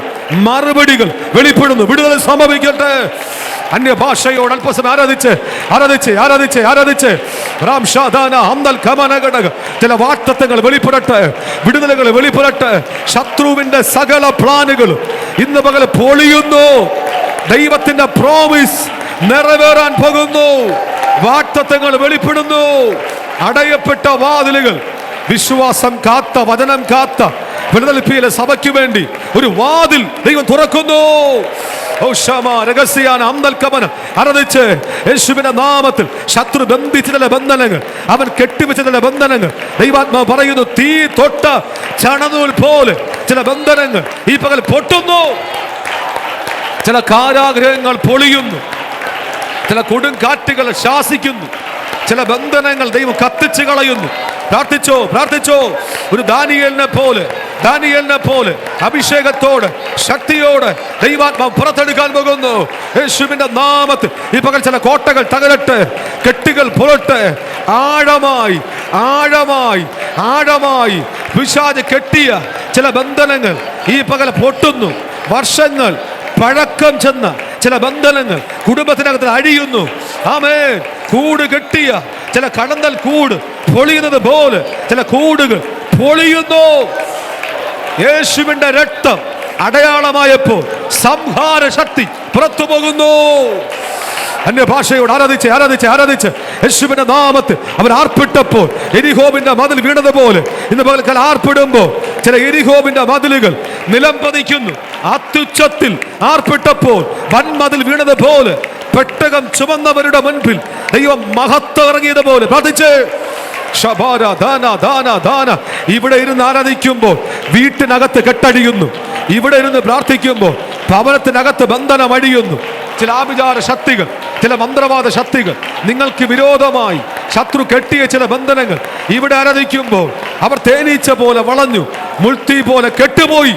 മറുപടികൾ വെളിപ്പെടുന്നു. വിടുതൽ സംഭവിക്കട്ടെ. അന്യഭാഷയോട് അല്പസം ആരാധിച്ച് ചില വാക്തത്വങ്ങൾ വെളിപ്പെടട്ടെ, വിടുതലുകൾ വെളിപ്പെടട്ടെ. ശത്രുവിന്റെ സകല പ്ലാനുകളും ഇന്ന് പകൽ പൊളിയുന്നു. ദൈവത്തിന്റെ പ്രോമിസ് നിറവേറാൻ പോകുന്നു. വാക്തത്വങ്ങൾ വെളിപ്പെടുന്നു. അടയപ്പെട്ട വാതിലുകൾ, വിശ്വാസം കാത്ത, വചനം കാത്ത ഫിലദൽഫിയയിലെ സഭയ്ക്ക് വേണ്ടി ഒരു വാതിൽ ദൈവം തുറക്കുന്നു. ആരാധിച്ച് യേശുവിന്റെ നാമത്തിൽ ശത്രു ബന്ധിച്ച ചില ബന്ധനങ്ങൾ, അവൻ കെട്ടിവെച്ച ചില ബന്ധനങ്ങൾ ദൈവാത്മാവ് പറയുന്നു, തീ തൊട്ട ചണനൂൽ പോലെ ചില ബന്ധനങ്ങൾ ഈ പകൽ പൊട്ടുന്നു. ചില കാരാഗ്രഹങ്ങൾ പൊളിയുന്നു. ചില കൊടുങ്കാറ്റുകൾ ശാസിക്കുന്നു. ചില ബന്ധനങ്ങൾ ദൈവം കത്തിച്ചു കളയുന്നു. പ്രാർത്ഥിച്ചോ. ഒരു ദാനിയേലിനെ പോലെ അഭിഷേകത്തോടെ, ശക്തിയോടെ ദൈവാത്മാവ് പുറത്തെടുക്കാൻ പോകുന്നു. യേശുവിന്റെ നാമത്തിൽ ഈ പകൽ ചില കോട്ടകൾ തകരട്ടെ, കെട്ടുകൾ പുറട്ടെ. ആഴമായി പിശാച് കെട്ടിയ ചില ബന്ധനങ്ങൾ ഈ പകൽ പൊട്ടുന്നു. വർഷങ്ങൾ പഴക്കം ചെന്ന ചില ബന്ധനങ്ങൾ കുടുംബത്തിനകത്ത് അഴിയുന്നു. ആമേൻ. കൂട് കെട്ടിയ ചില കടന്നൽ കൂട് പൊളിയുന്നത് പോലെ ചില കൂടുകൾ പൊളിയുന്നു. യേശുവിന്റെ രക്തം അടയാളമായപ്പോൾ സംഹാര ശക്തി പുറത്തു പോകുന്നു. അന്യഭാഷയോട് ആരാധിച്ച് യേശുവിന്റെ നാമത്തിൽ അവർ ആർപ്പിട്ടപ്പോൾ എരിഹോവിന്റെ മതിൽ വീണതുപോലെ ഇന്ന് പകൽ ആർപ്പിടുമ്പോൾ ചില എരിഹോവിന്റെ മതിലുകൾ നിലം പതിക്കുന്നു. അത്യുച്ചത്തിൽ ആർപ്പിട്ടപ്പോൾ വൻമതിൽ വീണതുപോലെ പെട്ടകം ചുമന്നവരുടെ മുൻപിൽ ദൈവം മഹത്വം ഇറങ്ങിയതുപോലെ പ്രാർത്ഥിച്ച് ഇവിടെ ഇരുന്ന് ആരാധിക്കുമ്പോൾ വീട്ടിനകത്ത് കെട്ടടിയുന്നു. ഇവിടെ ഇരുന്ന് പ്രാർത്ഥിക്കുമ്പോൾ ഭവനത്തിനകത്ത് ബന്ധനം അടിയുന്നു. ചില ആഭിചാര ശക്തികൾ, ചില മന്ത്രവാദ ശക്തികൾ, നിങ്ങൾക്ക് വിരോധമായി ശത്രു കെട്ടിയ ചില ബന്ധനങ്ങൾ ഇവിടെ ആരാധിക്കുമ്പോൾ അവർ തേനീച്ച പോലെ വളഞ്ഞു, മുൾത്തി പോലെ കെട്ടുപോയി.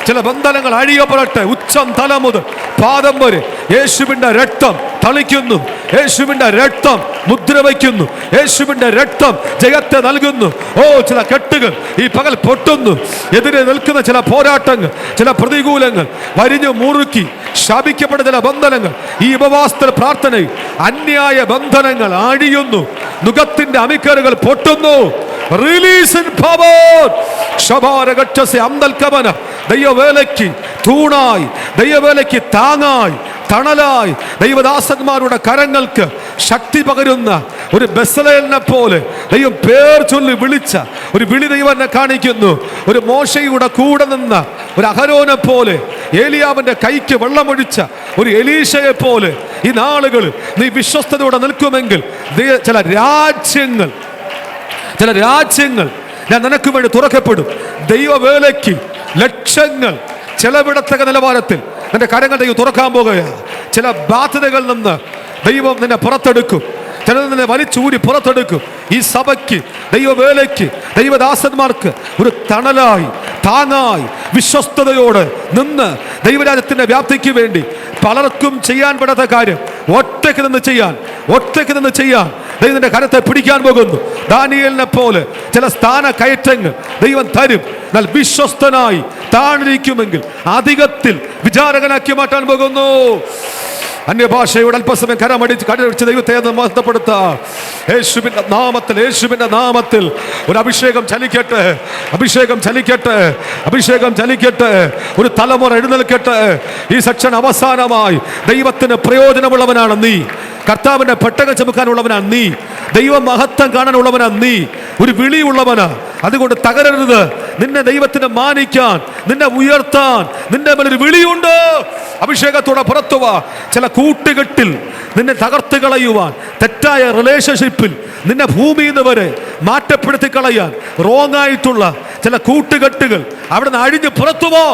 ചില ബന്ധനങ്ങൾ അഴിയപ്പെടട്ടെ. ഉച്ചം തല മുതൽ പാദം വരെ യേശുവിന്റെ രക്തം തളിക്കുന്നു. യേശുവിന്റെ രക്തം മുദ്ര വയ്ക്കുന്നു. യേശുവിന്റെ രക്തം ജയത്തെ നൽകുന്നു. ചില കെട്ടുകൾ ഈ പകൽ പൊട്ടുന്നു. എതിരെ നിൽക്കുന്ന ചില പോരാട്ടങ്ങൾ, ചില പ്രതികൂലങ്ങൾ വരിഞ്ഞു മുറുക്കി ശാപിക്കപ്പെട്ട ചില ബന്ധനങ്ങൾ ഈ ഉപവാസ പ്രാർത്ഥനയിൽ അന്യായ ബന്ധനങ്ങൾ അഴിയുന്നു. നുകത്തിന്റെ അമിക്കറുകൾ പൊട്ടുന്നു. Release in power. ദൈവവേലയ്ക്ക് തൂണായി, ദൈവവേലയ്ക്ക് താങ്ങായി, തണലായി ദൈവദാസന്മാരുടെ കരങ്ങൾക്ക് ശക്തി പകരുന്ന ഒരു ബെസലേലിനെ പോലെ ദൈവം പേർ ചൊല്ലി വിളിച്ച ഒരു വിളി ദൈവം എന്നെ കാണിക്കുന്നു. ഒരു മോശയുടെ കൂടെ നിന്ന ഒരു അഹരോനെ പോലെ, ഏലിയാവിന്റെ കൈക്ക് വെള്ളമൊഴിച്ച ഒരു എലീശയെ പോലെ ഈ നാളുകളിൽ നീ വിശ്വസ്തയോടെ നിൽക്കുമെങ്കിൽ ചില രാജ്യങ്ങൾ ഞാൻ നിനക്ക് വേണ്ടി തുറക്കപ്പെടും. ദൈവവേലയ്ക്ക് ലക്ഷങ്ങൾ ചെലവിടത്തക്ക നിലവാരത്തിൽ നിന്റെ കരങ്ങൾ ദൈവം തുറക്കാൻ പോകുകയാണ്. ചില ബാധ്യതകളിൽ നിന്ന് ദൈവം നിന്നെ പുറത്തെടുക്കും. ചിലത് നിന്നെ വലിച്ചൂരി പുറത്തെടുക്കും. ഈ സഭയ്ക്ക്, ദൈവവേലയ്ക്ക്, ദൈവദാസന്മാർക്ക് ഒരു തണലായി, താങ്ങായി, വിശ്വസ്തയോടെ നിന്ന് ദൈവരാജ്യത്തിന്റെ വ്യാപ്തിക്ക് വേണ്ടി പലർക്കും ചെയ്യാൻ പെടാത്ത കാര്യം ഒറ്റയ്ക്ക് നിന്ന് ചെയ്യാൻ ദൈവത്തിന്റെ കരത്തെ പിടിക്കാൻ പോകുന്നു. ദാനിയേലിനെ പോലെ ചില സ്ഥാന കയറ്റങ്ങൾ ദൈവം തരും. എന്നാൽ വിശ്വസ്തനായി താണിരിക്കുമെങ്കിൽ അധികത്തിൽ വിചാരകനാക്കി മാറ്റാൻ പോകുന്നു. അന്യഭാഷയോട് അല്പസമയം കരമടിച്ച് ദൈവത്തെ മഹത്വപ്പെടുത്താം. യേശുവിന്റെ നാമത്തിൽ, യേശുവിന്റെ നാമത്തിൽ ഒരു അഭിഷേകം ചലിക്കട്ടെ, അഭിഷേകം ചലിക്കട്ടെ, അഭിഷേകം ചലിക്കട്ടെ. ഒരു തലമുറ എഴുന്നേൽക്കട്ടെ. ഈ സെക്ഷൻ അവസാനമായി. ദൈവത്തിന് പ്രയോജനമുള്ളവനാണ് നീ. കർത്താവിന്റെ പെട്ടകം ചുമക്കാനുള്ളവനാണ് നീ. ദൈവ മഹത്വം കാണാനുള്ളവനാണ് നീ. ഒരു വിളിയുള്ളവനാ. അതുകൊണ്ട് തകരരുത്. നിന്നെ ദൈവത്തിന് മാനിക്കാൻ, നിന്നെ ഉയർത്താൻ നിന്റെ മേലൊരു വിളിയുണ്ട്. അഭിഷേകത്തോടെ പുറത്തുവാ. ചില കൂട്ടുകെട്ടിൽ നിന്നെ തകർത്ത് കളയുവാൻ, തെറ്റായ റിലേഷൻഷിപ്പിൽ നിന്നെ ഭൂമിയിൽ നിന്ന് വരെ മാറ്റപ്പെടുത്തി കളയാൻ റോങ് ആയിട്ടുള്ള ചില കൂട്ടുകെട്ടുകൾ അവിടെ നിന്ന് അഴിഞ്ഞ് പുറത്തുപോ.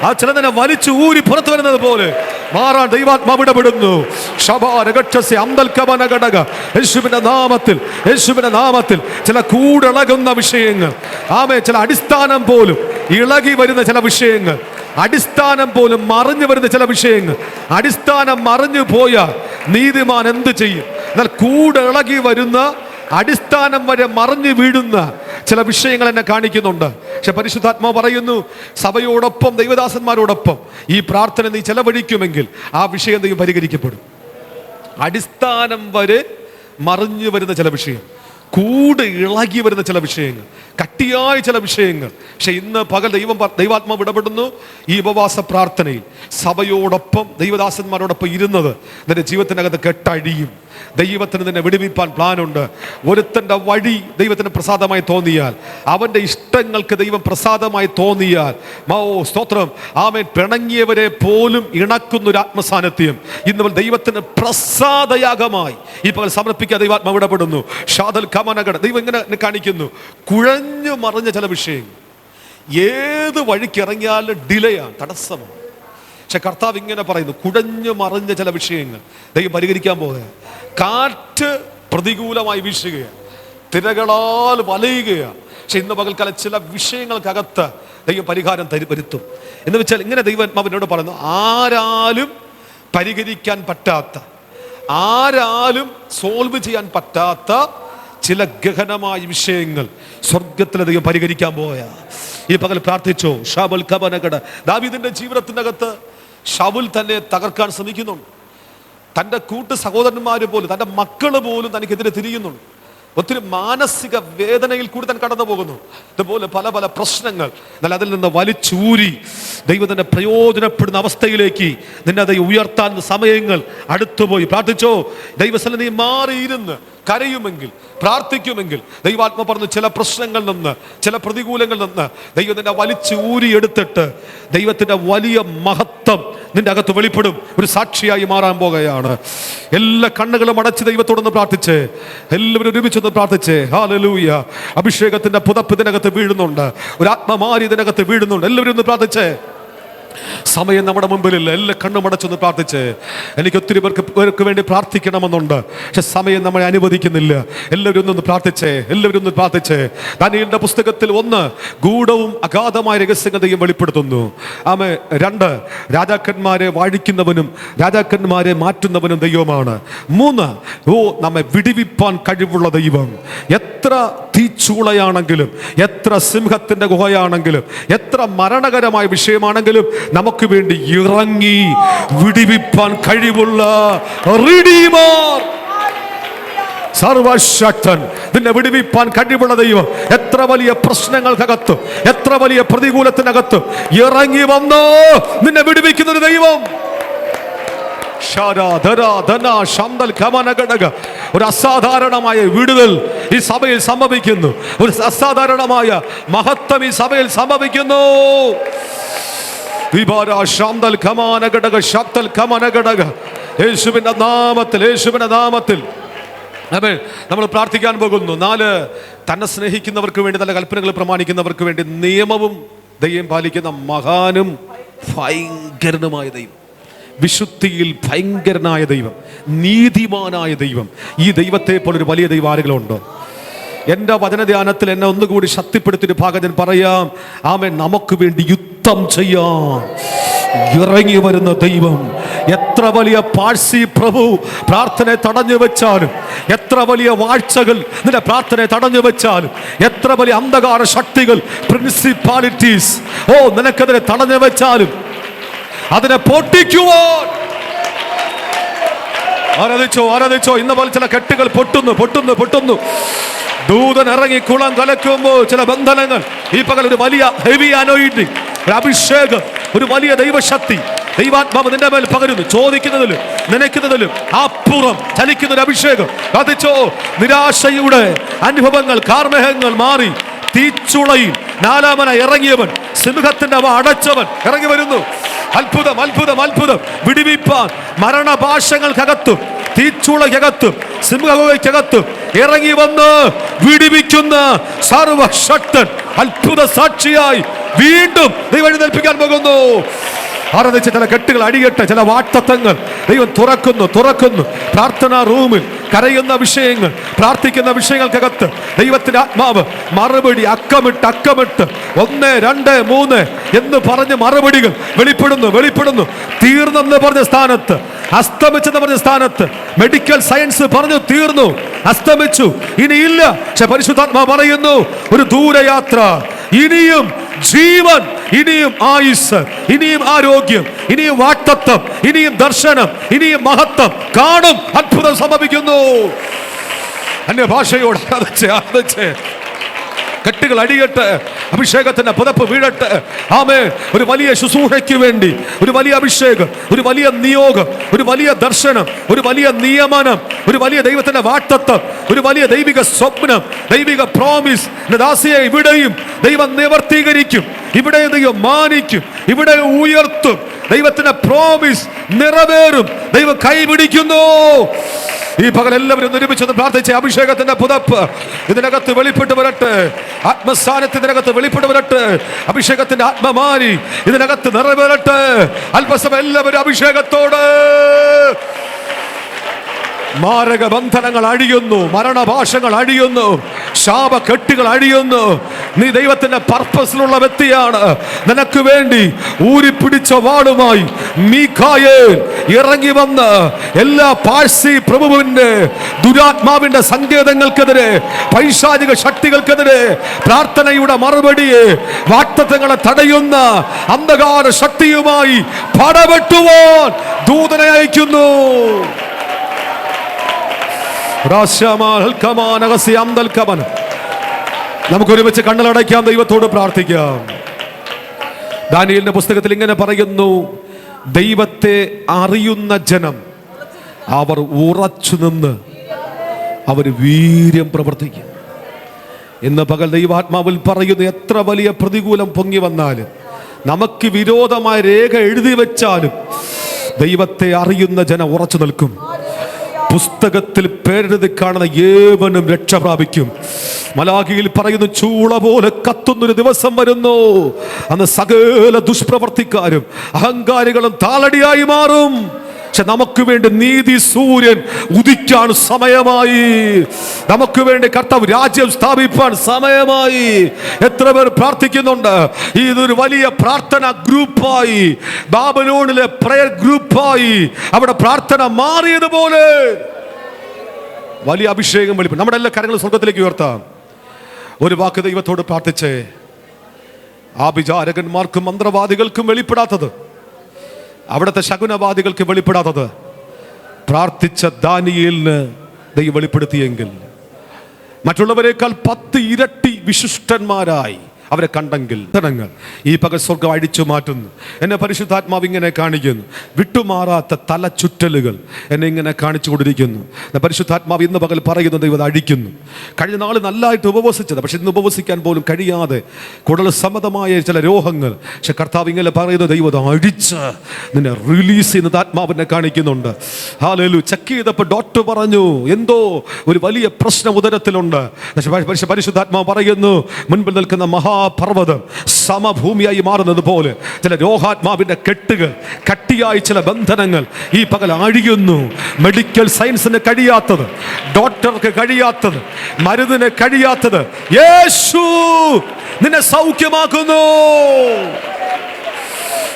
ആ ചിലതിനെ വലിച്ചു ഊരി പുറത്തു വരുന്നത് പോലെ മാറാൻ ദൈവാത്മാവ് ഇടപെടുന്നു. യേശുവിന്റെ നാമത്തിൽ, യേശുവിന്റെ നാമത്തിൽ ചില കൂടിളകുന്ന വിഷയങ്ങൾ, ചില അടിസ്ഥാനം പോലും ഇളകി വരുന്ന ചില വിഷയങ്ങൾ, അടിസ്ഥാനം പോലും മറിഞ്ഞു വരുന്ന ചില വിഷയങ്ങൾ. അടിസ്ഥാനം മറിഞ്ഞു പോയാൽ നീതിമാൻ എന്ത് ചെയ്യും? എന്നാൽ കൂടിളകി വരുന്ന, അടിസ്ഥാനം വരെ മറിഞ്ഞു വീഴുന്ന ചില വിഷയങ്ങൾ എന്നെ കാണിക്കുന്നുണ്ട്. പക്ഷെ പരിശുദ്ധാത്മാവ് പറയുന്നു, സഭയോടൊപ്പം ദൈവദാസന്മാരോടൊപ്പം ഈ പ്രാർത്ഥന നീ ചെലവഴിക്കുമെങ്കിൽ ആ വിഷയം നീ പരിഹരിക്കപ്പെടും. അടിസ്ഥാനം വരെ മറിഞ്ഞു വരുന്ന ചില വിഷയം, കൂട് ഇളകി വരുന്ന ചില വിഷയങ്ങൾ, കട്ടിയായ ചില വിഷയങ്ങൾ. പക്ഷെ ഇന്ന് പകൽ ദൈവാത്മാവ് ഇടപെടുന്നു. ഈ ഉപവാസ പ്രാർത്ഥനയിൽ സഭയോടൊപ്പം ദൈവദാസന്മാരോടൊപ്പം ഇരുന്നത് നിന്റെ ജീവിതത്തിനകത്ത് കെട്ടഴിയും. ദൈവത്തിന് നിന്നെ വിടുവിപ്പാൻ പ്ലാനുണ്ട്. ഒരുത്തൻ്റെ വഴി ദൈവത്തിന് പ്രസാദമായി തോന്നിയാൽ, അവൻ്റെ ഇഷ്ടങ്ങൾക്ക് ദൈവം പ്രസാദമായി തോന്നിയാൽ, സ്തോത്രം, ആമേൻ, പിണങ്ങിയവരെ പോലും ഇണക്കുന്നൊരു ആത്മസാന്നിധ്യം ഇന്ന് ദൈവത്തിന് പ്രസാദയാഗമായി ഈ പകൽ സമർപ്പിക്കാൻ ദൈവാത്മാവ് ഇടപെടുന്നു. ഷാദൽ കമനകട ദൈവം ഇങ്ങനെ കാണിക്കുന്നു. കുഴഞ്ഞു മറിഞ്ഞ ചില വിഷയങ്ങൾ, ഏത് വഴിക്കിറങ്ങിയാലും ഡിലേയാണ്, തടസ്സമാണ്. പക്ഷെ കർത്താവ് ഇങ്ങനെ പറയുന്നു, കുഴഞ്ഞു മറിഞ്ഞ ചില വിഷയങ്ങൾ ദൈവം പരിഹരിക്കാൻ പോകുക. കാറ്റ് പ്രതികൂലമായി വീശുകയാണ്, തിരകളാൽ വലയുകയാണ്. പക്ഷെ ഇന്ന് പകൽക്കാലം ചില വിഷയങ്ങൾക്കകത്ത് ദൈവം പരിഹാരം വരുത്തും. എന്ന് വെച്ചാൽ ഇങ്ങനെ ദൈവാത്മാവിനോട് പറയുന്നു, ആരാലും പരിഹരിക്കാൻ പറ്റാത്ത, ആരാലും സോൾവ് ചെയ്യാൻ പറ്റാത്ത ചില ഗഹനമായ വിഷയങ്ങൾ സ്വർഗത്തിലധികം പരിഹരിക്കാൻ പോയ ഈ പകൽ പ്രാർത്ഥിച്ചോ. ഷാബൽ കബനകട ദാവീദിന്റെ ജീവിതത്തിനകത്ത് ശൗൽ തന്നെ തകർക്കാൻ ശ്രമിക്കുന്നുണ്ട്. തൻ്റെ കൂട്ട് സഹോദരന്മാർ പോലും, തൻ്റെ മക്കൾ പോലും തനിക്കെതിരെ തിരിയുന്നുണ്ട്. ഒത്തിരി മാനസിക വേദനയിൽ കൂടി താൻ കടന്നു പോകുന്നു. ഇതുപോലെ പല പല പ്രശ്നങ്ങൾ. എന്നാൽ അതിൽ നിന്ന് വലിച്ചൂരി ദൈവത്തിൻ്റെ പ്രയോജനപ്പെടുന്ന അവസ്ഥയിലേക്ക് നിന്നെ ദൈവം ഉയർത്താൻ സമയങ്ങൾ അടുത്തുപോയി. പ്രാർത്ഥിച്ചോ. ദൈവസ്ഥലം നീ മാറിയിരുന്ന് കരയുമെങ്കിൽ, പ്രാർത്ഥിക്കുമെങ്കിൽ, ദൈവാത്മ പറഞ്ഞു ചില പ്രശ്നങ്ങളിൽ നിന്ന്, ചില പ്രതികൂലങ്ങളിൽ നിന്ന് ദൈവം നിന്നെ വലിച്ചു ഊരിയെടുത്തിട്ട് ദൈവത്തിൻ്റെ വലിയ മഹത്വം നിന്റെ അകത്ത് വെളിപ്പെടും. ഒരു സാക്ഷിയായി മാറാൻ പോകുകയാണ്. എല്ലാ കണ്ണുകളും അടച്ച് ദൈവത്തോടൊന്ന് പ്രാർത്ഥിച്ചേ. എല്ലാവരും ഒരുമിച്ചൊന്ന് പ്രാർത്ഥിച്ചേ. ഹല്ലേലൂയ. അഭിഷേകത്തിന്റെ പുതപ്പ് ഇതിനകത്ത് വീഴുന്നുണ്ട്. ഒരു ആത്മമാരി ഇതിനകത്ത് വീഴുന്നുണ്ട്. എല്ലാവരും ഒന്ന് പ്രാർത്ഥിച്ചേ. സമയം നമ്മുടെ മുമ്പിലില്ല. എല്ലാ കണ്ണും അടച്ചൊന്ന് പ്രാർത്ഥിച്ചേ. എനിക്ക് ഒത്തിരി പേർക്ക് വേണ്ടി പ്രാർത്ഥിക്കണമെന്നുണ്ട്, പക്ഷെ സമയം നമ്മളെ അനുവദിക്കുന്നില്ല. എല്ലാവരും ഒന്നൊന്ന് പ്രാർത്ഥിച്ചേ. എല്ലാവരും ഒന്ന് പ്രാർത്ഥിച്ചേ. ദാനിയേലിന്റെ പുസ്തകത്തിൽ 1 ഗൂഢവും അഗാധമായ രഹസ്യങ്ങൾ ദൈവം വെളിപ്പെടുത്തുന്നു. 2 രാജാക്കന്മാരെ വാഴിക്കുന്നവനും രാജാക്കന്മാരെ മാറ്റുന്നവനും ദൈവമാണ്. 3 നമ്മെ വിടിവിപ്പാൻ കഴിവുള്ള ദൈവം. എത്ര തീച്ചൂളയാണെങ്കിലും, എത്ര സിംഹത്തിന്റെ ഗുഹയാണെങ്കിലും, എത്ര മരണകരമായ വിഷയമാണെങ്കിലും നമുക്ക് വേണ്ടി ഇറങ്ങി വിടിവിപ്പാൻ കഴിവുള്ള റിഡീമർ, സർവശക്തൻ, നിന്നെ വിടുവിപ്പാൻ കഴിവുള്ള ദൈവം. എത്ര വലിയ പ്രശ്നങ്ങൾക്കകത്തും എത്ര വലിയ പ്രതികൂലത്തിനകത്തും ഇറങ്ങി വന്നോ നിന്നെ വിടുവിക്കുന്ന ഒരു ദൈവം. ഒരു അസാധാരണമായ വിടുതൽ ഈ സഭയിൽ സംഭവിക്കുന്നു. ഒരു അസാധാരണമായ മഹത്വം ഈ സഭയിൽ സംഭവിക്കുന്നു. യേശുവിന്റെ നാമത്തിൽ, യേശുവിന്റെ നാമത്തിൽ നമ്മൾ പ്രാർത്ഥിക്കാൻ പോകുന്നു. 4 തന്നെ സ്നേഹിക്കുന്നവർക്ക് വേണ്ടി, തന്റെ കൽപ്പനകൾ പ്രമാണിക്കുന്നവർക്ക് വേണ്ടി നിയമവും ദൈവം പാലിക്കുന്ന മഹാനും ഭയങ്കരനുമായ ദൈവം, വിശുദ്ധിയിൽ ഭയങ്കരനായ ദൈവം, നീതിമാനായ ദൈവം. ഈ ദൈവത്തെ പോലൊരു വലിയ ദൈവം ആരെങ്കിലുണ്ടോ? എൻ്റെ വചനധ്യാനത്തിൽ എന്നെ ഒന്നുകൂടി ശക്തിപ്പെടുത്തിയൊരു ഭാഗം ഞാൻ പറയാം. ആമേൻ. നമുക്ക് വേണ്ടി യുദ്ധം ചെയ്യാൻ ഇറങ്ങി വരുന്ന ദൈവം. എത്ര വലിയ പാഴ്സി പ്രഭു പ്രാർത്ഥനയെ തടഞ്ഞു വെച്ചാലും, എത്ര വലിയ വാഴ്ചകൾ നിന്റെ പ്രാർത്ഥനയെ തടഞ്ഞു വെച്ചാലും, എത്ര വലിയ അന്ധകാര ശക്തികൾ, പ്രിൻസിപ്പാലിറ്റീസ് നിനക്കെതിരെ തടഞ്ഞു വെച്ചാലും അതിനെ പൊട്ടിക്കുവാൻ ആരാധിച്ചോ. ഇന്ന പോലെ ചില കെട്ടുകൾ പൊട്ടുന്നു. ദൂതൻ ഇറങ്ങി കുളം കലക്കുമ്പോൾ ചില ബന്ധനങ്ങൾ, ഈ പകൽ ഒരു വലിയ ഹെവി അനോയിന്റിംഗ്, ഒരു അഭിഷേകം, ഒരു വലിയ ദൈവശക്തി, ദൈവാത്മാവ് നിന്റെ മേൽ പകരുന്നു. ചോദിക്കുന്നതിലും നനയ്ക്കുന്നതിലും അപ്പുറം ചലിക്കുന്ന ഒരു അഭിഷേകം. ആരാധിച്ചോ. നിരാശയുടെ അനുഭവങ്ങൾ, കാർമേഹങ്ങൾ മാറി തീച്ചുളയിൽ നാലാമന ഇറങ്ങിയവൻ, സിംഹത്തിന്റെ അടച്ചവൻ ഇറങ്ങി വരുന്നു. അത്ഭുതം വിടിവിപ്പാൻ മരണഭാഷങ്ങൾക്കകത്തും തീച്ചുളകത്തും സിംഹകത്തും ഇറങ്ങി വന്ന് വിടിവിക്കുന്ന സർവശക്തൻ അത്ഭുത സാക്ഷിയായി വീണ്ടും ദൈവം എഴുന്നേൽപ്പിക്കാൻ പോകുന്നു. ആരാധിച്ച് ചില കെട്ടുകൾ അടിയട്ടെ, ചില വാട്ടത്തങ്ങൾ ദൈവം തുറക്കുന്നു. പ്രാർത്ഥനാ റൂമിൽ കരയുന്ന വിഷയങ്ങൾ, പ്രാർത്ഥിക്കുന്ന വിഷയങ്ങൾക്കകത്ത് ദൈവത്തിന്റെ ആത്മാവ് മറുപടി അക്കമിട്ട് 1, 2, 3 എന്ന് പറഞ്ഞ് മറുപടികൾ വെളിപ്പെടുന്നു. തീർന്നെന്ന് പറഞ്ഞ സ്ഥാനത്ത്, അസ്തമിച്ചെന്ന് പറഞ്ഞ സ്ഥാനത്ത് മെഡിക്കൽ സയൻസ് പറഞ്ഞു തീർന്നു, അസ്തമിച്ചു, ഇനിയില്ല. പക്ഷെ പരിശുദ്ധാത്മാവ് പറയുന്നു, ഒരു ദൂരയാത്ര, ഇനിയും ജീവൻ, ഇനിയും ആയുസ്, ഇനിയും ആരോഗ്യം, ഇനിയും വാക്തത്വം, ഇനിയും ദർശനം, ഇനിയും മഹത്വം കാണും. അത്ഭുതം സംഭവിക്കുന്നു. അന്യഭാഷയോട് ആരാധിച്ച് കെട്ടുകൾ അടിയട്ടെ, അഭിഷേകത്തിന്റെ പുതപ്പ് വീഴട്ടെ. ആമേൻ. ഒരു വലിയ ശുശ്രൂഷയ്ക്ക് വേണ്ടി ഒരു വലിയ അഭിഷേകം, ഒരു വലിയ നിയോഗം, ഒരു വലിയ ദർശനം, ഒരു വലിയ നിയമനം, ഒരു വലിയ ദൈവത്തിന്റെ വാക്തത്വം, ഒരു വലിയ ദൈവിക സ്വപ്നം, ദൈവിക പ്രോമിസ്. ദാസിയെ ഇവിടെയും ദൈവം നിവർത്തീകരിക്കും, ഇവിടെ ദൈവം മാനിക്കും, ഇവിടെ ഉയർത്തും. ദൈവത്തിന്റെ പ്രോമിസ് നിറവേറും. ദൈവം കൈപിടിക്കുന്നു. ഈ പകൽ എല്ലാവരും ഒരുമിച്ച് പ്രാർത്ഥിച്ച അഭിഷേകത്തിന്റെ പുതപ്പ് ഇതിനകത്ത് വെളിപ്പെട്ട് വരട്ടെ, ആത്മസ്ഥാനത്തിനകത്ത് വെളിപ്പെട്ട് വരട്ടെ, അഭിഷേകത്തിന്റെ ആത്മമാരി ഇതിനകത്ത് നിറവേറട്ടെ. അല്പസമയം എല്ലാവരും അഭിഷേകത്തോട്. മാരക ബന്ധനങ്ങൾ അഴിയുന്നു, മരണഭാഷങ്ങൾ അഴിയുന്നു, ശാപകെട്ടുകൾ അഴിയുന്നു. നീ ദൈവത്തിന്റെ പർപ്പസിലുള്ള വ്യക്തിയാണ്. നിനക്ക് വേണ്ടി ഊരിപ്പിടിച്ച വാളുമായി മീഖായേൽ ഇറങ്ങി വന്ന് എല്ലാ പാഴ്സി പ്രഭുവിന്റെ ദുരാത്മാവിന്റെ സങ്കേതങ്ങൾക്കെതിരെ, പൈശാചിക ശക്തികൾക്കെതിരെ പ്രാർത്ഥനയുടെ മറുപടിയെ, വാക്തത്വങ്ങളെ തടയുന്ന അന്ധകാര ശക്തിയുമായി പടവെട്ടുവാൻ ദൂതനെ അയക്കുന്നു. നമുക്കൊരുമിച്ച് കണ്ണുകളടയ്ക്കാം, ദൈവത്തോട് പ്രാർത്ഥിക്കാം. ദാനിയേലിന്റെ പുസ്തകത്തിൽ ഇങ്ങനെ പറയുന്നു, ദൈവത്തെ അറിയുന്ന ജനം അവർ ഉറച്ചു നിന്ന് അവർ വീര്യം പ്രവർത്തിക്കും. ഇന്ന് പകൽ ദൈവാത്മാവിൽ പറയുന്നു, എത്ര വലിയ പ്രതികൂലം പൊങ്ങി വന്നാലും, നമുക്ക് വിരോധമായ രേഖ എഴുതി വെച്ചാലും ദൈവത്തെ അറിയുന്ന ജനം ഉറച്ചു നിൽക്കും. പുസ്തകത്തിൽ പേരെഴുതി കാണുന്ന ഏവനും രക്ഷ പ്രാപിക്കും. മലാഖിയിൽ പറയുന്നു, ചൂള പോലെ കത്തുന്നൊരു ദിവസം വരുന്നു, അന്ന് സകല ദുഷ്പ്രവർത്തിക്കാരും അഹങ്കാരികളും താളടിയായി മാറും. പക്ഷെ നമുക്ക് വേണ്ടി നീതി സൂര്യൻ ഉദിക്കാൻ സമയമായി. നമുക്ക് വേണ്ടി കർത്താവ് രാജ്യം സ്ഥാപിപ്പാൻ സമയമായി. എത്ര പേർ പ്രാർത്ഥിക്കുന്നുണ്ട്? ഇതൊരു വലിയ പ്രാർത്ഥന ഗ്രൂപ്പായി, ബാബലോണിലെ പ്രയർ ഗ്രൂപ്പായി അവിടെ പ്രാർത്ഥന മാറിയതുപോലെ വലിയ അഭിഷേകം വെളിപ്പെടും. നമ്മുടെ എല്ലാ കാര്യങ്ങളും സ്വർഗത്തിലേക്ക് ഉയർത്താം. ഒരു വാക്ക് ദൈവത്തോട് പ്രാർത്ഥിച്ചേ. ആഭിചാരകന്മാർക്കും മന്ത്രവാദികൾക്കും വെളിപ്പെടാത്തത്, അവിടുത്തെ ശകുനവാദികൾക്ക് വെളിപ്പെടാത്തത് പ്രാർത്ഥിച്ച ദാനിയേലിന് ദൈവം വെളിപ്പെടുത്തിയെങ്കിൽ, മറ്റുള്ളവരെക്കാൾ 10 ഇരട്ടി വിശിഷ്ടന്മാരായി അവരെ കണ്ടെങ്കിൽ ഈ പകൽ സ്വർഗം അഴിച്ചു മാറ്റുന്നു. എന്നെ പരിശുദ്ധാത്മാവ് ഇങ്ങനെ കാണിക്കുന്നു. വിട്ടുമാറാത്ത തലചുറ്റലുകൾ എന്നെ ഇങ്ങനെ കാണിച്ചു കൊണ്ടിരിക്കുന്നു. പരിശുദ്ധാത്മാവ് ഇന്ന് പകൽ പറയുന്നു, ദൈവം അഴിക്കുന്നു. കഴിഞ്ഞ നാൾ നല്ലതായിട്ട് ഉപവസിച്ചത്, പക്ഷെ ഇന്ന് ഉപവസിക്കാൻ പോലും കഴിയാതെ കുടൽ സംബന്ധമായ ചില രോഗങ്ങൾ. പക്ഷെ കർത്താവ് ഇങ്ങനെ പറയുന്നു, ദൈവം അഴിച്ച് നിന്നെ റിലീസ് ചെയ്യുന്നത് ആത്മാവിനെ കാണിക്കുന്നുണ്ട്. ഹല്ലേലൂയ. ചെക്ക് ചെയ്തപ്പോൾ ഡോക്ടർ പറഞ്ഞു എന്തോ ഒരു വലിയ പ്രശ്നം ഉദരത്തിലുണ്ട്. പക്ഷെ പരിശുദ്ധാത്മാവ് പറയുന്നു, മുൻപിൽ നിൽക്കുന്ന മഹാപർവ്വതം സമഭൂമിയായി മാറുന്നത് പോലെ ചില രോഗാത്മാവിന്റെ കെട്ടുകൾ, കട്ടിയായി ചില ബന്ധനങ്ങൾ ഈ പകൽ അഴിയുന്നു. മെഡിക്കൽ സയൻസിന് കഴിയാത്തത്, ഡോക്ടർക്ക് കഴിയാത്തത്, മരുന്നിന് കഴിയാത്തത് യേശു നിന്നെ സൗഖ്യമാക്കുന്നു.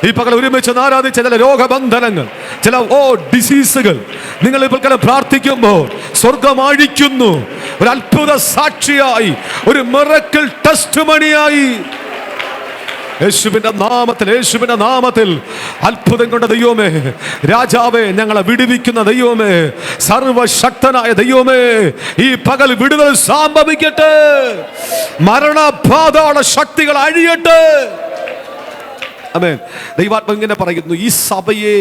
ഈ പകൽ ഒരുമിച്ച് ആരാധിച്ച ചില രോഗബന്ധനങ്ങൾ, ചില ഡിസീസുകൾ നിങ്ങൾ ഇപ്പോൾ പ്രാർത്ഥിക്കുമ്പോൾ സ്വർഗം അഴിക്കുന്നു. ഒരു അത്ഭുത സാക്ഷിയായി, ഒരു മിറക്കിൾ ടെസ്റ്റിമണിയായി യേശുവിന്റെ നാമത്തിൽ അത്ഭുതം കൊണ്ട് ദൈവമേ, രാജാവേ, ഞങ്ങളെ വിടുവിക്കുന്ന ദൈവമേ, സർവശക്തനായ ദൈവമേ, ഈ പകൽ വിടുതൽ സംഭവിക്കട്ടെ. മരണപാതാള ശക്തികൾ അഴിയട്ടെ. ആമേൻ. ദൈവാത്മാവ് ഇങ്ങനെ പറയുന്നു, ഈ സഭയെ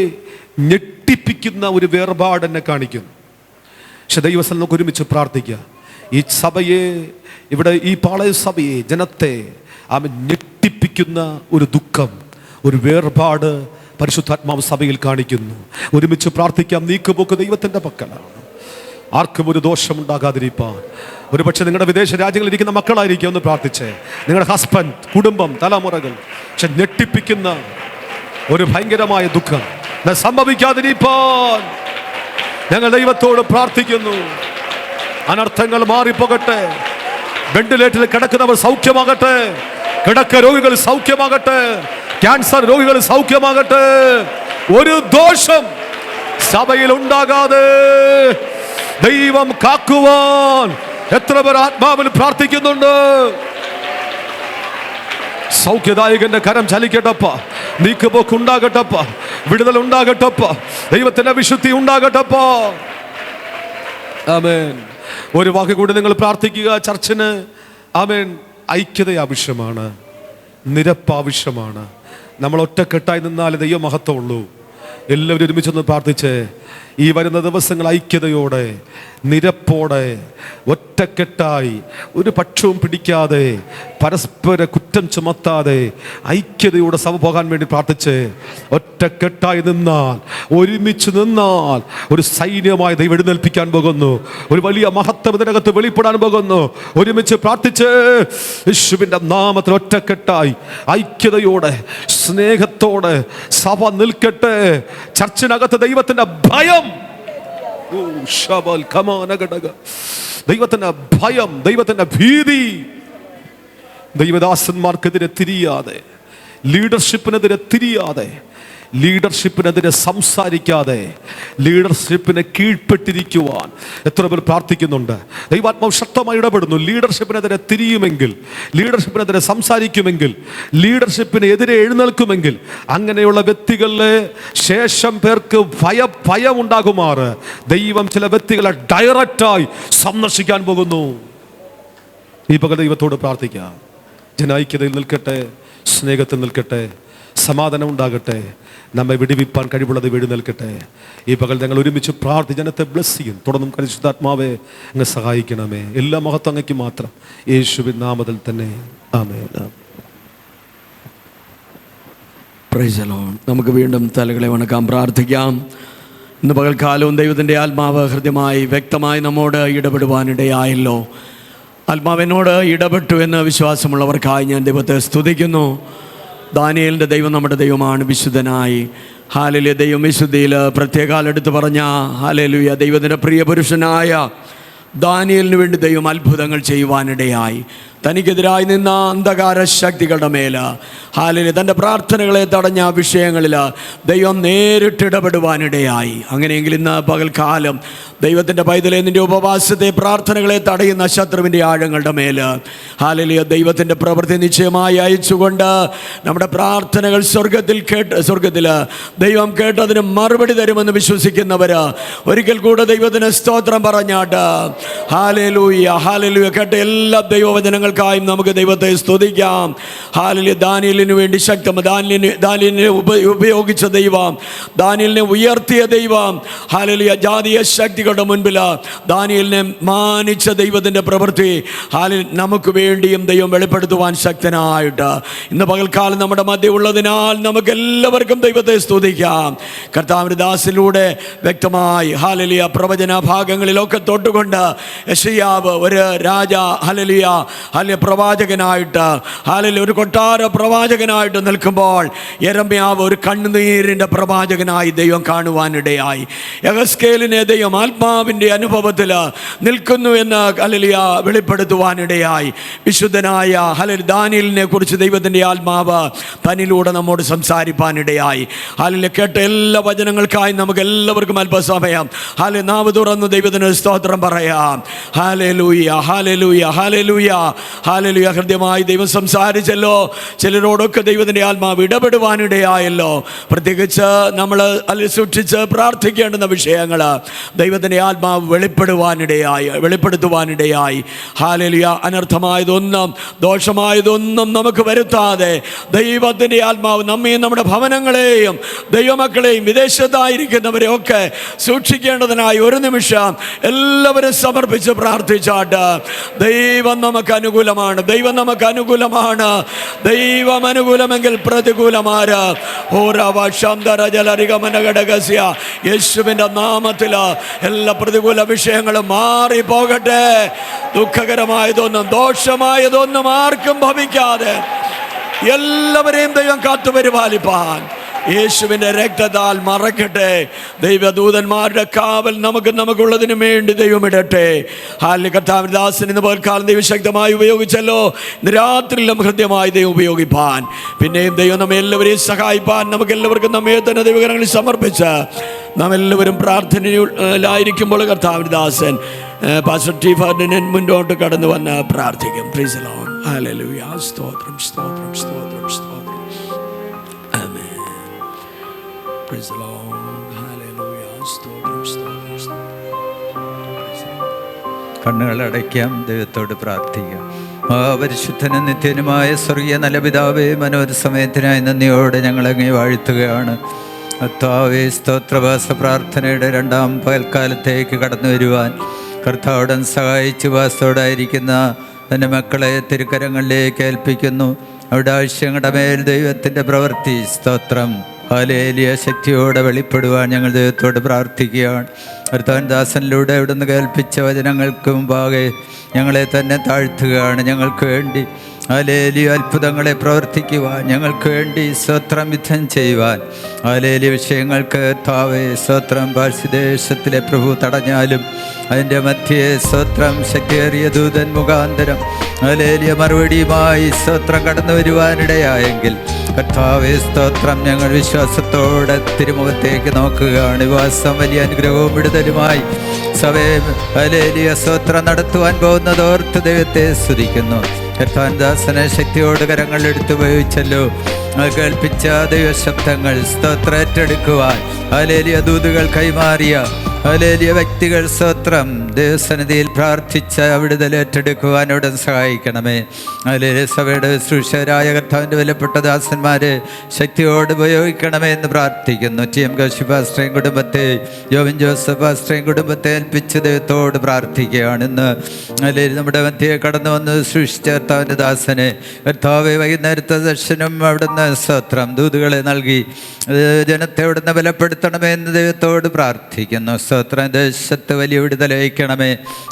ഞെട്ടിപ്പിക്കുന്ന ഒരു വേർപാട് എന്നെ കാണിക്കുന്നു. പക്ഷെ ദൈവസ്ഥലം നമുക്ക് ഒരുമിച്ച് പ്രാർത്ഥിക്കുക. ഈ സഭയെ, ഇവിടെ ഈ പാളയ സഭയെ, ജനത്തെ ഞെട്ടിപ്പിക്കുന്ന ഒരു ദുഃഖം, ഒരു വേർപാട് പരിശുദ്ധാത്മാവ് സഭയിൽ കാണിക്കുന്നു. ഒരുമിച്ച് പ്രാർത്ഥിക്കാം. നീക്കുപോക്ക് ദൈവത്തിന്റെ പക്കലാണ്. ആർക്കും ഒരു ദോഷമുണ്ടാകാതിരിക്കാൻ. ഒരു പക്ഷെ നിങ്ങളുടെ വിദേശ രാജ്യങ്ങളിൽ ഇരിക്കുന്ന മക്കളായിരിക്കും, ഒന്ന് പ്രാർത്ഥിച്ചേ. നിങ്ങളുടെ ഹസ്ബൻഡ്, കുടുംബം, തലമുറകൾ. പക്ഷെ ഞെട്ടിപ്പിക്കുന്ന ഒരു ഭയങ്കരമായ ദുഃഖം സംഭവിക്കാതിരിക്കാൻ ഞങ്ങൾ ദൈവത്തോട് പ്രാർത്ഥിക്കുന്നു. അനർത്ഥങ്ങൾ മാറിപ്പോകട്ടെ. വെന്റിലേറ്ററിൽ കിടക്കുന്നവർ സൗഖ്യമാകട്ടെ. കിടക്ക രോഗികൾ സൗഖ്യമാകട്ടെ. ക്യാൻസർ രോഗികൾ സൗഖ്യമാകട്ടെ. ഒരു ദോഷം സഭയിൽ ഉണ്ടാകാതെ ദൈവം കാക്കുവാൻ എത്ര പേർ ആത്മാവിൽ പ്രാർത്ഥിക്കുന്നുണ്ട്? സൗഖ്യദായകന്റെ കരം ചലിക്കട്ടപ്പ. നീക്കുപോക്ക് ഉണ്ടാകട്ടപ്പ. വിടുതൽ ഉണ്ടാകട്ടപ്പ. ദൈവത്തിന്റെ വിശുദ്ധി ഉണ്ടാകട്ടപ്പ. ആമേൻ. ഒരു വാക്ക് കൂടി നിങ്ങൾ പ്രാർത്ഥിക്കുക. ചർച്ചിന് ആമേൻ ഐക്യത ആവശ്യമാണ്, നിരപ്പ് ആവശ്യമാണ്. നമ്മൾ ഒറ്റക്കെട്ടായി നിന്നാൽ ദൈവമഹത്വമുള്ളൂ. എല്ലാവരും ഒരുമിച്ചൊന്ന് പ്രാർത്ഥിച്ച് ഈ വരുന്ന ദിവസങ്ങൾ ഐക്യതയോടെ, നിരപ്പോടെ, ഒറ്റക്കെട്ടായി, ഒരു പക്ഷവും പിടിക്കാതെ, പരസ്പര കുറ്റം ചുമത്താതെ ഐക്യതയോടെ സഭ പോകാൻ വേണ്ടി പ്രാർത്ഥിച്ച് ഒറ്റക്കെട്ടായി നിന്നാൽ, ഒരുമിച്ച് നിന്നാൽ ഒരു സൈന്യമായി ദൈവം എഴുന്നേൽപ്പിക്കാൻ പോകുന്നു. ഒരു വലിയ മഹത്വം ഇതിനകത്ത് വെളിപ്പെടാൻ പോകുന്നു. ഒരുമിച്ച് പ്രാർത്ഥിച്ച് യേശുവിൻ്റെ നാമത്തിൽ ഒറ്റക്കെട്ടായി, ഐക്യതയോടെ, സ്നേഹത്തോടെ സഭ നിൽക്കട്ടെ. ചർച്ചിനകത്ത് ദൈവത്തിന്റെ ഭയം, ദൈവത്തിന്റെ ഭയം, ദൈവത്തിന്റെ ഭീതി, ദൈവദാസന്മാർക്കെതിരെ തിരിയാതെ, ലീഡർഷിപ്പിനെതിരെ തിരിയാതെ, ലീഡർഷിപ്പിനെതിരെ സംസാരിക്കാതെ, ലീഡർഷിപ്പിനെ കീഴ്പ്പെട്ടിരിക്കുവാൻ എത്ര പേർ പ്രാർത്ഥിക്കുന്നുണ്ട്? ദൈവാത്മാവ് ശക്തമായി ഇടപെടുന്നു. ലീഡർഷിപ്പിനെതിരെ തിരിയുമെങ്കിൽ, ലീഡർഷിപ്പിനെതിരെ സംസാരിക്കുമെങ്കിൽ, ലീഡർഷിപ്പിന് എതിരെ എഴുന്നേൽക്കുമെങ്കിൽ, അങ്ങനെയുള്ള വ്യക്തികളിലെ ശേഷം പേർക്ക് ഭയം ഉണ്ടാകുമാറ് ദൈവം ചില വ്യക്തികളെ ഡയറക്റ്റായി സന്ദർശിക്കാൻ പോകുന്നു. ഈ പകൽ ദൈവത്തോട് പ്രാർത്ഥിക്കാം. ജനൈക്യതയിൽ നിൽക്കട്ടെ, സ്നേഹത്തിൽ നിൽക്കട്ടെ, സമാധാനം ഉണ്ടാകട്ടെ, നമ്മെ വിടുവിപ്പാൻ കഴിവുള്ളത് എഴുന്നേൽക്കട്ടെ. ഈ പകൽ ഞങ്ങൾ ഒരുമിച്ച് പ്രാർത്ഥി ജനത്തെ ബ്ലസ് ചെയ്യും. തുടർന്നും പരിശുദ്ധാത്മാവെ അങ്ങ് സഹായിക്കണമേ. എല്ലാ മഹത്വം അങ്ങയ്ക്ക് മാത്രം, യേശുവിൻ നാമത്തിൽ തന്നെ. ആമേൻ. Praise the lord. നമുക്ക് വീണ്ടും തലകളെ വണക്കാം, പ്രാർത്ഥിക്കാം. ഇന്ന് പകൽക്കാലവും ദൈവത്തിൻ്റെ ആത്മാവ് ഹൃദ്യമായി വ്യക്തമായി നമ്മോട് ഇടപെടുവാനിടയായല്ലോ. ആത്മാവിനോട് ഇടപെട്ടു എന്ന് വിശ്വാസമുള്ളവർക്കായി ഞാൻ ദൈവത്തെ സ്തുതിക്കുന്നു. ദാനിയേലിൻ്റെ ദൈവം നമ്മുടെ ദൈവമാണ്, വിശുദ്ധനായി. ഹല്ലേലൂയ. ദൈവം വിശുദ്ധിയിൽ പ്രത്യേകാൽ എടുത്ത് പറഞ്ഞ ഹല്ലേലൂയ ദൈവത്തിൻ്റെ പ്രിയ പുരുഷനായ ദാനിയേലിന് വേണ്ടി ദൈവം അത്ഭുതങ്ങൾ ചെയ്യുവാനിടയായി. തനിക്കെതിരായി നിന്ന അന്ധകാര ശക്തികളുടെ മേൽ ഹല്ലേലൂയ തൻ്റെ പ്രാർത്ഥനകളെ തടഞ്ഞ വിഷയങ്ങളിൽ ദൈവം നേരിട്ട് ഇടപെടുവാനിടയായി. അങ്ങനെയെങ്കിൽ ഇന്ന് പകൽക്കാലം ദൈവത്തിൻ്റെ പൈതലെ നിൻ്റെ ഉപവാസത്തെ, പ്രാർത്ഥനകളെ തടയുന്ന ശത്രുവിൻ്റെ ആഴങ്ങളുടെ മേൽ ഹല്ലേലൂയ ദൈവത്തിൻ്റെ പ്രവൃത്തി നിശ്ചയമായി അയച്ചുകൊണ്ട് നമ്മുടെ പ്രാർത്ഥനകൾ സ്വർഗത്തിൽ ദൈവം കേട്ടതിന് മറുപടി തരുമെന്ന് വിശ്വസിക്കുന്നവർ ഒരിക്കൽ കൂടെ ദൈവത്തിന് സ്തോത്രം പറഞ്ഞാട്ട് ഹല്ലേലൂയ ഹല്ലേലൂയ. കേട്ട എല്ലാ ദൈവവചനങ്ങൾക്കായും നമുക്ക് ദൈവത്തെ സ്തുതിക്കാം. ഹല്ലേലൂയ. ദാനിയേലിന് വേണ്ടി ദാനിയേലിനെ ഉപയോഗിച്ച ദൈവം, ദാനിയേലിനെ ഉയർത്തിയ ദൈവം, ഹല്ലേലൂയ ജാതീയ ശക്തികളുടെ മുൻപിൽ ദാനിയേലിനെ മാനിച്ച ദൈവത്തിൻ്റെ പ്രവൃത്തി ഹല്ലേലൂയ നമുക്ക് വേണ്ടിയും ദൈവം വെളിപ്പെടുത്തുവാൻ ശക്തനായിട്ട് ഇന്ന് പകൽക്കാലം നമ്മുടെ മധ്യ ഉള്ളതിനാൽ നമുക്ക് എല്ലാവർക്കും ദൈവത്തെ സ്തുതിക്കാം. കർത്താവിന്റെ ദാസിലൂടെ വ്യക്തമായി ഹല്ലേലൂയ പ്രവചന ഭാഗങ്ങളിലൊക്കെ തൊട്ടുകൊണ്ട് യെശയ്യാവ് ഒരു രാജ ഹല്ലേലൂയ പ്രവാചകനായിട്ട് ഹല്ലേലൂയ ഒരു കൊട്ടാര പ്രവാചകനായിട്ട് നിൽക്കുമ്പോൾ യെരമ്യാവ് ഒരു കണ്ണുനീരിൻ്റെ പ്രവാചകനായി ദൈവം കാണുവാനിടയായി. യെഹെസ്കേലിനെ ദൈവം ആത്മാവിൻ്റെ അനുഭവത്തിൽ നിൽക്കുന്നു എന്ന് ഹല്ലേലൂയ വെളിപ്പെടുത്തുവാനിടയായി. വിശുദ്ധനായ ദാനിയേലിനെ കുറിച്ച് ദൈവത്തിൻ്റെ ആത്മാവ് തന്നിലൂടെ നമ്മോട് സംസാരിപ്പാനിടയായി. ഹല്ലേലൂയ. കേട്ട എല്ലാ വചനങ്ങൾക്കായി നമുക്ക് എല്ലാവർക്കും അല്പസമയം നാവ് തുറന്ന് ദൈവത്തിന് സ്തോത്രം പറയാം. Hallelujah, hallelujah, hallelujah, hallelujah. ഹൃദ്യമായി ദൈവം സംസാരിച്ചല്ലോ. ചിലരോടൊക്കെ ദൈവത്തിൻ്റെ ആത്മാവ് ഇടപെടുവാനിടയായല്ലോ. പ്രത്യേകിച്ച് നമ്മൾ സൂക്ഷിച്ച് പ്രാർത്ഥിക്കേണ്ടുന്ന വിഷയങ്ങൾ ദൈവത്തിൻ്റെ ആത്മാവ് വെളിപ്പെടുത്തുവാനിടയായി. ഹല്ലേലൂയ. അനർത്ഥമായതൊന്നും ദോഷമായതൊന്നും നമുക്ക് വരുത്താതെ ദൈവത്തിൻ്റെ ആത്മാവ് നമ്മയും നമ്മുടെ ഭവനങ്ങളെയും ദൈവമക്കളെയും വിദേശത്തായിരിക്കുന്നവരെയൊക്കെ സൂക്ഷിക്കേണ്ടതിനായി ഒരു നിമിഷം എല്ലാവരും സമർപ്പിച്ച് പ്രാർത്ഥിച്ചാട്ട്. ദൈവം നമുക്ക് അനുകൂലമാണ്. ദൈവം നമുക്ക് അനുകൂലമാണ്. ദൈവം അനുകൂലമെങ്കിൽ പ്രതികൂലമാര് യേശുവിൻ്റെ നാമത്തിൽ എല്ലാ പ്രതികൂല വിഷയങ്ങളും മാറി പോകട്ടെ. ദുഃഖകരമായതൊന്നും ദോഷമായതൊന്നും ആർക്കും ഭവിക്കാതെ എല്ലാവരെയും ദൈവം കാത്തുപരിപാലിപ്പാൻ യേശുവിൻ്റെ രക്തത്താൽ മറക്കട്ടെ. ദൈവദൂതന്മാരുടെ കാവൽ നമുക്കുള്ളതിനു വേണ്ടി ദൈവം ഇടട്ടെ. കർത്താവിന്റെ ദാസൻ ഇന്ന് പകൽക്കാലം ദൈവം ശക്തമായി ഉപയോഗിച്ചല്ലോ. ഇന്ന് രാത്രിയിലും ഹൃദ്യമായി ദൈവം ഉപയോഗിപ്പാൻ, പിന്നെയും ദൈവം നമ്മെ എല്ലാവരെയും സഹായിപ്പാൻ നമുക്ക് എല്ലാവർക്കും നമ്മെ തന്നെ ദൈവകരങ്ങളിൽ സമർപ്പിച്ച് നാം എല്ലാവരും പ്രാർത്ഥനയിലായിരിക്കുമ്പോൾ കർത്താവിന്റെ ദാസൻ പാസ്റ്റർ ടി ഫർഡിനൻ മുന്നോട്ട് കടന്നു വന്ന് പ്രാർത്ഥിക്കും. Praise the lord. ഹല്ലേലൂയ. സ്തോത്രം, സ്തോത്രം, സ്തോത്രം, സ്തോത്രം. ആമേൻ. Praise the lord. ഹല്ലേലൂയ. സ്തോത്രം, സ്തോത്രം, സ്തോത്രം. കണ്ണുകളടയ്ക്കാം, ദൈവത്തോട് പ്രാർത്ഥിക്കാം. പരിശുദ്ധനും നിത്യനുമായ സ്വർഗീയ നല്ല പിതാവേ, മനോഹര സമയത്തിനായി നന്ദിയോടെ ഞങ്ങളങ്ങേ വാഴ്ത്തുകയാണ്. കർത്താവേ, സ്തോത്രവാസ പ്രാർത്ഥനയുടെ രണ്ടാം പകൽക്കാലത്തേക്ക് കടന്നു വരുവാൻ കർത്താവുടൻ സഹായിച്ചു വാസത്തോടായിരിക്കുന്ന തൻ്റെ മക്കളെ തിരുക്കരങ്ങളിലേക്ക് ഏൽപ്പിക്കുന്നു. അവിടെ ആവശ്യങ്ങളുടെ മേൽ ദൈവത്തിൻ്റെ പ്രവൃത്തി സ്തോത്രം ഹല്ലേലൂയ ശക്തിയോടെ വെളിപ്പെടുവാൻ ഞങ്ങൾ ദൈവത്തോട് പ്രാർത്ഥിക്കുകയാണ്. കർത്താവിൻ ദാസനിലൂടെ അവിടുന്ന് കേൾപ്പിച്ച വചനങ്ങൾക്ക് മുമ്പാകെ ഞങ്ങളെ തന്നെ താഴ്ത്തുകയാണ്. ഞങ്ങൾക്ക് വേണ്ടി ഹല്ലേലൂയ അത്ഭുതങ്ങളെ പ്രവർത്തിക്കുവാൻ, ഞങ്ങൾക്ക് വേണ്ടി സ്തോത്രം യുദ്ധം ചെയ്യുവാൻ, ഹല്ലേലൂയ വിഷയങ്ങൾക്ക് കർത്താവേ സ്തോത്രം ഭാരതദേശത്തിലെ പ്രഭു തടഞ്ഞാലും അതിൻ്റെ മധ്യേ സ്തോത്രം ശക്തിയേറിയ ദൂതൻ മുഖാന്തരം ഹല്ലേലൂയ മറുപടിയുമായി സ്തോത്രം കടന്നു വരുവാനിടയായെങ്കിൽ കർത്താവേ സ്തോത്രം ഞങ്ങൾ വിശ്വാസത്തോടെ തിരുമുഖത്തേക്ക് നോക്കുകയാണ്. വിശ്വാസം വലിയ അനുഗ്രഹവും വിടുതലുമായി സഭയെ ഹല്ലേലൂയ സ്തോത്രം നടത്തുവാൻ പോകുന്നതോർത്ത് ദൈവത്തെ സ്തുതിക്കുന്നു. കർത്താവിൻ ദാസനെ ശക്തിയോട് കരങ്ങളെടുത്ത് ഉപയോഗിച്ചല്ലോ. കേൾപ്പിച്ച ദൈവശബ്ദങ്ങൾ സ്തോത്രം ഏറ്റെടുക്കുവാൻ ഹല്ലേലൂയ ദൂതുകൾ കൈമാറിയ ഹല്ലേലൂയ വ്യക്തികൾ സ്തോത്രം ദൈവസന്നിധിയിൽ പ്രാർത്ഥിച്ച വിടുതൽ ഏറ്റെടുക്കുവാൻ ഉടൻ സഹായിക്കണമേ. ഹല്ലേലൂയ സഭയുടെ ശുശ്രൂഷകരായ കർത്താവിൻ്റെ വിലപ്പെട്ട ദാസന്മാരെ ശക്തിയോട് ഉപയോഗിക്കണമേ എന്ന് പ്രാർത്ഥിക്കുന്നു. ടി എം കൗശി പാസ്റ്ററേയും കുടുംബത്തെ, ജോവിൻ ജോസഫ് പാസ്റ്ററേയും കുടുംബത്തെ ഏൽപ്പിച്ച് ദൈവത്തോട് പ്രാർത്ഥിക്കുകയാണ്. ഇന്ന് ഹല്ലേലൂയ നമ്മുടെ മധ്യയെ കടന്നു വന്ന് സൃഷ്ടിച്ച കർത്താവിൻ്റെ ദാസനെ കർത്താവെ വൈകുന്നേരത്തെ ദർശനം അവിടുന്ന് സ്തോത്രം ദൂതുകളെ നൽകി ജനത്തെ അവിടുന്ന് ബലപ്പെടുത്തണമേ എന്ന് ദൈവത്തോട് പ്രാർത്ഥിക്കുന്നു. സ്തോത്രം ദേശത്ത് വലിയ വിടുതൽ വഹിക്കണമേ.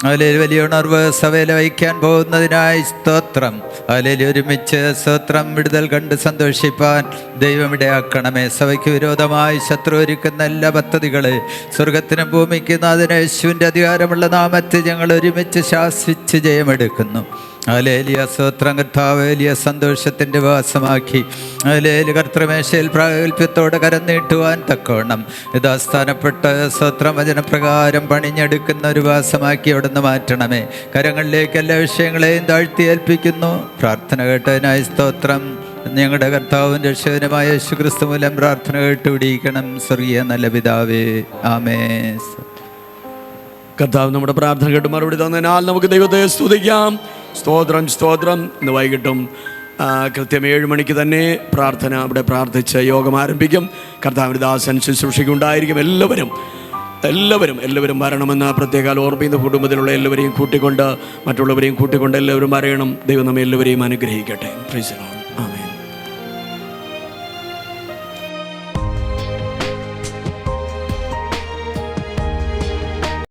അതിൽ വലിയ ഉണർവ് സഭയിൽ വഹിക്കാൻ പോകുന്നതിനായി സ്തോത്രം. അതിൽ ഒരുമിച്ച് സ്തോത്രം വിടുതൽ കണ്ട് സന്തോഷിപ്പാൻ ദൈവം ഇടയാക്കണമേ. സഭയ്ക്ക് വിരോധമായി ശത്രു ഒരുക്കുന്ന എല്ലാ പദ്ധതികളെ സ്വർഗത്തിനും ഭൂമിക്കും അതിന് യേശുവിൻ്റെ അധികാരമുള്ള നാമത്തിൽ ഞങ്ങൾ ഒരുമിച്ച് ശാസിച്ച് ജയമെടുക്കുന്നു. ഹല്ലേലൂയ സ്തോത്രം. കർത്താവ് വലിയ സന്തോഷത്തിൻ്റെ വാസമാക്കി ഹല്ലേലൂയ കർത്തൃമേശയിൽ പ്രാഗൽഭ്യത്തോടെ കരം നീട്ടുവാൻ തക്കവണ്ണം യഥാസ്ഥാനപ്പെട്ട സ്തോത്രം വചനപ്രകാരം പണിഞ്ഞെടുക്കുന്ന ഒരു വാസമാക്കി അവിടുന്ന് മാറ്റണമേ. കരങ്ങളിലേക്ക് എല്ലാ വിഷയങ്ങളെയും താഴ്ത്തി ഏൽപ്പിക്കുന്നു. പ്രാർത്ഥന കേട്ടതിനായി സ്തോത്രം. ഞങ്ങളുടെ കർത്താവും രക്ഷകനുമായ യേശുക്രിസ്തു മൂലം പ്രാർത്ഥന കേട്ടുപിടിക്കണം. സ്വർഗീയ നല്ല പിതാവേ, ആമേൻ. കർത്താവ് നമ്മുടെ പ്രാർത്ഥന കേട്ട് മറുപടി തന്നതിനാൽ നമുക്ക് ദൈവത്തെ സ്തുതിക്കാം. സ്തോത്രം, സ്തോത്രം. ഇന്ന് വൈകിട്ടും കൃത്യം 7 മണിക്ക് തന്നെ പ്രാർത്ഥന അവിടെ പ്രാർത്ഥിച്ച് യോഗം ആരംഭിക്കും. കർത്താവിൻ്റെ ദാസൻ ശുശ്രൂഷയ്ക്കുണ്ടായിരിക്കും. എല്ലാവരും വരണമെന്ന് പ്രത്യേക ഓർമ്മിക്കുന്ന കുടുംബത്തിലുള്ള എല്ലാവരെയും കൂട്ടിക്കൊണ്ട് മറ്റുള്ളവരെയും കൂട്ടിക്കൊണ്ട് എല്ലാവരും വരയണം. ദൈവം നമ്മെ എല്ലാവരെയും അനുഗ്രഹിക്കട്ടെ. Price the Lord.